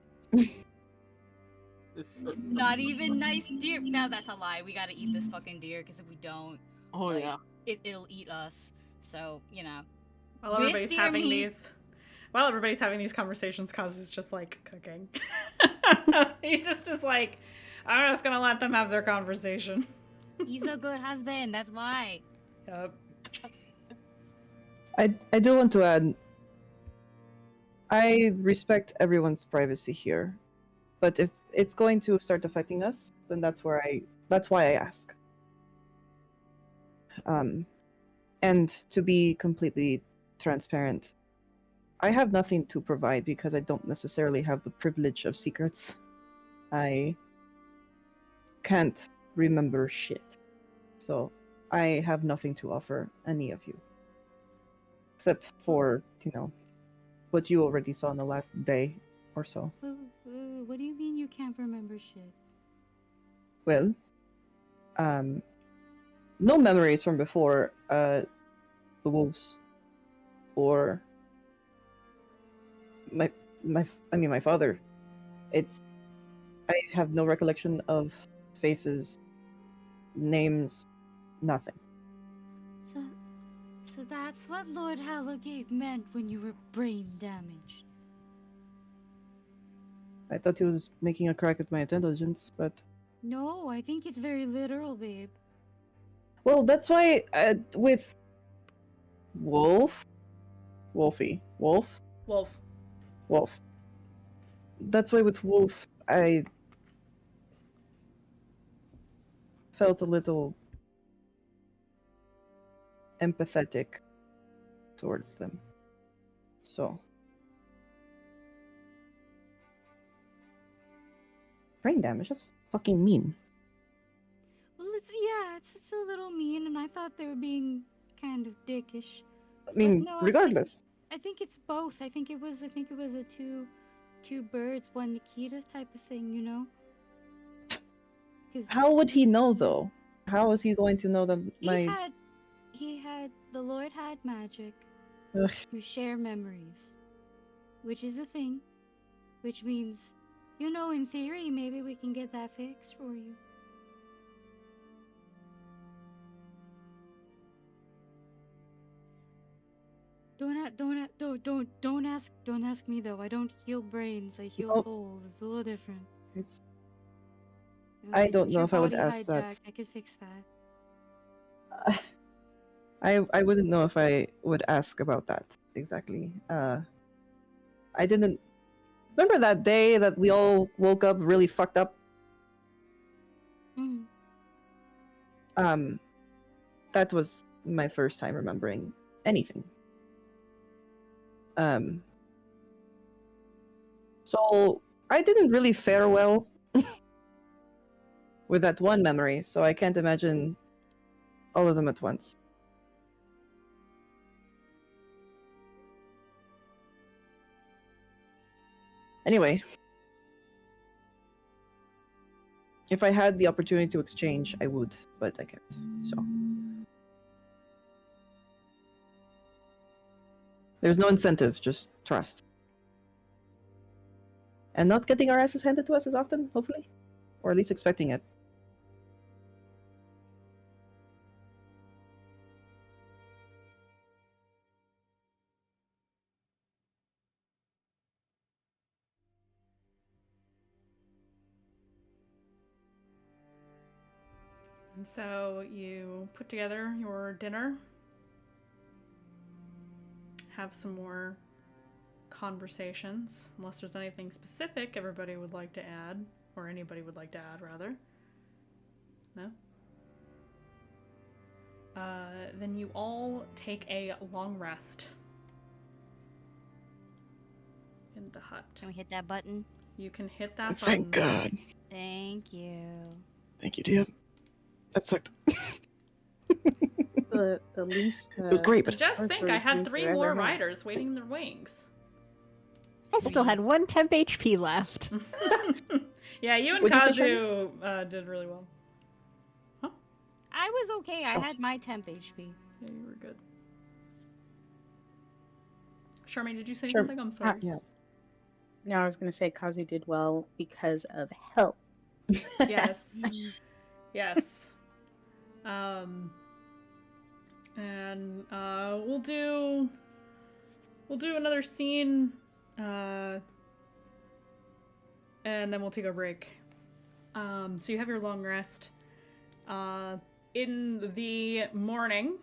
Speaker 4: Not even nice deer. No, that's a lie. We gotta eat this fucking deer because if we don't,
Speaker 2: Oh
Speaker 4: like,
Speaker 2: yeah.
Speaker 4: it'll eat us. So you know.
Speaker 1: While
Speaker 4: With
Speaker 1: everybody's
Speaker 4: deer
Speaker 1: having
Speaker 4: meat.
Speaker 1: these conversations, Kazu's just like cooking. He just is like, I'm just gonna let them have their conversation.
Speaker 4: He's a good husband. That's why.
Speaker 1: Yep.
Speaker 5: I do want to add, I respect everyone's privacy here, but if it's going to start affecting us, then that's why I ask. And to be completely transparent, I have nothing to provide because I don't necessarily have the privilege of secrets. I can't remember shit. So I have nothing to offer any of you. Except for, what you already saw in the last day or so.
Speaker 4: What do you mean you can't remember shit?
Speaker 5: Well, no memories from before the wolves or my father. I have no recollection of faces, names, nothing.
Speaker 4: So that's what Lord Hallowgate meant when you were brain damaged.
Speaker 5: I thought he was making a crack at my intelligence, but
Speaker 4: No, I think it's very literal, babe.
Speaker 5: well, that's why with Wolfie,
Speaker 1: Wolf.
Speaker 5: Wolf. That's why with Wolf, I felt a little empathetic towards them. So, brain damage, that's fucking mean.
Speaker 4: Well, it's a little mean, and I thought they were being kind of dickish.
Speaker 5: I mean,
Speaker 4: no,
Speaker 5: regardless.
Speaker 4: I think it's both. I think it was a two birds, one Nikita type of thing, you know? 'Cause
Speaker 5: How would he know, though? How is he going to know that
Speaker 4: the Lord had magic
Speaker 5: Ugh.
Speaker 4: to share memories, which is a thing, which means, you know, in theory, maybe we can get that fixed for you. Don't ask me though. I don't heal brains. I heal souls. It's a little different.
Speaker 5: It's.
Speaker 4: If
Speaker 5: I
Speaker 4: get
Speaker 5: don't know
Speaker 4: your
Speaker 5: if I would
Speaker 4: body
Speaker 5: ask that.
Speaker 4: hijacked, I could fix that.
Speaker 5: I wouldn't know if I would ask about that exactly. I didn't remember that day that we all woke up really fucked up.
Speaker 4: Mm.
Speaker 5: That was my first time remembering anything. So I didn't really fare well with that one memory, so I can't imagine all of them at once. Anyway, if I had the opportunity to exchange, I would, but I can't. So there's no incentive, just trust. And not getting our asses handed to us as often, hopefully. Or at least expecting it.
Speaker 1: And so you put together your dinner, have some more conversations, unless there's anything specific everybody would like to add, or anybody would like to add, rather. No? Then you all take a long rest in the hut.
Speaker 4: Can we hit that button?
Speaker 1: You can hit that
Speaker 5: Thank
Speaker 1: button.
Speaker 5: God.
Speaker 4: Thank you.
Speaker 5: Thank you, dear. That sucked.
Speaker 3: The least.
Speaker 5: It was great, but
Speaker 1: Just think, I had 3 more riders waiting in their wings.
Speaker 6: I still had 1 temp HP left.
Speaker 1: Yeah, you and
Speaker 5: What'd you say,
Speaker 1: Kazu did really well.
Speaker 4: I was okay. I had my temp HP.
Speaker 1: Yeah, you were good. Charmaine, did you say
Speaker 5: Sure.
Speaker 1: something? I'm sorry.
Speaker 5: Yeah.
Speaker 3: No, I was gonna say Kazu did well because of help.
Speaker 1: Yes. Yes. And we'll do another scene, and then we'll take a break. So you have your long rest. In the morning,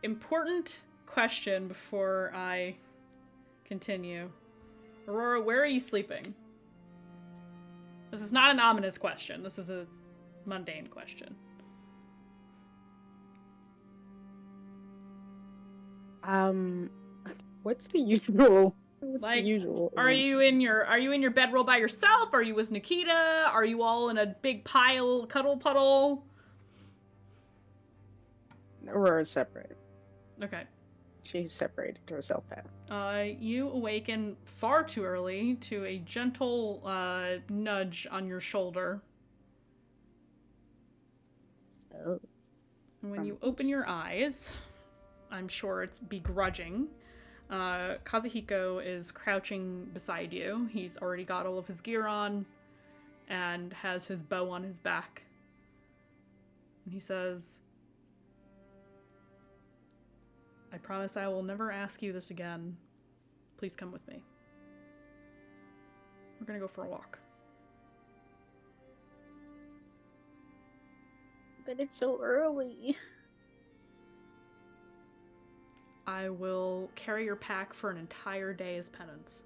Speaker 1: important question before I continue. Aurora, where are you sleeping? This is not an ominous question. This is a mundane question.
Speaker 3: What's the usual?
Speaker 1: Like,
Speaker 3: usual.
Speaker 1: are you in your bedroll by yourself? Are you with Nikita? Are you all in a big pile, cuddle puddle?
Speaker 3: Aurora's separate.
Speaker 1: Okay.
Speaker 3: She separated herself out.
Speaker 1: You awaken far too early to a gentle nudge on your shoulder.
Speaker 3: Oh.
Speaker 1: And when you open your eyes, I'm sure it's begrudging. Kazuhiko is crouching beside you. He's already got all of his gear on and has his bow on his back. And he says, I promise I will never ask you this again. Please come with me. We're gonna go for a walk.
Speaker 3: But it's so early.
Speaker 1: I will carry your pack for an entire day as penance.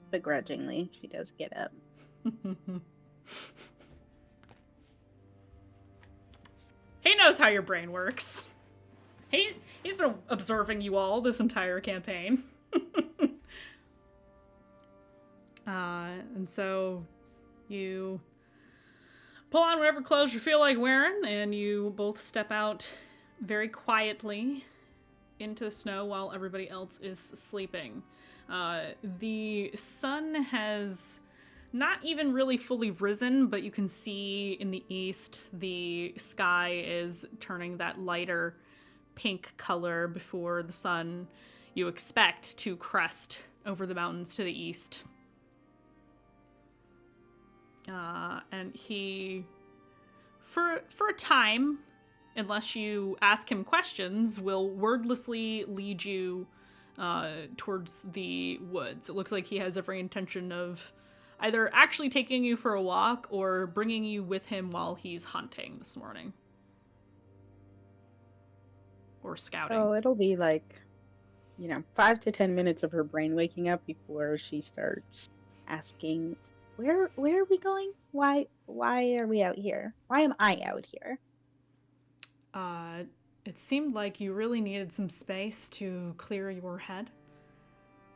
Speaker 3: Begrudgingly, she does get up.
Speaker 1: He knows how your brain works. He's been observing you all this entire campaign. And so you pull on whatever clothes you feel like wearing, and you both step out very quietly into the snow while everybody else is sleeping. The sun has not even really fully risen, but you can see in the east the sky is turning that lighter pink color before the sun you expect to crest over the mountains to the east. And he, for a time, unless you ask him questions, will wordlessly lead you towards the woods. It looks like he has every intention of either actually taking you for a walk or bringing you with him while he's hunting this morning. Or scouting.
Speaker 3: Oh, it'll be like, 5 to 10 minutes of her brain waking up before she starts asking, where are we going? Why are we out here? Why am I out here?
Speaker 1: It seemed like you really needed some space to clear your head.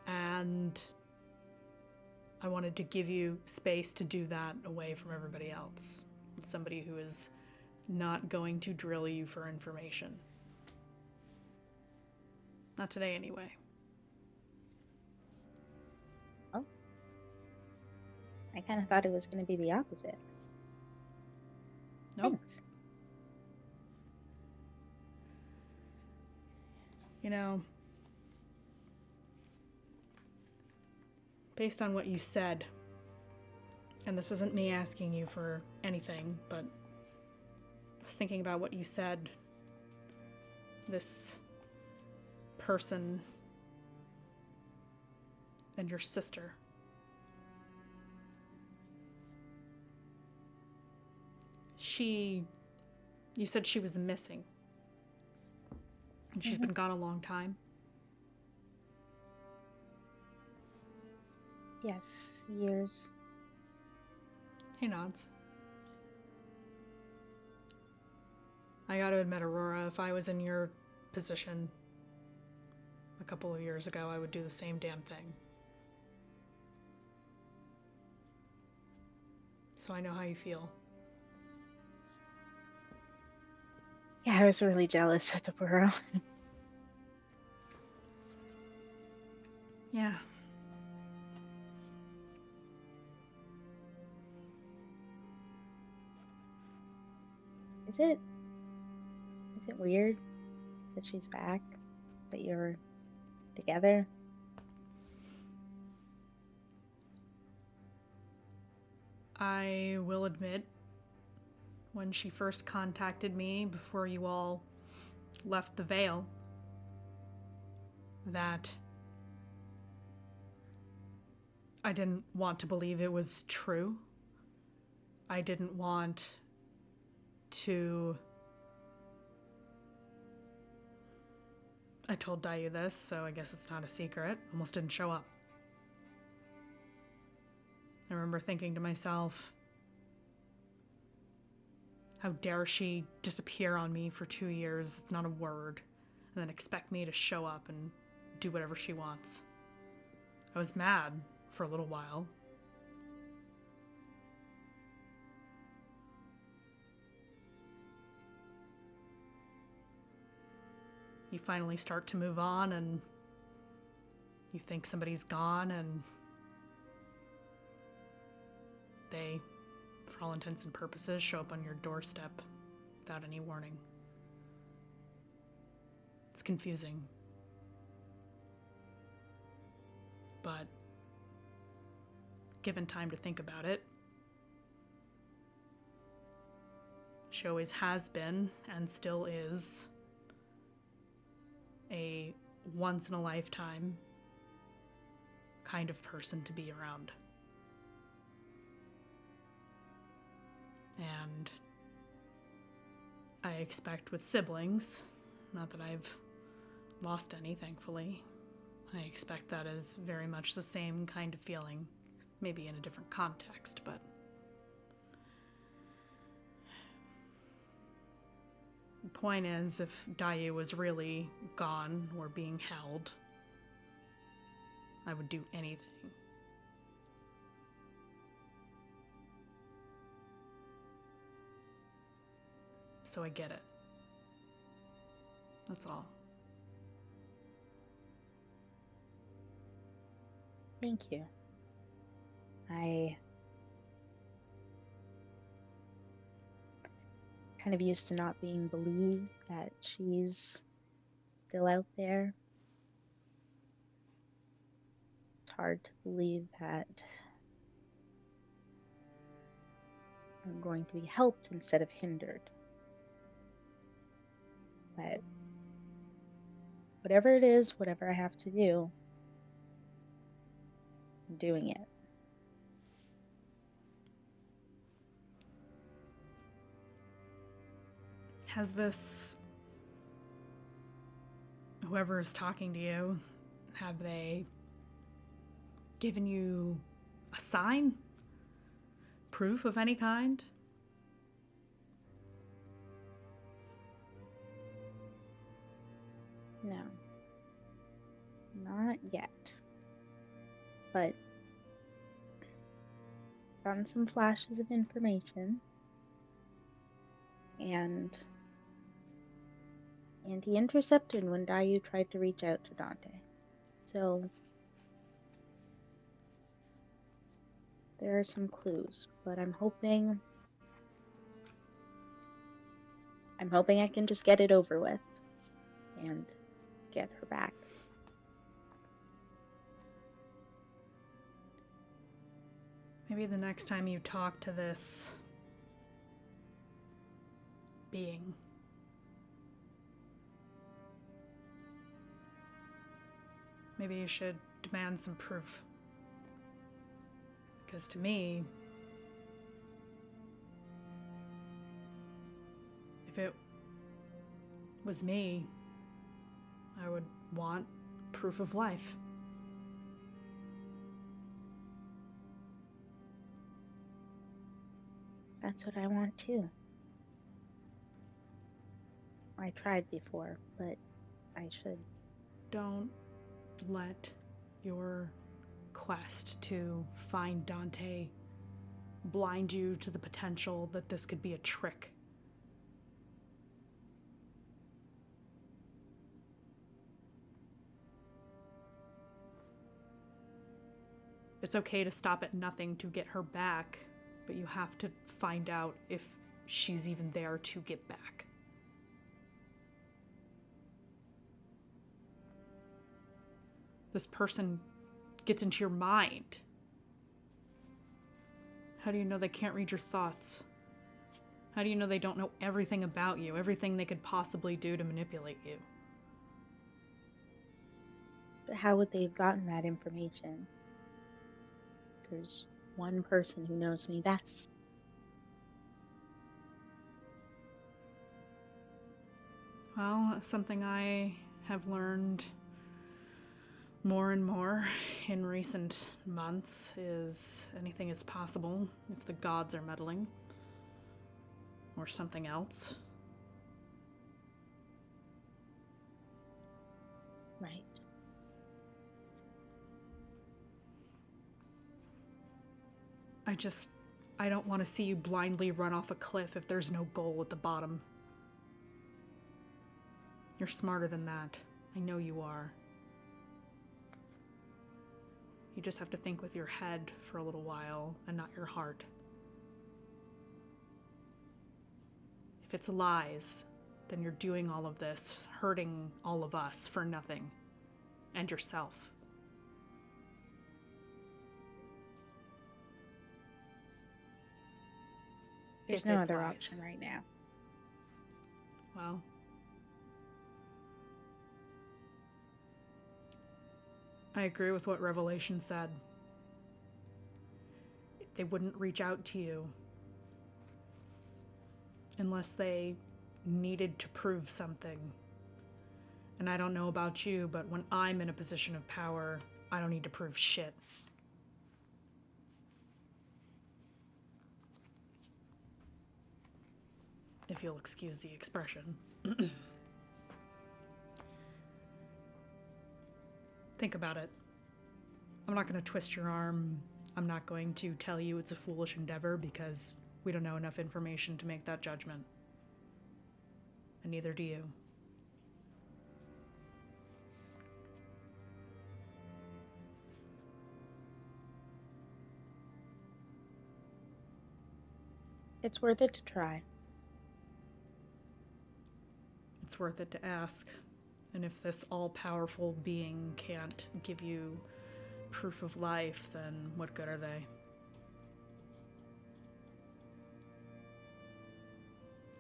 Speaker 1: And I wanted to give you space to do that away from everybody else. With somebody who is not going to drill you for information. Not today, anyway.
Speaker 3: Oh. I kind of thought it was going to be the opposite.
Speaker 1: Nope.
Speaker 3: Thanks.
Speaker 1: Based on what you said, and this isn't me asking you for anything, but I was thinking about what you said. This person and your sister. You said she was missing. And she's been gone a long time.
Speaker 3: Yes, years.
Speaker 1: He nods. I gotta admit, Aurora, if I was in your position a couple of years ago, I would do the same damn thing. So I know how you feel.
Speaker 3: Yeah, I was really jealous at the burrow.
Speaker 1: Yeah.
Speaker 3: Is it weird that she's back? That you're together?
Speaker 1: I will admit, when she first contacted me before you all left the Vale, that I didn't want to believe it was true. I didn't want to... I told Dayu this, so I guess it's not a secret. Almost didn't show up. I remember thinking to myself, how dare she disappear on me for 2 years, not a word, and then expect me to show up and do whatever she wants. I was mad for a little while. You finally start to move on, and you think somebody's gone, and they, for all intents and purposes, show up on your doorstep without any warning. It's confusing. But given time to think about it, she always has been and still is a once-in-a-lifetime kind of person to be around. And I expect with siblings, not that I've lost any, thankfully, I expect that is very much the same kind of feeling, maybe in a different context, but the point is, if Dayu was really gone or being held, I would do anything. So I get it. That's all.
Speaker 3: Thank you. I kind of used to not being believed that she's still out there. It's hard to believe that I'm going to be helped instead of hindered. But whatever it is, whatever I have to do, I'm doing it.
Speaker 1: Has this, whoever is talking to you, have they given you a sign? Proof of any kind?
Speaker 3: No. Not yet. But gotten some flashes of information. And he intercepted when Dayu tried to reach out to Dante. So there are some clues, but I'm hoping I can just get it over with and get her back.
Speaker 1: Maybe the next time you talk to this being, maybe you should demand some proof. Because to me, if it was me, I would want proof of life.
Speaker 3: That's what I want too. I tried before, but I should.
Speaker 1: Don't let your quest to find Dante blind you to the potential that this could be a trick. It's okay to stop at nothing to get her back, but you have to find out if she's even there to get back. This person gets into your mind. How do you know they can't read your thoughts? How do you know they don't know everything about you, everything they could possibly do to manipulate you?
Speaker 3: But how would they have gotten that information? There's one person who knows me best.
Speaker 1: Well, something I have learned more and more in recent months is anything is possible if the gods are meddling. Or something else.
Speaker 3: Right.
Speaker 1: I don't want to see you blindly run off a cliff if there's no goal at the bottom. You're smarter than that. I know you are. You just have to think with your head for a little while and not your heart. If it's lies, then you're doing all of this, hurting all of us for nothing. And yourself.
Speaker 3: There's
Speaker 1: If
Speaker 3: no
Speaker 1: it's
Speaker 3: other
Speaker 1: lies.
Speaker 3: option right now.
Speaker 1: Well, I agree with what Revelation said. They wouldn't reach out to you unless they needed to prove something. And I don't know about you, but when I'm in a position of power, I don't need to prove shit. If you'll excuse the expression. Think about it. I'm not going to twist your arm. I'm not going to tell you it's a foolish endeavor because we don't know enough information to make that judgment. And neither do you.
Speaker 3: It's worth it to try.
Speaker 1: It's worth it to ask. And if this all-powerful being can't give you proof of life, then what good are they?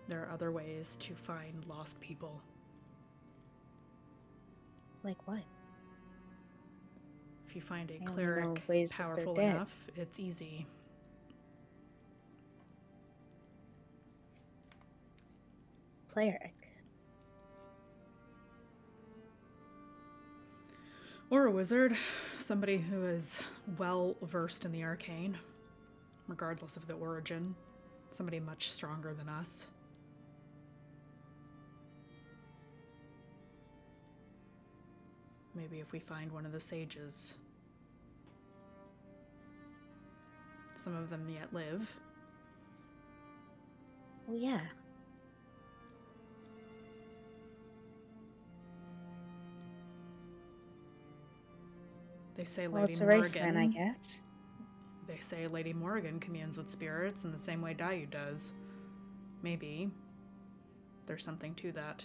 Speaker 1: There are other ways to find lost people.
Speaker 3: Like what?
Speaker 1: If you find a
Speaker 3: I only know
Speaker 1: cleric
Speaker 3: ways that they're
Speaker 1: powerful
Speaker 3: dead.
Speaker 1: enough, it's easy.
Speaker 3: Cleric.
Speaker 1: Or a wizard, somebody who is well versed in the arcane, regardless of the origin. Somebody much stronger than us. Maybe if we find one of the sages. Some of them yet live.
Speaker 3: Oh yeah.
Speaker 1: They say
Speaker 3: Well,
Speaker 1: Lady
Speaker 3: it's a race
Speaker 1: Morrigan.
Speaker 3: then, I guess.
Speaker 1: They say Lady Morrigan communes with spirits in the same way Dayu does. Maybe there's something to that.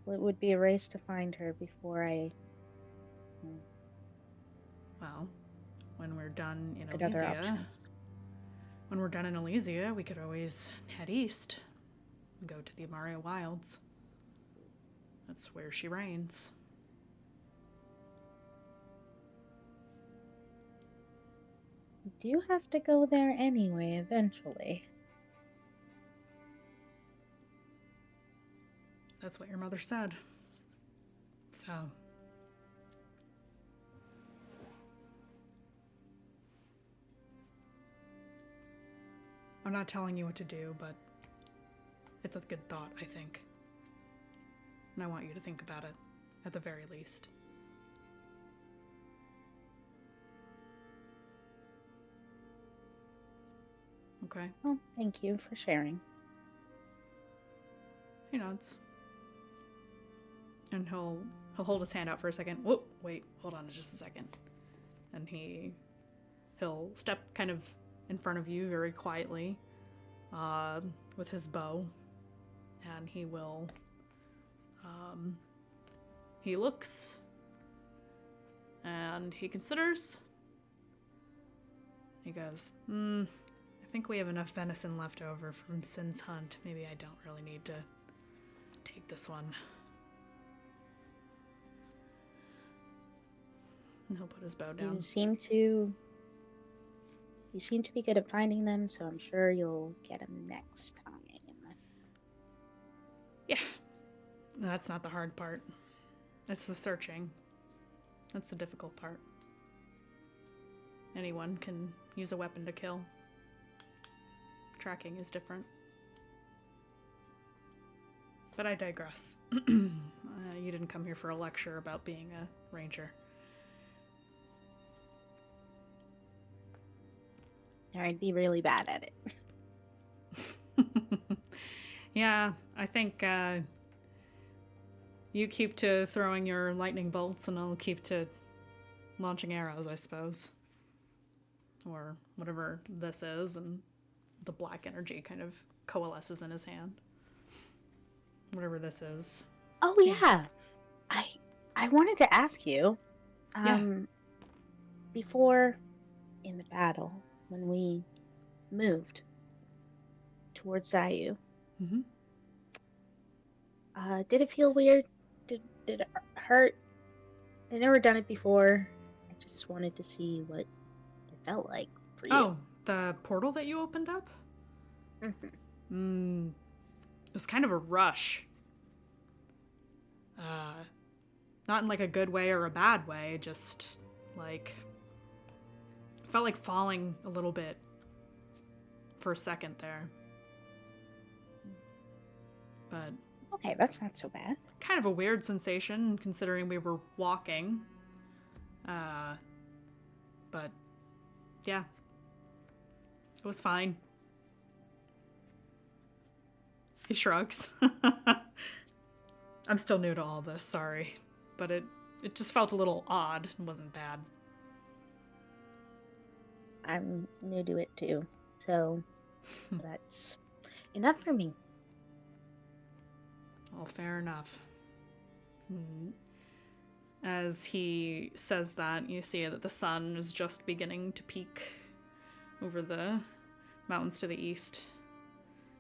Speaker 3: Well, it would be a race to find her before I
Speaker 1: Well, when we're done in
Speaker 3: look at other
Speaker 1: Elysia,
Speaker 3: options.
Speaker 1: when we're done in Elysia, we could always head east and go to the Amaria Wilds. That's where she reigns.
Speaker 3: You do have to go there anyway, eventually.
Speaker 1: That's what your mother said. So. I'm not telling you what to do, but it's a good thought, I think. And I want you to think about it, at the very least. Okay?
Speaker 3: Well, thank you for sharing.
Speaker 1: He nods. And he'll hold his hand out for a second. Whoa, wait, hold on just a second. And he'll step kind of in front of you very quietly, with his bow. And he will, he looks, and he considers. He goes, I think we have enough venison left over from Sin's hunt. Maybe I don't really need to take this one. And he'll put his bow down.
Speaker 3: You seem to be good at finding them, so I'm sure you'll get them next time.
Speaker 1: Yeah. That's not the hard part. It's the searching. That's the difficult part. Anyone can use a weapon to kill. Tracking is different. But I digress. You didn't come here for a lecture about being a ranger.
Speaker 3: I'd be really bad at it.
Speaker 1: Yeah, I think you keep to throwing your lightning bolts and I'll keep to launching arrows, I suppose. Or whatever this is, and the black energy kind of coalesces in his hand. Whatever this is.
Speaker 3: Oh yeah. I wanted to ask you, before in the battle, when we moved towards Zayu,
Speaker 1: Mm-hmm.
Speaker 3: did it feel weird? Did it hurt? I've never done it before. I just wanted to see what it felt like for you.
Speaker 1: Oh, the portal that you opened up?
Speaker 3: Mm-hmm.
Speaker 1: It was kind of a rush. Not in like a good way or a bad way, just like felt like falling a little bit for a second there. But
Speaker 3: Okay, that's not so bad.
Speaker 1: kind of a weird sensation considering we were walking. But yeah, it was fine. He shrugs. I'm still new to all this, sorry. But it just felt a little odd. It wasn't bad.
Speaker 3: I'm new to it too, so that's enough for me.
Speaker 1: Well, fair enough. As he says that, you see that the sun is just beginning to peek over the mountains to the east,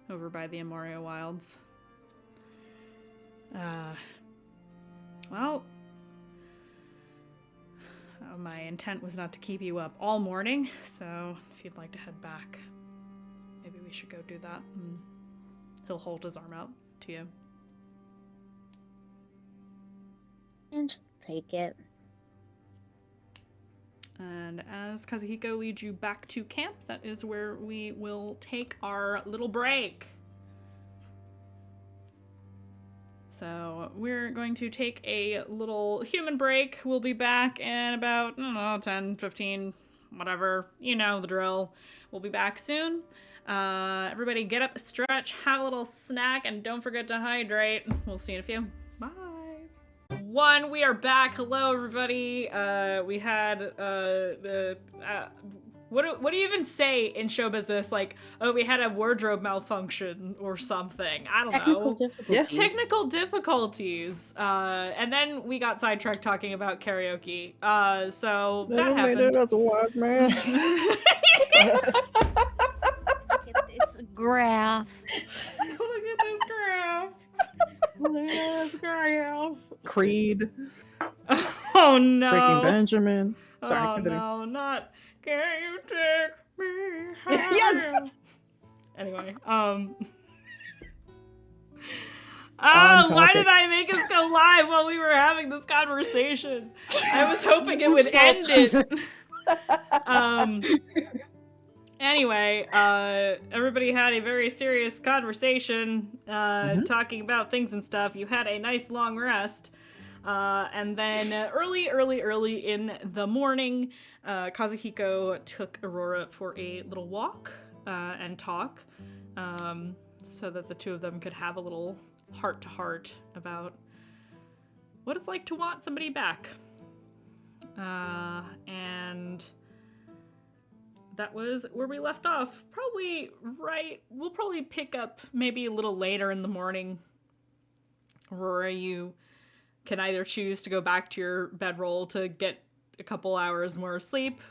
Speaker 1: over by the Amoria Wilds. Well, my intent was not to keep you up all morning, so if you'd like to head back, maybe we should go do that. And he'll hold his arm out to you.
Speaker 3: And take it.
Speaker 1: And as Kazuhiko leads you back to camp, that is where we will take our little break. So we're going to take a little human break. We'll be back in about, I don't know, 10, 15, whatever. You know the drill. We'll be back soon. Everybody get up, stretch, have a little snack, and don't forget to hydrate. We'll see you in a few. Bye. We are back. Hello, everybody. We had what do you even say in show business? Like, oh, we had a wardrobe malfunction or something. I don't know. Technical difficulties. And then we got sidetracked talking about karaoke. So that happened.
Speaker 5: Made it as a wise man.
Speaker 4: Look at this graph.
Speaker 1: Look at this graph.
Speaker 2: Let's go.
Speaker 5: Creed.
Speaker 1: Oh no.
Speaker 5: Breaking Benjamin. Sorry,
Speaker 1: Oh
Speaker 5: continue.
Speaker 1: no, not can you take me higher?
Speaker 5: Yes!
Speaker 1: Anyway,
Speaker 5: On
Speaker 1: why
Speaker 5: topic.
Speaker 1: did I make us go live while we were having this conversation? I was hoping it would end it. Anyway, everybody had a very serious conversation, talking about things and stuff. You had a nice long rest. And then early in the morning, Kazuhiko took Aurora for a little walk, and talk, so that the two of them could have a little heart-to-heart about what it's like to want somebody back. And that was where we left off. We'll probably pick up maybe a little later in the morning. Aurora, you can either choose to go back to your bedroll to get a couple hours more sleep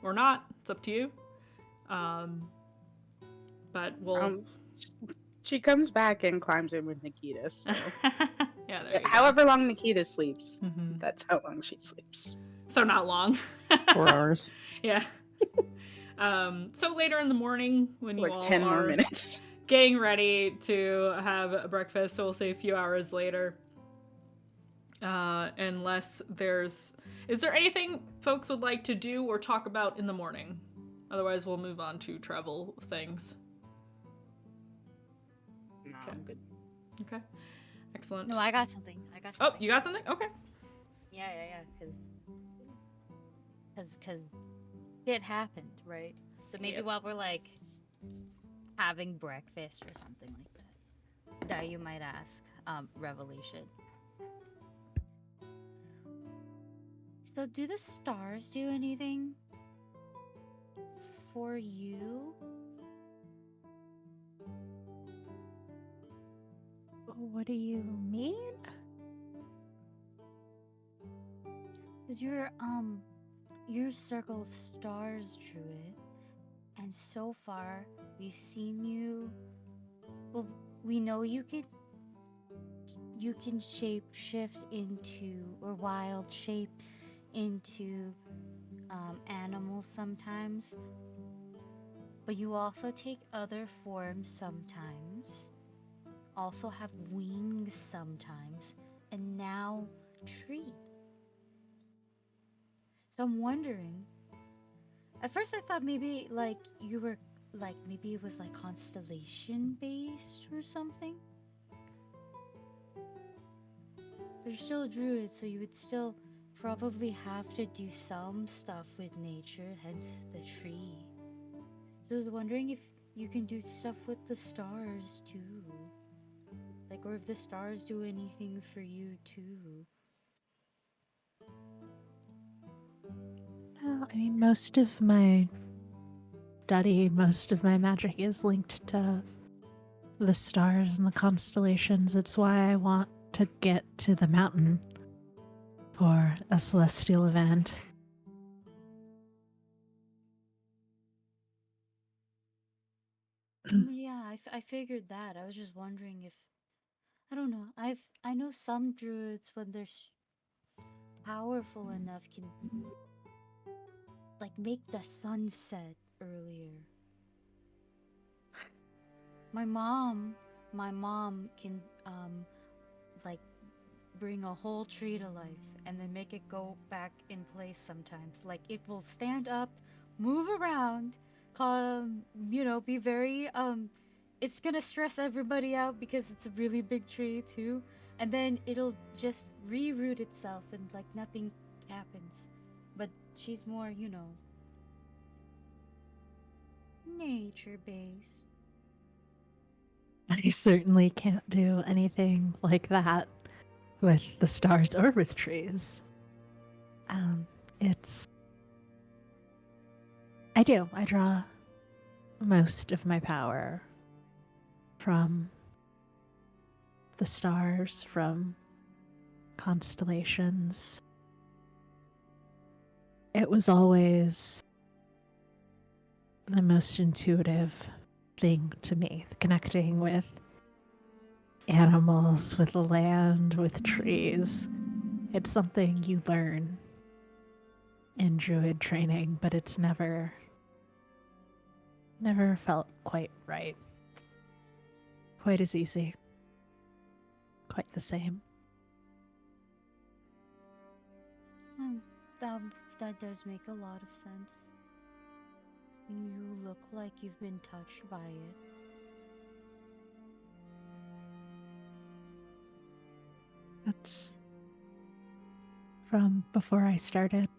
Speaker 1: or not. It's up to you. But we'll...
Speaker 3: She comes back and climbs in with Nikita, so...
Speaker 1: Yeah, there you go.
Speaker 3: However long Nikita sleeps,
Speaker 1: Mhm.
Speaker 3: that's how long she sleeps.
Speaker 1: So not long.
Speaker 5: 4 hours.
Speaker 1: Yeah. So later in the morning, when you
Speaker 3: Like
Speaker 1: all
Speaker 3: 10
Speaker 1: are
Speaker 3: more minutes.
Speaker 1: getting ready to have breakfast, so we'll say a few hours later. Unless there's... Is there anything folks would like to do or talk about in the morning? Otherwise, we'll move on to travel things.
Speaker 2: No, I'm good.
Speaker 1: Okay. Excellent.
Speaker 4: No, I got something. got
Speaker 1: Oh,
Speaker 4: something.
Speaker 1: you got something? Okay.
Speaker 4: Yeah, cause it happened, right? So maybe
Speaker 1: Yep.
Speaker 4: while we're like having breakfast or something like that you might ask, Revelation. So do the stars do anything for you?
Speaker 6: What do you mean?
Speaker 4: Cause you're a circle of stars, Druid, and so far we've seen you. Well, we know you can shape shift into or wild shape into animals sometimes, but you also take other forms sometimes, also have wings sometimes, and now tree. So I'm wondering, at first I thought maybe like you were like maybe it was like constellation based or something. But you're still a druid, so you would still probably have to do some stuff with nature, hence the tree. So I was wondering if you can do stuff with the stars too. Like, or if the stars do anything for you too.
Speaker 6: No, I mean, most of my study, most of my magic is linked to the stars and the constellations. It's why I want to get to the mountain for a celestial event.
Speaker 4: Yeah, I figured that. I was just wondering if I don't know. I know some druids when they're powerful enough can like make the sun set earlier. My mom can like bring a whole tree to life and then make it go back in place sometimes. Like it will stand up, move around, be very it's gonna stress everybody out because it's a really big tree too. And then it'll just reroot itself and like nothing happens. But she's more, nature based.
Speaker 6: I certainly can't do anything like that with the stars or with trees. It's. I do. I draw most of my power from the stars, from constellations. It was always the most intuitive thing to me, connecting with animals, with land, with trees. It's something you learn in druid training, but it's never felt quite right. Quite as easy. Quite the same.
Speaker 4: That does make a lot of sense. You look like you've been touched by it.
Speaker 6: That's from before I started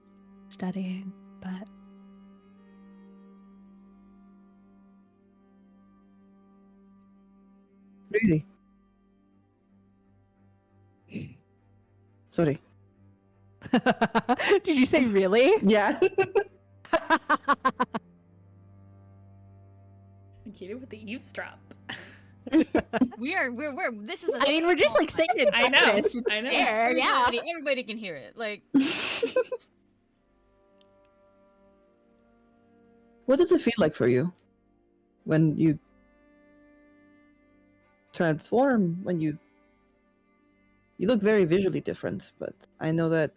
Speaker 6: studying, but
Speaker 5: Really? Sorry.
Speaker 6: did you say really?
Speaker 5: Yeah.
Speaker 1: Nikita with the eavesdrop.
Speaker 4: We're this is
Speaker 6: I mean, we're just like saying it.
Speaker 1: I know,
Speaker 6: It's
Speaker 1: I know.
Speaker 6: there, yeah.
Speaker 4: Everybody can hear it. Like
Speaker 5: What does it feel like for you when you transform, when you look very visually different, but I know that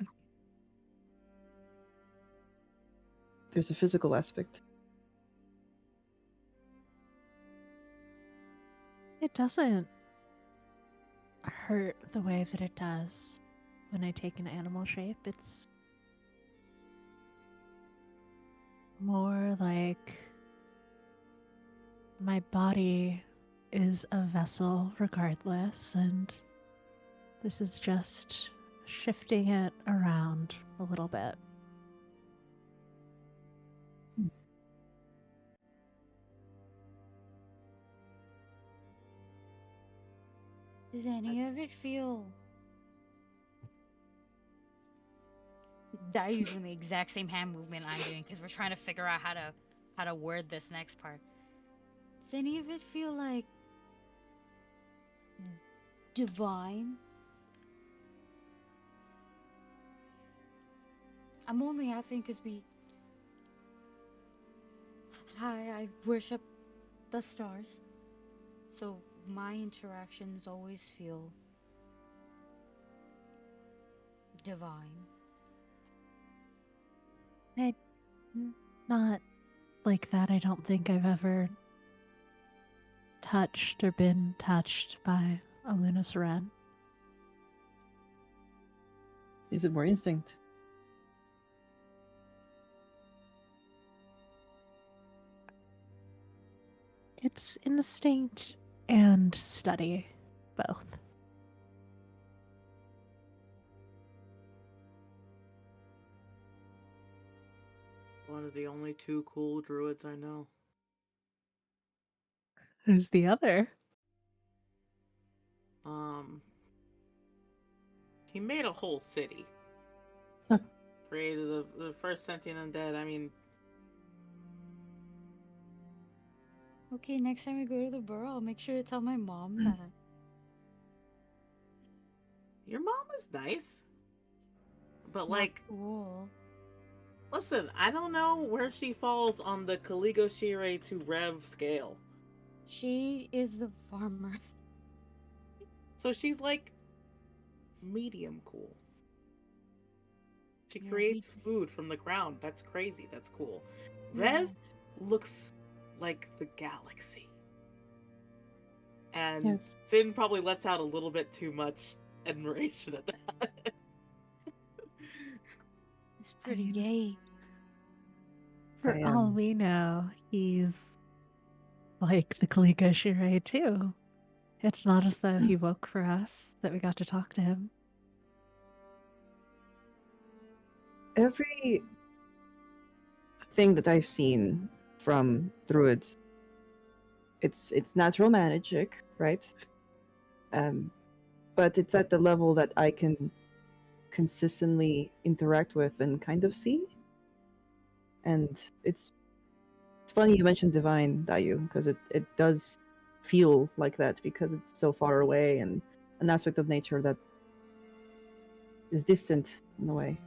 Speaker 5: there's a physical aspect.
Speaker 6: It doesn't hurt the way that it does when I take an animal shape. It's more like my body is a vessel regardless, and This is just shifting it around a little bit.
Speaker 4: Does any of it feel... Dai's doing the exact same hand movement I'm doing because we're trying to figure out how to word this next part. Does any of it feel like divine? I'm only asking because I worship the stars, so my interactions always feel divine.
Speaker 6: Not like that. I don't think I've ever touched or been touched by a Luna Saran.
Speaker 5: Is it more instinct?
Speaker 6: It's instinct and study, both.
Speaker 2: One of the only two cool druids I know.
Speaker 6: Who's the other?
Speaker 2: He made a whole city. Created the first sentient undead. I mean,
Speaker 4: Okay, next time we go to the borough, I'll make sure to tell my mom that.
Speaker 2: your mom is nice. But,
Speaker 4: Not
Speaker 2: like,
Speaker 4: cool.
Speaker 2: listen, I don't know where she falls on the Caligo Shire to Rev scale.
Speaker 4: She is the farmer.
Speaker 2: So she's, like, medium cool. She
Speaker 4: Yeah,
Speaker 2: creates
Speaker 4: we-
Speaker 2: food from the ground. That's crazy. That's cool.
Speaker 4: Yeah.
Speaker 2: Rev looks like the galaxy. And
Speaker 5: Yes.
Speaker 2: Sin probably lets out a little bit too much admiration at that.
Speaker 4: It's pretty
Speaker 6: mean-
Speaker 4: gay.
Speaker 6: For
Speaker 5: I,
Speaker 6: all we know, he's like the Kalika Shirei too. It's not as though he woke for us that we got to talk to him.
Speaker 5: Every thing that I've seen from druids, it's natural magic, right? But it's at the level that I can consistently interact with and kind of see. And it's funny you mentioned divine, Dayu, because it does feel like that because it's so far away and an aspect of nature that is distant in a way.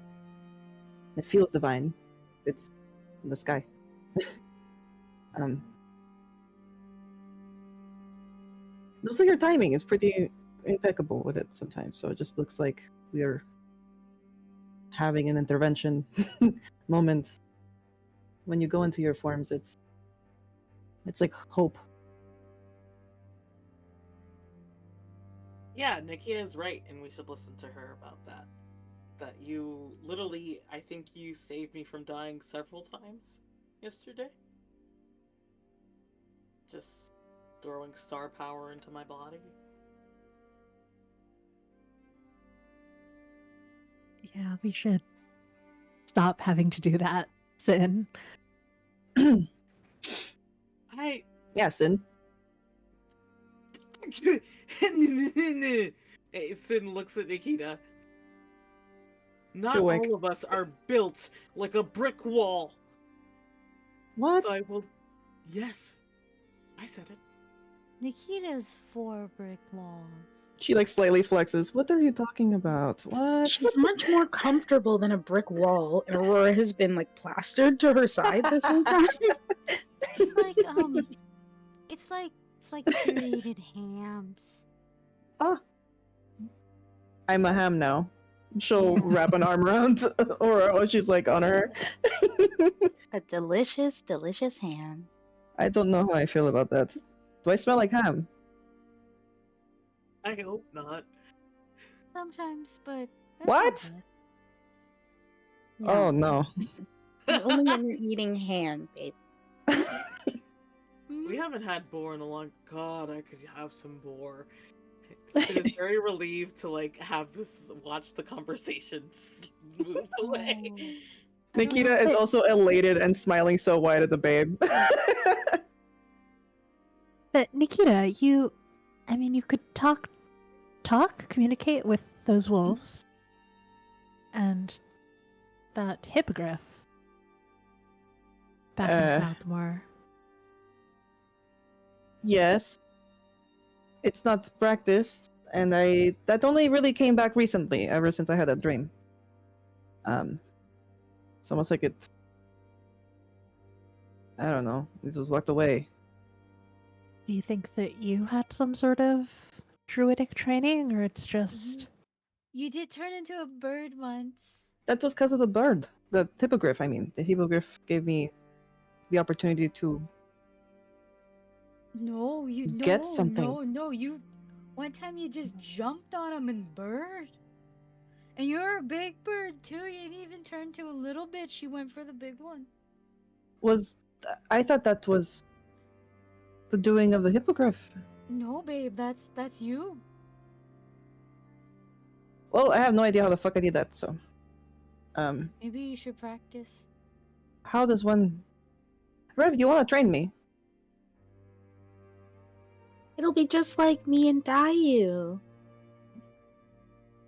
Speaker 5: It feels divine. It's in the sky. Also, your timing is pretty impeccable with it sometimes. So it just looks like we're having an intervention moment. When you go into your forms, it's like hope.
Speaker 2: Yeah, Nikita's right, and we should listen to her about that. That you literally, I think you saved me from dying several times yesterday. Just throwing star power into my body.
Speaker 6: Yeah, we should stop having to do that, Sin.
Speaker 5: Yeah, Sin.
Speaker 2: Hey, Sin looks at Nikita. Not
Speaker 5: You're awake.
Speaker 2: all of us are built like a brick wall.
Speaker 5: What?
Speaker 2: So I will. Yes, I said it.
Speaker 4: Nikita's 4 brick walls.
Speaker 5: She like slightly flexes. What are you talking about? What?
Speaker 3: She's much more comfortable than a brick wall, and Aurora has been like plastered to her side this whole time.
Speaker 4: It's like it's like curated hams.
Speaker 5: Ah. I'm a ham now. She'll wrap an arm around Aurora. She's like on her.
Speaker 3: A delicious, delicious ham.
Speaker 5: I don't know how I feel about that. Do I smell like ham?
Speaker 2: I hope not.
Speaker 4: Sometimes, but that's
Speaker 5: What?
Speaker 4: okay.
Speaker 5: Oh no.
Speaker 3: Only when you're eating ham, babe.
Speaker 2: We haven't had boar in a long. God, I could have some boar. It is very relieved to like have this watch the conversations move away.
Speaker 4: Oh.
Speaker 5: Nikita is also elated and smiling so wide at the babe.
Speaker 6: But Nikita, you could communicate with those wolves. And that hippogriff back in Southmore.
Speaker 5: Yes. It's not practiced, and that only really came back recently, ever since I had that dream. It's almost like I don't know, it was locked away.
Speaker 6: Do you think that you had some sort of druidic training, or it's just...
Speaker 4: You did turn into a bird once.
Speaker 5: That was because of the bird. The hippogriff, I mean. The hippogriff gave me the opportunity to
Speaker 4: No,
Speaker 5: get something.
Speaker 4: No, you. One time you just jumped on him and bird. And you're a big bird too. You didn't even turn to a little bit. She went for the big one.
Speaker 5: I thought that was the doing of the hippogriff.
Speaker 4: No, babe, that's you.
Speaker 5: Well, I have no idea how the fuck I did that, so.
Speaker 4: Maybe you should practice.
Speaker 5: How does one... Rev, do you want to train me?
Speaker 3: It'll be just like me and Dayu.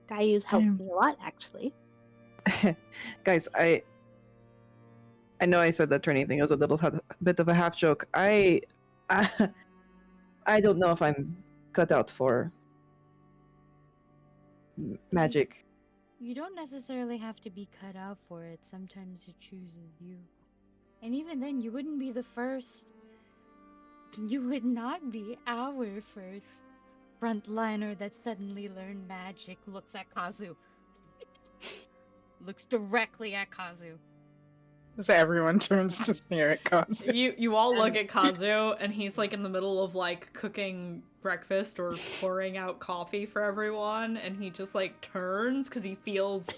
Speaker 3: Dayu's helped me a lot, actually.
Speaker 5: Guys, I know I said that training thing was a bit of a half joke. I don't know if I'm cut out for magic.
Speaker 4: You don't necessarily have to be cut out for it. Sometimes it chooses you. And even then, you wouldn't be the first. You would not be our first frontliner that suddenly learned magic. Looks at Kazu. Looks directly at Kazu.
Speaker 3: So everyone turns to stare at Kazu.
Speaker 1: You all look at Kazu, and he's like in the middle of like cooking breakfast or pouring out coffee for everyone, and he just like turns because he feels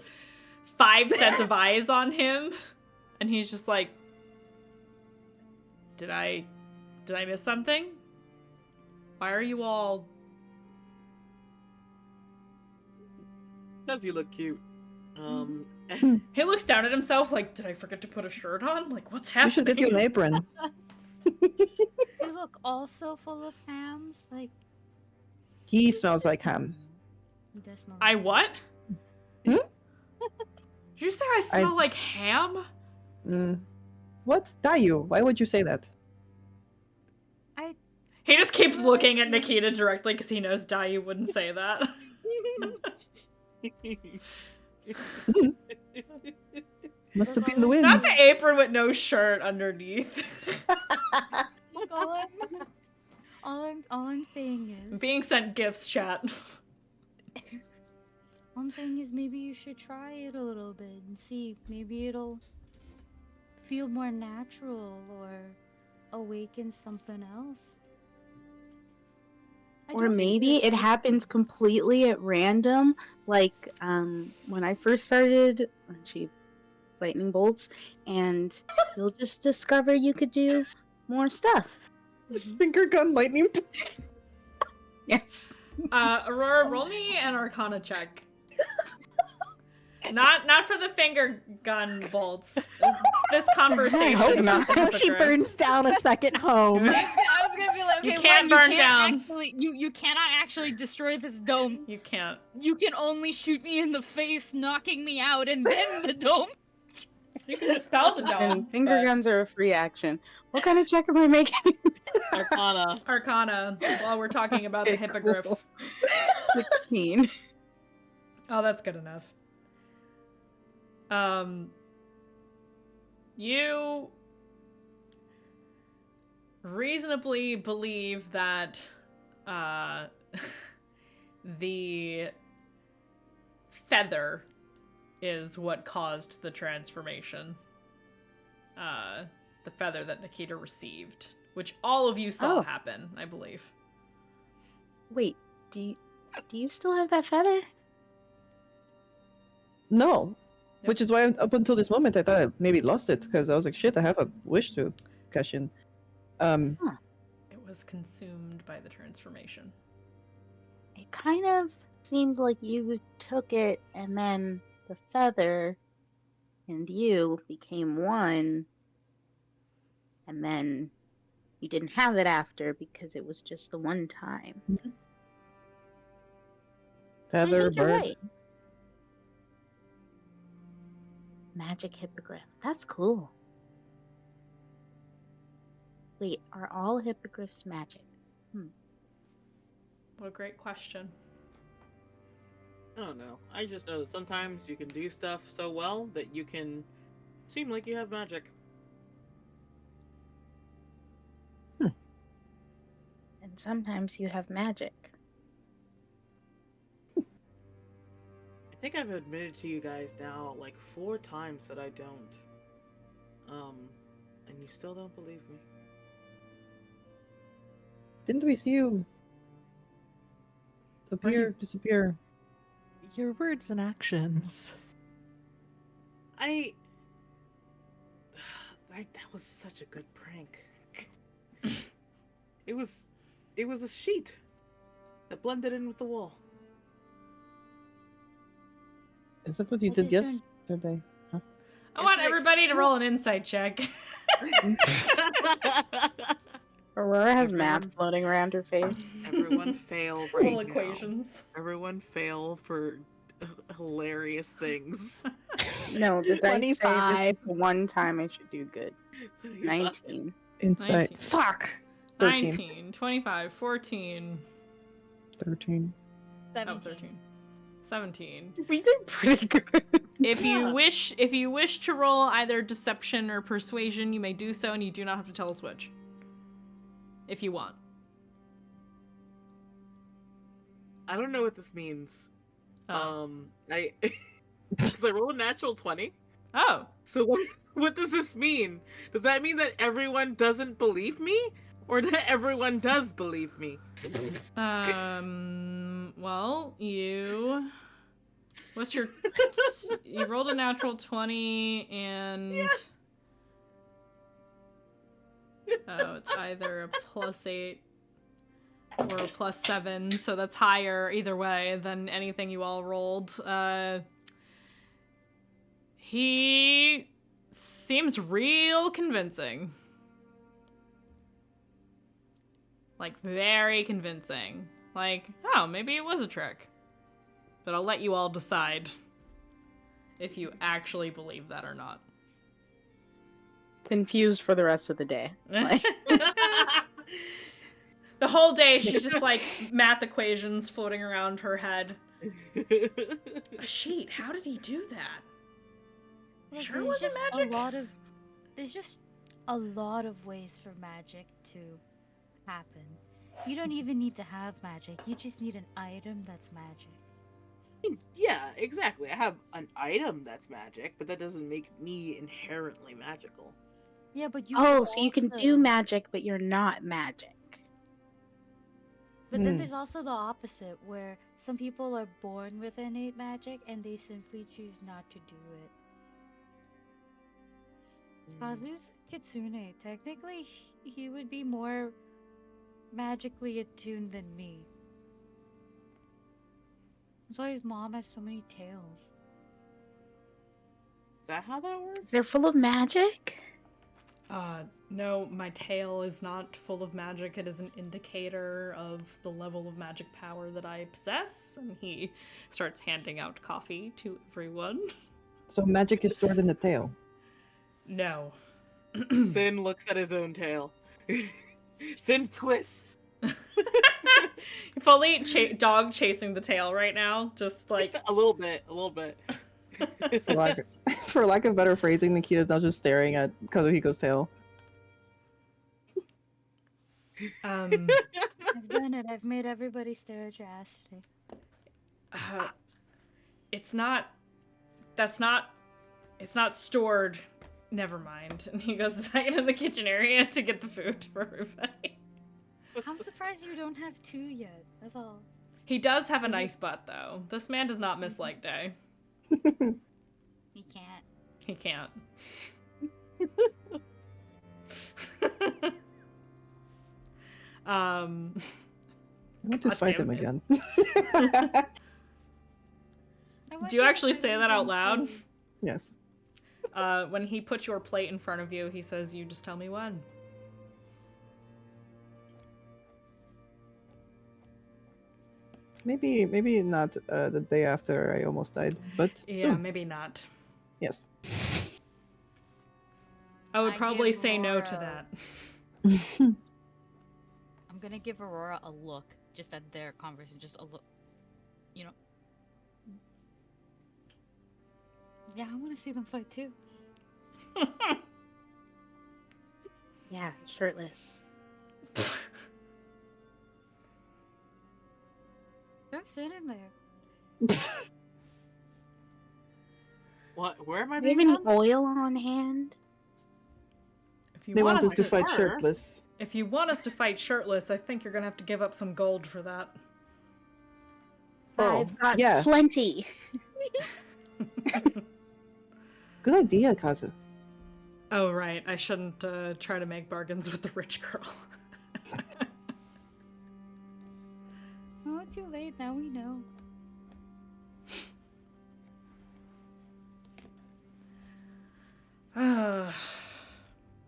Speaker 1: 5 sets of eyes on him, and he's just like, Did I miss something? Why are you all...
Speaker 2: Does he look cute?
Speaker 1: He looks down at himself like, did I forget to put a shirt on? Like, what's happening?
Speaker 5: We should get you an apron.
Speaker 4: Does he look also full of hams? Like,
Speaker 5: He smells like ham.
Speaker 4: he does smell.
Speaker 1: I what?
Speaker 5: Hmm?
Speaker 1: Did you say I smell like ham?
Speaker 5: What? Dayu, why would you say that?
Speaker 1: He just keeps looking at Nikita directly because he knows Dayu wouldn't say that.
Speaker 5: Must have been the wind.
Speaker 1: Not the apron with no shirt underneath.
Speaker 4: all I'm saying is...
Speaker 1: Being sent gifts, chat.
Speaker 4: All I'm saying is maybe you should try it a little bit and see. Maybe it'll feel more natural or awaken something else.
Speaker 3: Or maybe it happens completely at random, like when I first started, she lightning bolts, and you'll just discover you could do more stuff.
Speaker 5: This finger gun lightning bolts.
Speaker 3: Yes.
Speaker 1: Aurora, roll me an Arcana check. Not for the finger gun bolts. This conversation.
Speaker 3: I hope not.
Speaker 6: How she burns down a second home.
Speaker 4: I was gonna be like, okay,
Speaker 1: You can't burn down.
Speaker 4: Actually, you cannot actually destroy this dome.
Speaker 1: You can't.
Speaker 4: You can only shoot me in the face, knocking me out, and then the dome.
Speaker 1: You can dispel the dome.
Speaker 3: And finger guns are a free action. What kind of check am I making?
Speaker 2: Arcana.
Speaker 1: While we're talking about the hippogriff.
Speaker 3: 16.
Speaker 1: Oh, that's good enough. You reasonably believe that the feather is what caused the transformation. The feather that Nikita received, which all of you saw happen, I believe.
Speaker 3: Wait, do you still have that feather?
Speaker 5: No.
Speaker 1: Yep.
Speaker 5: Which is why up until this moment I thought I maybe lost it, because I was like, shit, I have a wish to cash in.
Speaker 1: It was consumed by the transformation.
Speaker 3: it kind of seemed like you took it and then the feather and you became one, and then you didn't have it after because it was just the one time. So I
Speaker 5: Feather,
Speaker 3: think you're
Speaker 5: bird.
Speaker 3: right. Magic hippogriff. That's cool. Wait, are all hippogriffs magic?
Speaker 1: What a great question.
Speaker 2: I don't know. I just know that sometimes you can do stuff so well that you can seem like you have magic.
Speaker 3: And sometimes you have magic.
Speaker 2: I think I've admitted to you guys now like 4 times that I don't. And you still don't believe me.
Speaker 5: Didn't we see you appear, disappear?
Speaker 6: Your words and actions.
Speaker 2: That was such a good prank. It was a sheet that blended in with the wall.
Speaker 5: Is that what you
Speaker 4: I
Speaker 5: did
Speaker 4: just
Speaker 5: yesterday? Huh?
Speaker 1: I want
Speaker 2: like-
Speaker 1: everybody to roll an insight check.
Speaker 3: Aurora has
Speaker 2: Everyone-
Speaker 3: math floating around her face.
Speaker 2: Everyone fail right
Speaker 1: Little
Speaker 2: now.
Speaker 1: equations.
Speaker 2: Everyone fail for hilarious things.
Speaker 3: No, the dice say this
Speaker 6: 25.
Speaker 3: is the one time I should do good. 19.
Speaker 5: Insight.
Speaker 1: 19.
Speaker 5: Fuck! 13.
Speaker 1: 19, 25, 14.
Speaker 5: 13.
Speaker 4: 17.
Speaker 1: Oh, 13. 17.
Speaker 3: We did pretty good.
Speaker 1: If you wish to roll either deception or persuasion, you may do so, and you do not have to tell us which. If you want.
Speaker 2: I don't know what this means.
Speaker 1: Oh.
Speaker 2: Because I rolled a natural 20.
Speaker 1: Oh.
Speaker 2: So what does this mean? Does that mean that everyone doesn't believe me? Or that everyone does believe me?
Speaker 1: Well, you... What's your... You rolled a natural 20, and...
Speaker 2: Yeah.
Speaker 1: Oh, it's either a +8 or a +7, so that's higher either way than anything you all rolled. He seems real convincing. Like, very convincing. Like, oh, maybe it was a trick. But I'll let you all decide if you actually believe that or not.
Speaker 3: Confused for the rest of the day. Like,
Speaker 1: The whole day, she's just like math equations floating around her head. A sheet? How did he do that?
Speaker 4: Look,
Speaker 1: Sure
Speaker 4: there's
Speaker 1: wasn't
Speaker 4: just
Speaker 1: magic?
Speaker 4: There's just a lot of ways for magic to happen. You don't even need to have magic. You just need an item that's magic.
Speaker 2: Yeah, exactly. I have an item that's magic, but that doesn't make me inherently magical.
Speaker 4: Yeah, but you
Speaker 3: oh,
Speaker 4: can
Speaker 3: so you can do
Speaker 4: also-
Speaker 3: magic, but you're not magic.
Speaker 4: But then there's also the opposite, where some people are born with innate magic and they simply choose not to do it. Kazu's Kitsune, technically, he would be more magically attuned than me. That's why his mom has so many tails.
Speaker 2: Is that how that works?
Speaker 3: They're full of magic?
Speaker 1: No, my tail is not full of magic. It is an indicator of the level of magic power that I possess. And he starts handing out coffee to everyone.
Speaker 5: So magic is stored in the tail.
Speaker 1: No.
Speaker 2: Sin looks at his own tail. Sin twists.
Speaker 1: Fully dog chasing the tail right now. Just like...
Speaker 2: A little bit.
Speaker 5: For lack of better phrasing, Nikita's now just staring at Kazuhiko's tail.
Speaker 4: I've done it. I've made everybody stare at your ass today.
Speaker 1: It's not... It's not stored. Never mind. And he goes back into the kitchen area to get the food for everybody.
Speaker 4: I'm surprised you don't have 2 yet. That's all.
Speaker 1: He does have a nice butt, though. This man does not miss leg day.
Speaker 4: He can't.
Speaker 1: He can't.
Speaker 5: I want to
Speaker 1: God
Speaker 5: fight
Speaker 1: damn
Speaker 5: him
Speaker 1: it.
Speaker 5: again.
Speaker 1: Do you actually say that out loud?
Speaker 5: Yes.
Speaker 1: When he puts your plate in front of you, he says, "You just tell me when."
Speaker 5: Maybe not the day after I almost died, but
Speaker 1: Yeah,
Speaker 5: soon.
Speaker 1: maybe not.
Speaker 5: Yes.
Speaker 1: I would
Speaker 4: I
Speaker 1: probably
Speaker 4: give
Speaker 1: say no to
Speaker 4: Aurora-
Speaker 1: that.
Speaker 4: I'm gonna give Aurora a look, just at their conversation, just a look. You know. Yeah, I want to see them fight too.
Speaker 3: Yeah, shirtless.
Speaker 4: They're sitting there.
Speaker 2: What? Where am I
Speaker 3: Do you
Speaker 2: being
Speaker 3: have any
Speaker 2: held?
Speaker 3: oil on hand?
Speaker 1: If you
Speaker 5: They
Speaker 1: want
Speaker 5: want
Speaker 1: us
Speaker 5: us to
Speaker 1: to,
Speaker 5: fight
Speaker 2: Sure.
Speaker 5: shirtless.
Speaker 1: if you want us to fight shirtless, I think you're gonna have to give up some gold for that.
Speaker 5: Oh,
Speaker 3: I've got
Speaker 5: yeah.
Speaker 3: plenty.
Speaker 5: Good idea, Kazu.
Speaker 1: Oh right, I shouldn't try to make bargains with the rich girl.
Speaker 4: Oh, too late. Now we know.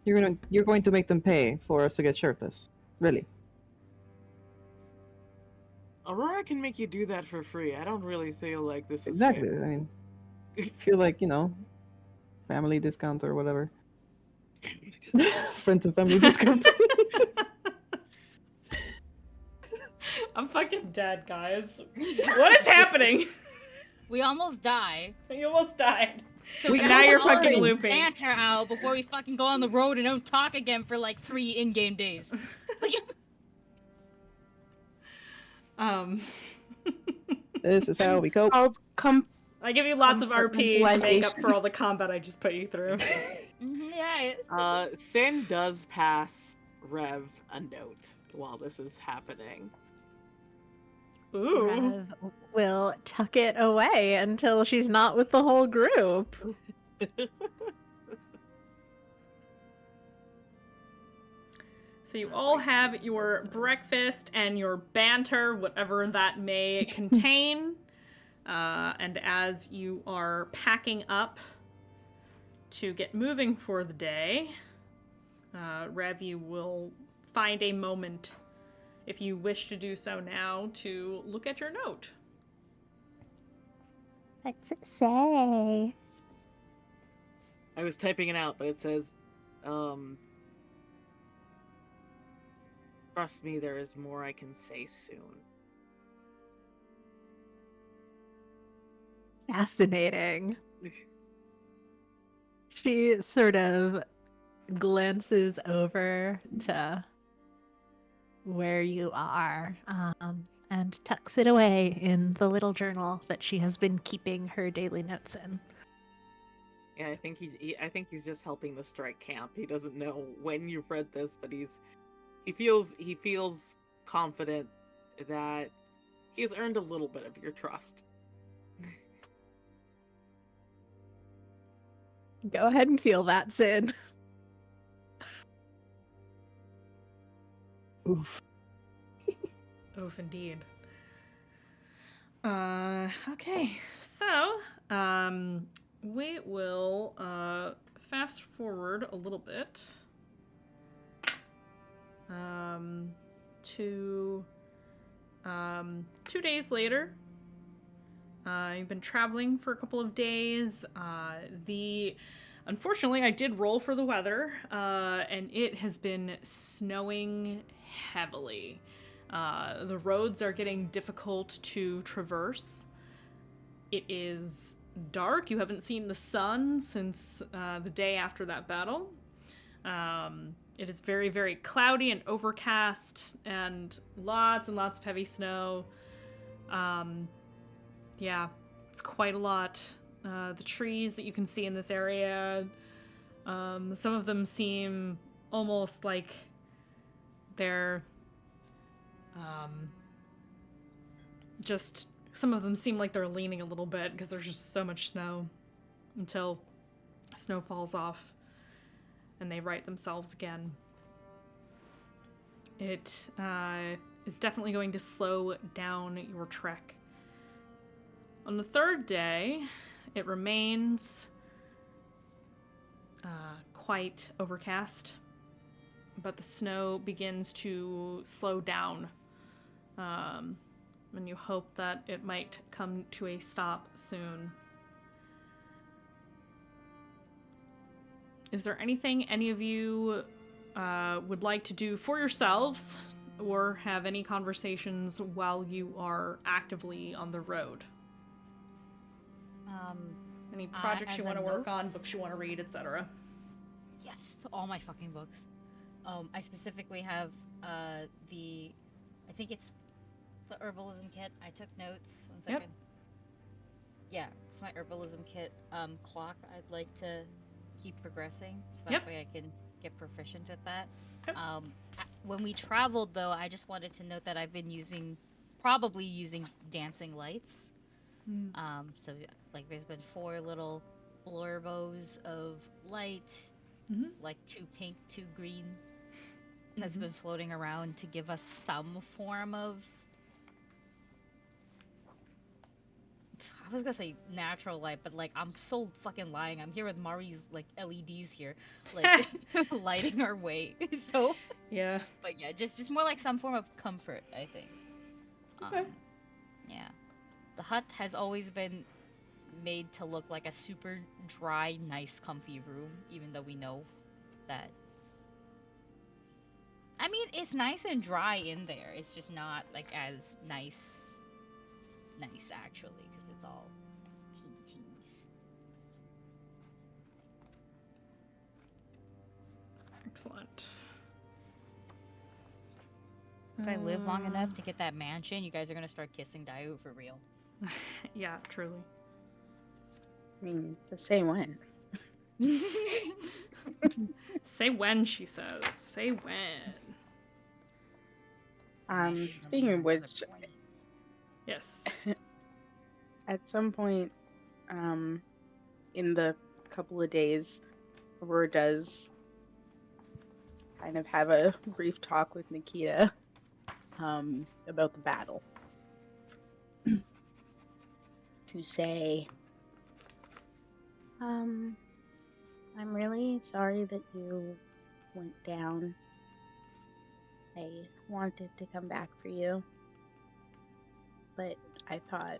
Speaker 5: You're going to make them pay for us to get shirtless. Really?
Speaker 2: Aurora can make you do that for free. I don't really feel like this is
Speaker 5: Exactly.
Speaker 2: fair.
Speaker 5: I mean, feel like, family discount or whatever. Friends and family discount.
Speaker 1: I'm fucking dead, guys. What is happening?
Speaker 4: We almost die.
Speaker 1: You almost died.
Speaker 4: So
Speaker 5: We
Speaker 4: we
Speaker 1: now
Speaker 4: gotta
Speaker 1: you're
Speaker 4: get all
Speaker 1: fucking
Speaker 4: this
Speaker 1: looping.
Speaker 4: banter out before we fucking go on the road and don't talk again for like 3 in-game days.
Speaker 5: This is how we cope.
Speaker 3: Called
Speaker 1: I give you lots of RP to make up for all the combat I just put you through.
Speaker 4: Yeah.
Speaker 2: Sin does pass Rev a note while this is happening.
Speaker 1: Ooh.
Speaker 6: Rev will tuck it away until she's not with the whole group.
Speaker 1: So you all have your breakfast and your banter, whatever that may contain. And as you are packing up to get moving for the day, Rev, you will find a moment, if you wish to do so now, to look at your note.
Speaker 6: What's it say?
Speaker 2: I was typing it out, but it says, trust me, there is more I can say soon.
Speaker 6: Fascinating. She sort of glances over to where you are and tucks it away in the little journal that she has been keeping her daily notes in.
Speaker 2: Yeah, I think I think he's just helping the strike camp. He doesn't know when you've read this, but he feels confident that he has earned a little bit of your trust.
Speaker 6: Go ahead and feel that, Sid.
Speaker 5: Oof.
Speaker 1: Oof, indeed. Okay, so, we will, fast forward a little bit, to, 2 days later. You've been traveling for a couple of days. Unfortunately, I did roll for the weather, and it has been snowing heavily. The roads are getting difficult to traverse. It is dark. You haven't seen the sun since the day after that battle. It is very, very cloudy and overcast, and lots of heavy snow. Yeah, it's quite a lot. The trees that you can see in this area, some of them seem almost like they're some of them seem like they're leaning a little bit because there's just so much snow until snow falls off and they right themselves again. It is definitely going to slow down your trek. On the third day, it remains quite overcast, but the snow begins to slow down. And you hope that it might come to a stop soon. Is there anything any of you would like to do for yourselves, or have any conversations while you are actively on the road? Any projects you want to work on, books you want to read, etc.?
Speaker 4: Yes, all my fucking books. I specifically have I think it's the herbalism kit. I took notes. 1 second.
Speaker 1: Yep.
Speaker 4: Yeah, it's my herbalism kit clock. I'd like to keep progressing, so that
Speaker 1: Yep.
Speaker 4: way I can get proficient at that.
Speaker 1: Yep.
Speaker 4: When we traveled, though, I just wanted to note that I've been probably using dancing lights. So like there's been 4 little blurbos of light, like 2 pink, 2 green, that's been floating around to give us some form of, I was gonna say natural light, but like I'm so fucking lying. I'm here with Mari's like LEDs here, like lighting our way. So
Speaker 1: Yeah.
Speaker 4: but yeah, just more like some form of comfort, I think.
Speaker 1: Okay.
Speaker 4: Yeah. The hut has always been made to look like a super dry, nice, comfy room, even though we know that. I mean, it's nice and dry in there. It's just not like as nice actually, because it's all paintings.
Speaker 1: Excellent.
Speaker 4: If I live long enough to get that mansion, you guys are gonna start kissing Dayu for real.
Speaker 1: Yeah, truly.
Speaker 3: I mean, just say when.
Speaker 1: Say when, she says. Say when.
Speaker 3: Speaking of which,
Speaker 1: Yes.
Speaker 3: at some point, in the couple of days, Aurora does kind of have a brief talk with Nikita, about the battle. To say, I'm really sorry that you went down. I wanted to come back for you, but I thought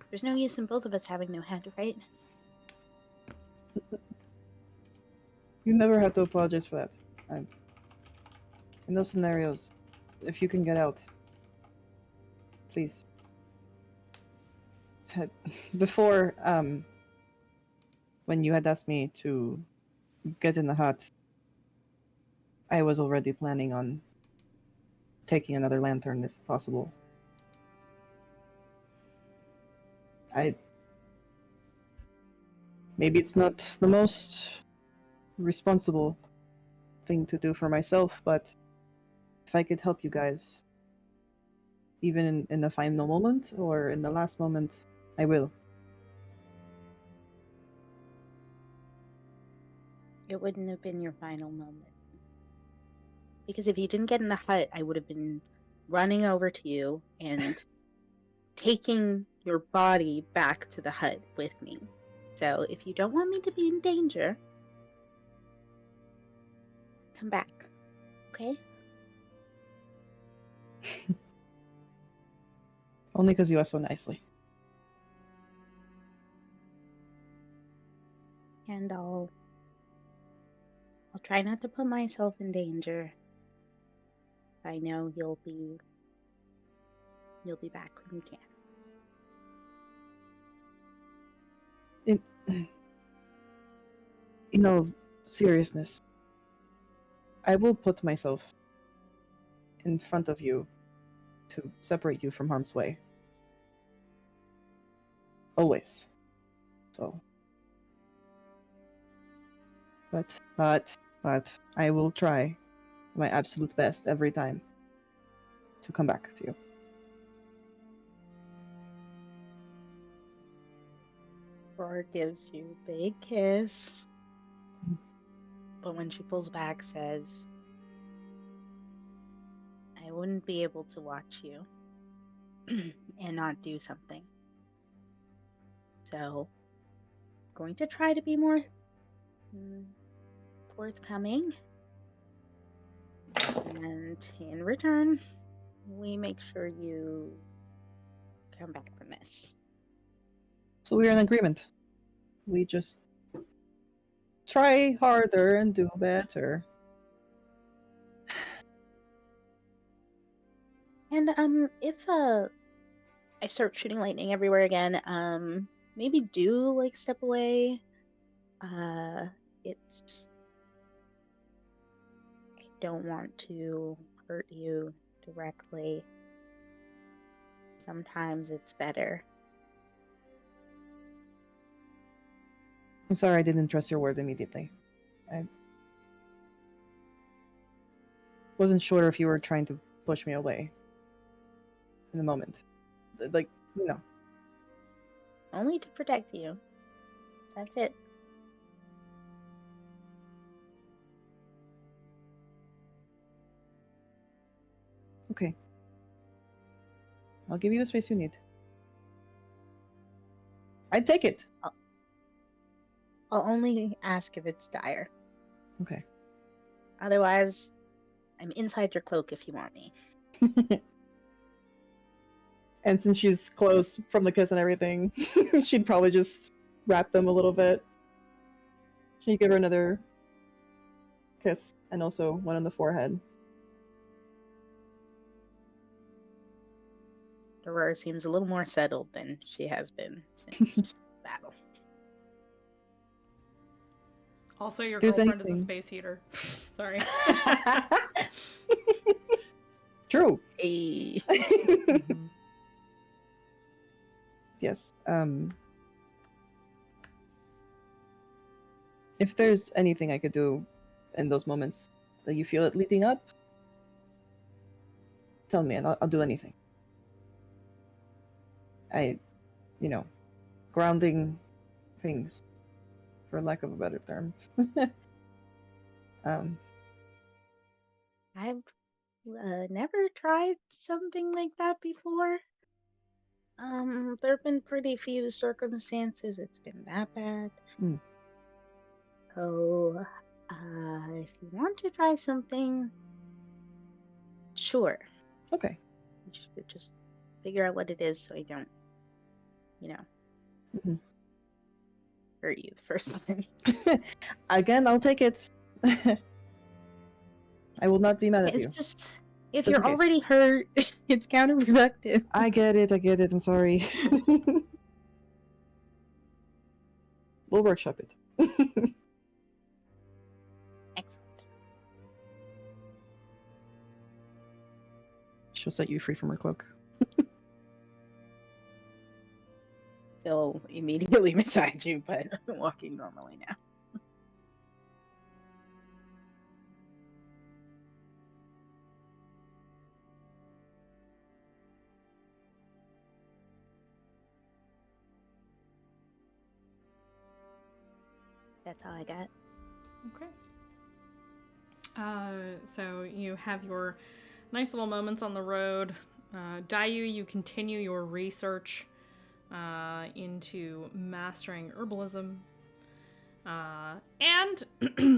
Speaker 3: there's no use in both of us having no head, right?
Speaker 5: You never have to apologize for that. In those scenarios, if you can get out, please. Before, when you had asked me to get in the hut, I was already planning on taking another lantern if possible. Maybe it's not the most responsible thing to do for myself, but if I could help you guys, even in a final moment or in the last moment, I will.
Speaker 3: It wouldn't have been your final moment. Because if you didn't get in the hut, I would have been running over to you and taking your body back to the hut with me. So if you don't want me to be in danger, come back. Okay?
Speaker 5: Only because you asked so nicely.
Speaker 3: And I'll try not to put myself in danger. I know you'll be back when you can.
Speaker 5: In all seriousness, I will put myself in front of you to separate you from harm's way. Always. So. But I will try my absolute best every time to come back to you.
Speaker 3: Aurora gives you a big kiss. But when she pulls back, says, I wouldn't be able to watch you and not do something. So, going to try to be more forthcoming. And in return, we make sure you come back from this.
Speaker 5: So we're in agreement. We just try harder and do better.
Speaker 3: And if I start shooting lightning everywhere again, maybe do like step away. It's I don't want to hurt you directly. Sometimes it's better.
Speaker 5: I'm sorry I didn't trust your word immediately. I wasn't sure if you were trying to push me away in the moment. Like, you know.
Speaker 3: Only to protect you. That's it.
Speaker 5: Okay. I'll give you the space you need. I'd take it.
Speaker 3: I'll only ask if it's dire.
Speaker 5: Okay.
Speaker 3: Otherwise, I'm inside your cloak if you want me.
Speaker 5: And since she's close from the kiss and everything, she'd probably just wrap them a little bit. Can you give her another kiss? And also one on the forehead.
Speaker 3: Aurora seems a little more settled than she has been since battle.
Speaker 1: Also, your
Speaker 5: There's
Speaker 1: girlfriend is a
Speaker 5: anything-
Speaker 1: space heater. Sorry.
Speaker 5: True.
Speaker 3: Hey.
Speaker 5: Yes. If there's anything I could do in those moments that you feel it leading up, tell me and I'll do anything. Grounding things, for lack of a better term.
Speaker 3: I've never tried something like that before. There have been pretty few circumstances it's been that bad. So, if you want to try something, sure.
Speaker 5: Okay.
Speaker 3: Just figure out what it is so I don't,
Speaker 5: Mhm.
Speaker 3: hurt you the first time.
Speaker 5: Again, I'll take it. I will not be mad at
Speaker 3: It's
Speaker 5: you.
Speaker 3: just, if
Speaker 5: Just in
Speaker 3: you're
Speaker 5: case.
Speaker 3: already hurt, it's counterproductive.
Speaker 5: I get it, I'm sorry. We'll workshop it.
Speaker 3: Excellent.
Speaker 5: She'll set you free from her cloak.
Speaker 3: Still immediately beside you, but walking normally now. That's all I got.
Speaker 1: Okay. So you have your nice little moments on the road. Dayu, you continue your research into mastering herbalism. And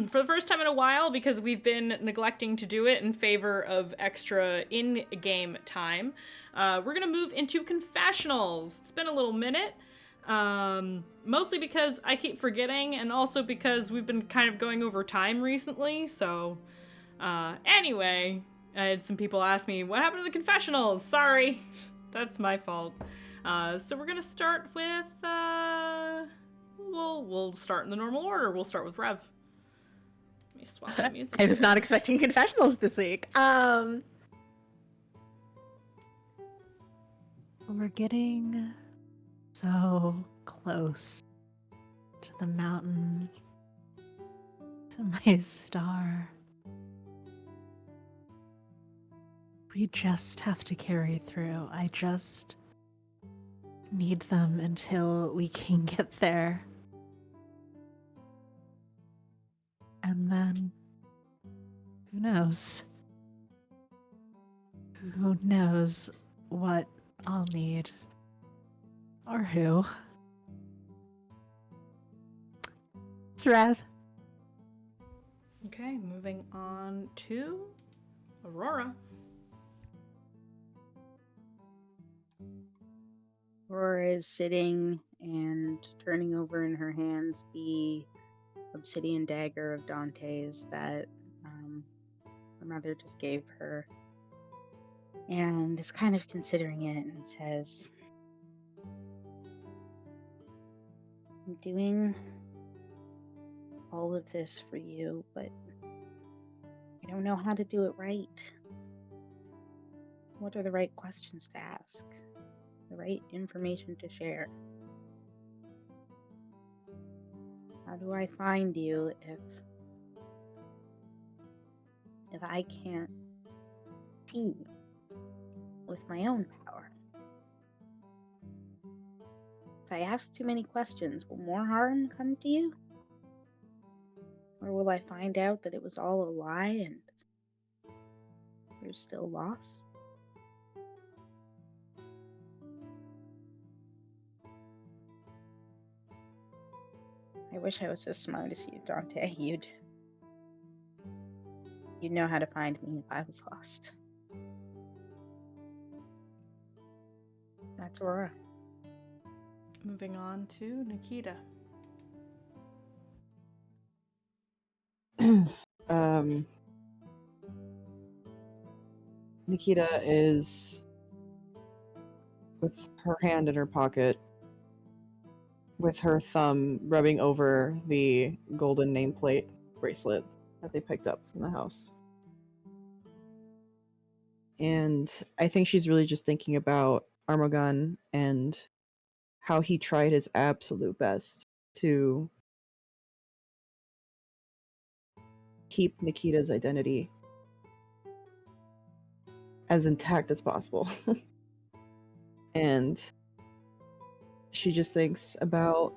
Speaker 1: for the first time in a while, because we've been neglecting to do it in favor of extra in-game time, we're going to move into confessionals. It's been a little minute. Mostly because I keep forgetting, and also because we've been kind of going over time recently, so, anyway, I had some people ask me, what happened to the confessionals? Sorry, that's my fault. So we're gonna start with, we'll start in the normal order. We'll start with Rev. Let me swap the music.
Speaker 6: I was not expecting confessionals this week. We're getting so close to the mountain, to my star. We just have to carry through. I just need them until we can get there. And then, who knows? Who knows what I'll need? Or who? It's Rev.
Speaker 1: Okay, moving on to Aurora.
Speaker 3: Aurora is sitting and turning over in her hands the obsidian dagger of Dante's that her mother just gave her, and is kind of considering it and says, I'm doing all of this for you, but I don't know how to do it right. What are the right questions to ask? The right information to share? How do I find you if I can't see with my own power? If I ask too many questions, will more harm come to you? Or will I find out that it was all a lie and you're still lost? I wish I was as smart as you, Dante. You'd know how to find me if I was lost. That's Aurora.
Speaker 1: Moving on to Nikita.
Speaker 5: Nikita is with her hand in her pocket, with her thumb rubbing over the golden nameplate bracelet that they picked up from the house. And I think she's really just thinking about Armagon and how he tried his absolute best to keep Nikita's identity as intact as possible. And she just thinks about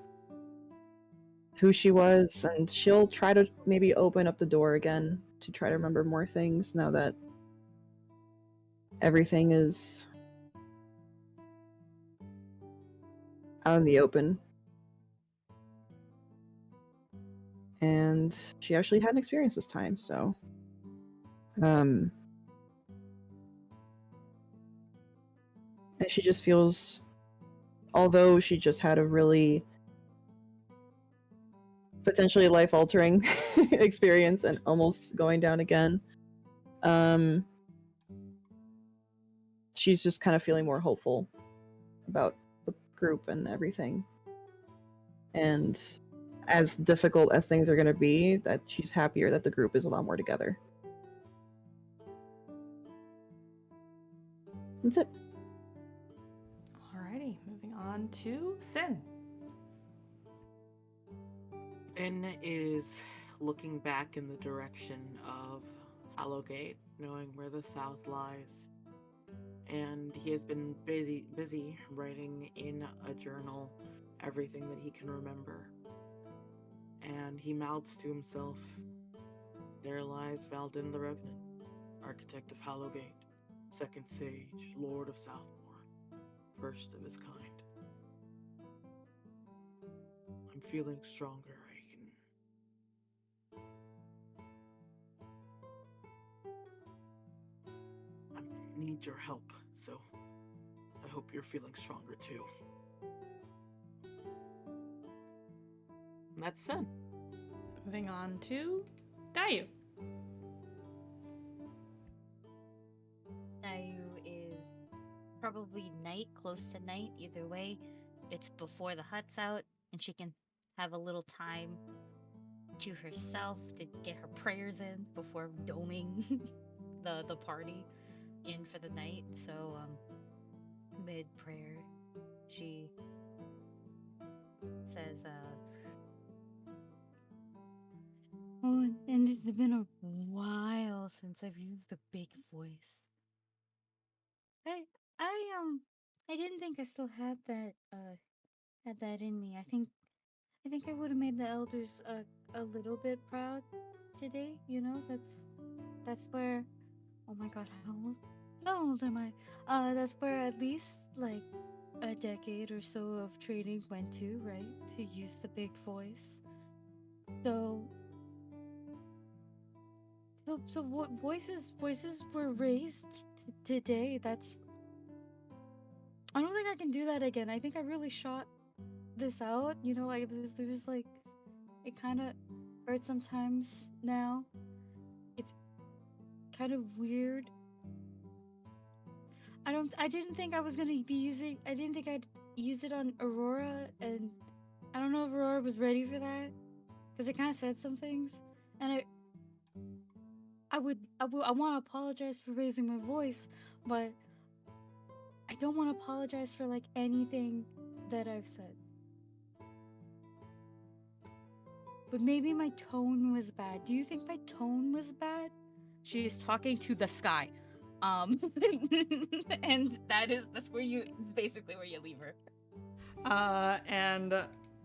Speaker 5: who she was, and she'll try to maybe open up the door again to try to remember more things now that everything is out in the open. And she actually had an experience this time, so and she just feels, although she just had a really potentially life-altering experience and almost going down again, she's just kind of feeling more hopeful about the group and everything. And as difficult as things are going to be, that she's happier that the group is a lot more together. That's it.
Speaker 1: Alrighty, moving on to Sin.
Speaker 2: Finn is looking back in the direction of Hallowgate, knowing where the south lies. And he has been busy writing in a journal everything that he can remember. And he mouths to himself, there lies Valdin the Revenant, architect of Hallowgate, second sage, lord of Southmore, first of his kind. I'm feeling stronger. I need your help, so I hope you're feeling stronger too. And that's Sin.
Speaker 1: Moving on to Dayu.
Speaker 4: Dayu is probably night, close to night, either way. It's before the hut's out, and she can have a little time to herself to get her prayers in before doming the party in for the night. So mid prayer, she says, oh, and it's been a while since I've used the big voice. I didn't think I still had that in me. I think I would have made the elders a little bit proud today. You know, that's where. Oh my God, how old? How old am I? That's where at least like a decade or so of training went to, right? To use the big voice. So what voices were raised today? That's. I don't think I can do that again. I think I really shot this out. You know, like there's like, it kind of hurts sometimes now. It's kind of weird. I didn't think I was gonna be using. I didn't think I'd use it on Aurora, and I don't know if Aurora was ready for that, because it kind of said some things, and I want to apologize for raising my voice, but I don't want to apologize for like anything that I've said. But maybe my tone was bad. Do you think my tone was bad? She's talking to the sky. And that's where it's basically where you leave her.
Speaker 1: And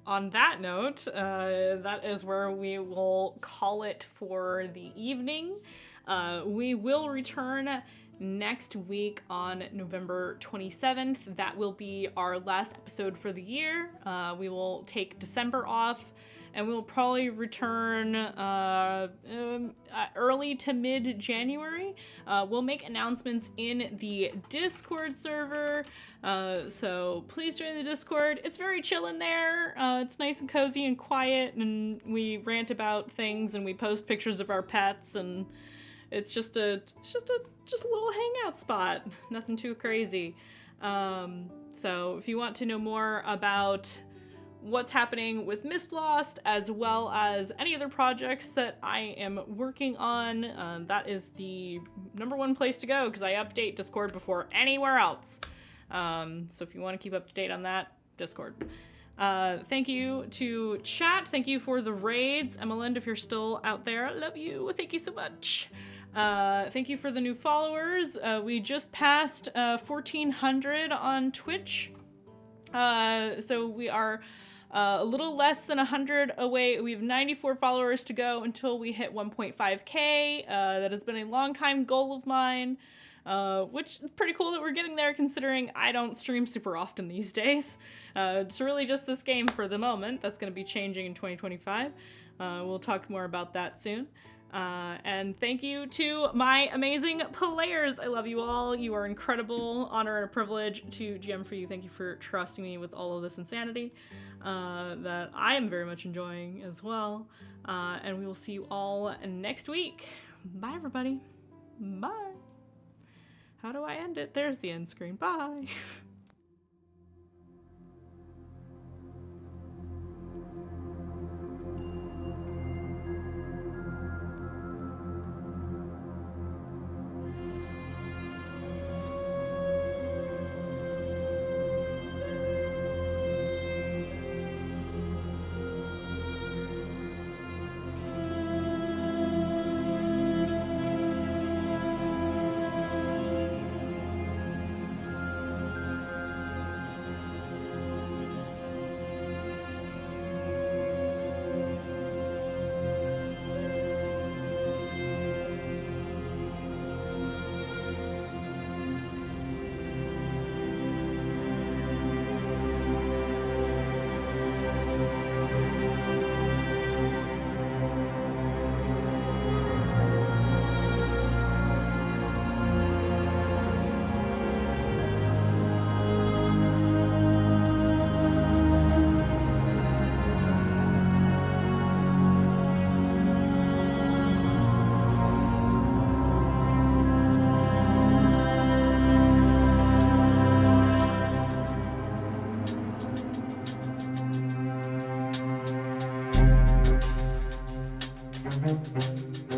Speaker 1: on that note, that is where we will call it for the evening. We will return next week on November 27th. That will be our last episode for the year. We will take December off, and we'll probably return early to mid-January. We'll make announcements in the Discord server, so please join the Discord. It's very chill in there. It's nice and cozy and quiet, and we rant about things, and we post pictures of our pets, and it's just a little hangout spot. Nothing too crazy. So if you want to know more about what's happening with Mistlost, as well as any other projects that I am working on, that is the #1 place to go, because I update Discord before anywhere else. So if you want to keep up to date on that, Discord. Thank you to chat. Thank you for the raids. Emmeline, if you're still out there, I love you. Thank you so much. Thank you for the new followers. We just passed 1,400 on Twitch. So we are a little less than 100 away. We have 94 followers to go until we hit 1.5k. That has been a long time goal of mine, which is pretty cool that we're getting there, considering I don't stream super often these days. It's really just this game for the moment. That's going to be changing in 2025. We'll talk more about that soon. And thank you to my amazing players. I love you all. You are incredible. Honor and a privilege to GM for you. Thank you for trusting me with all of this insanity that I am very much enjoying as well. And we will see you all next week. Bye, everybody. Bye. How do I end it? There's the end screen. Bye.
Speaker 7: Thank you.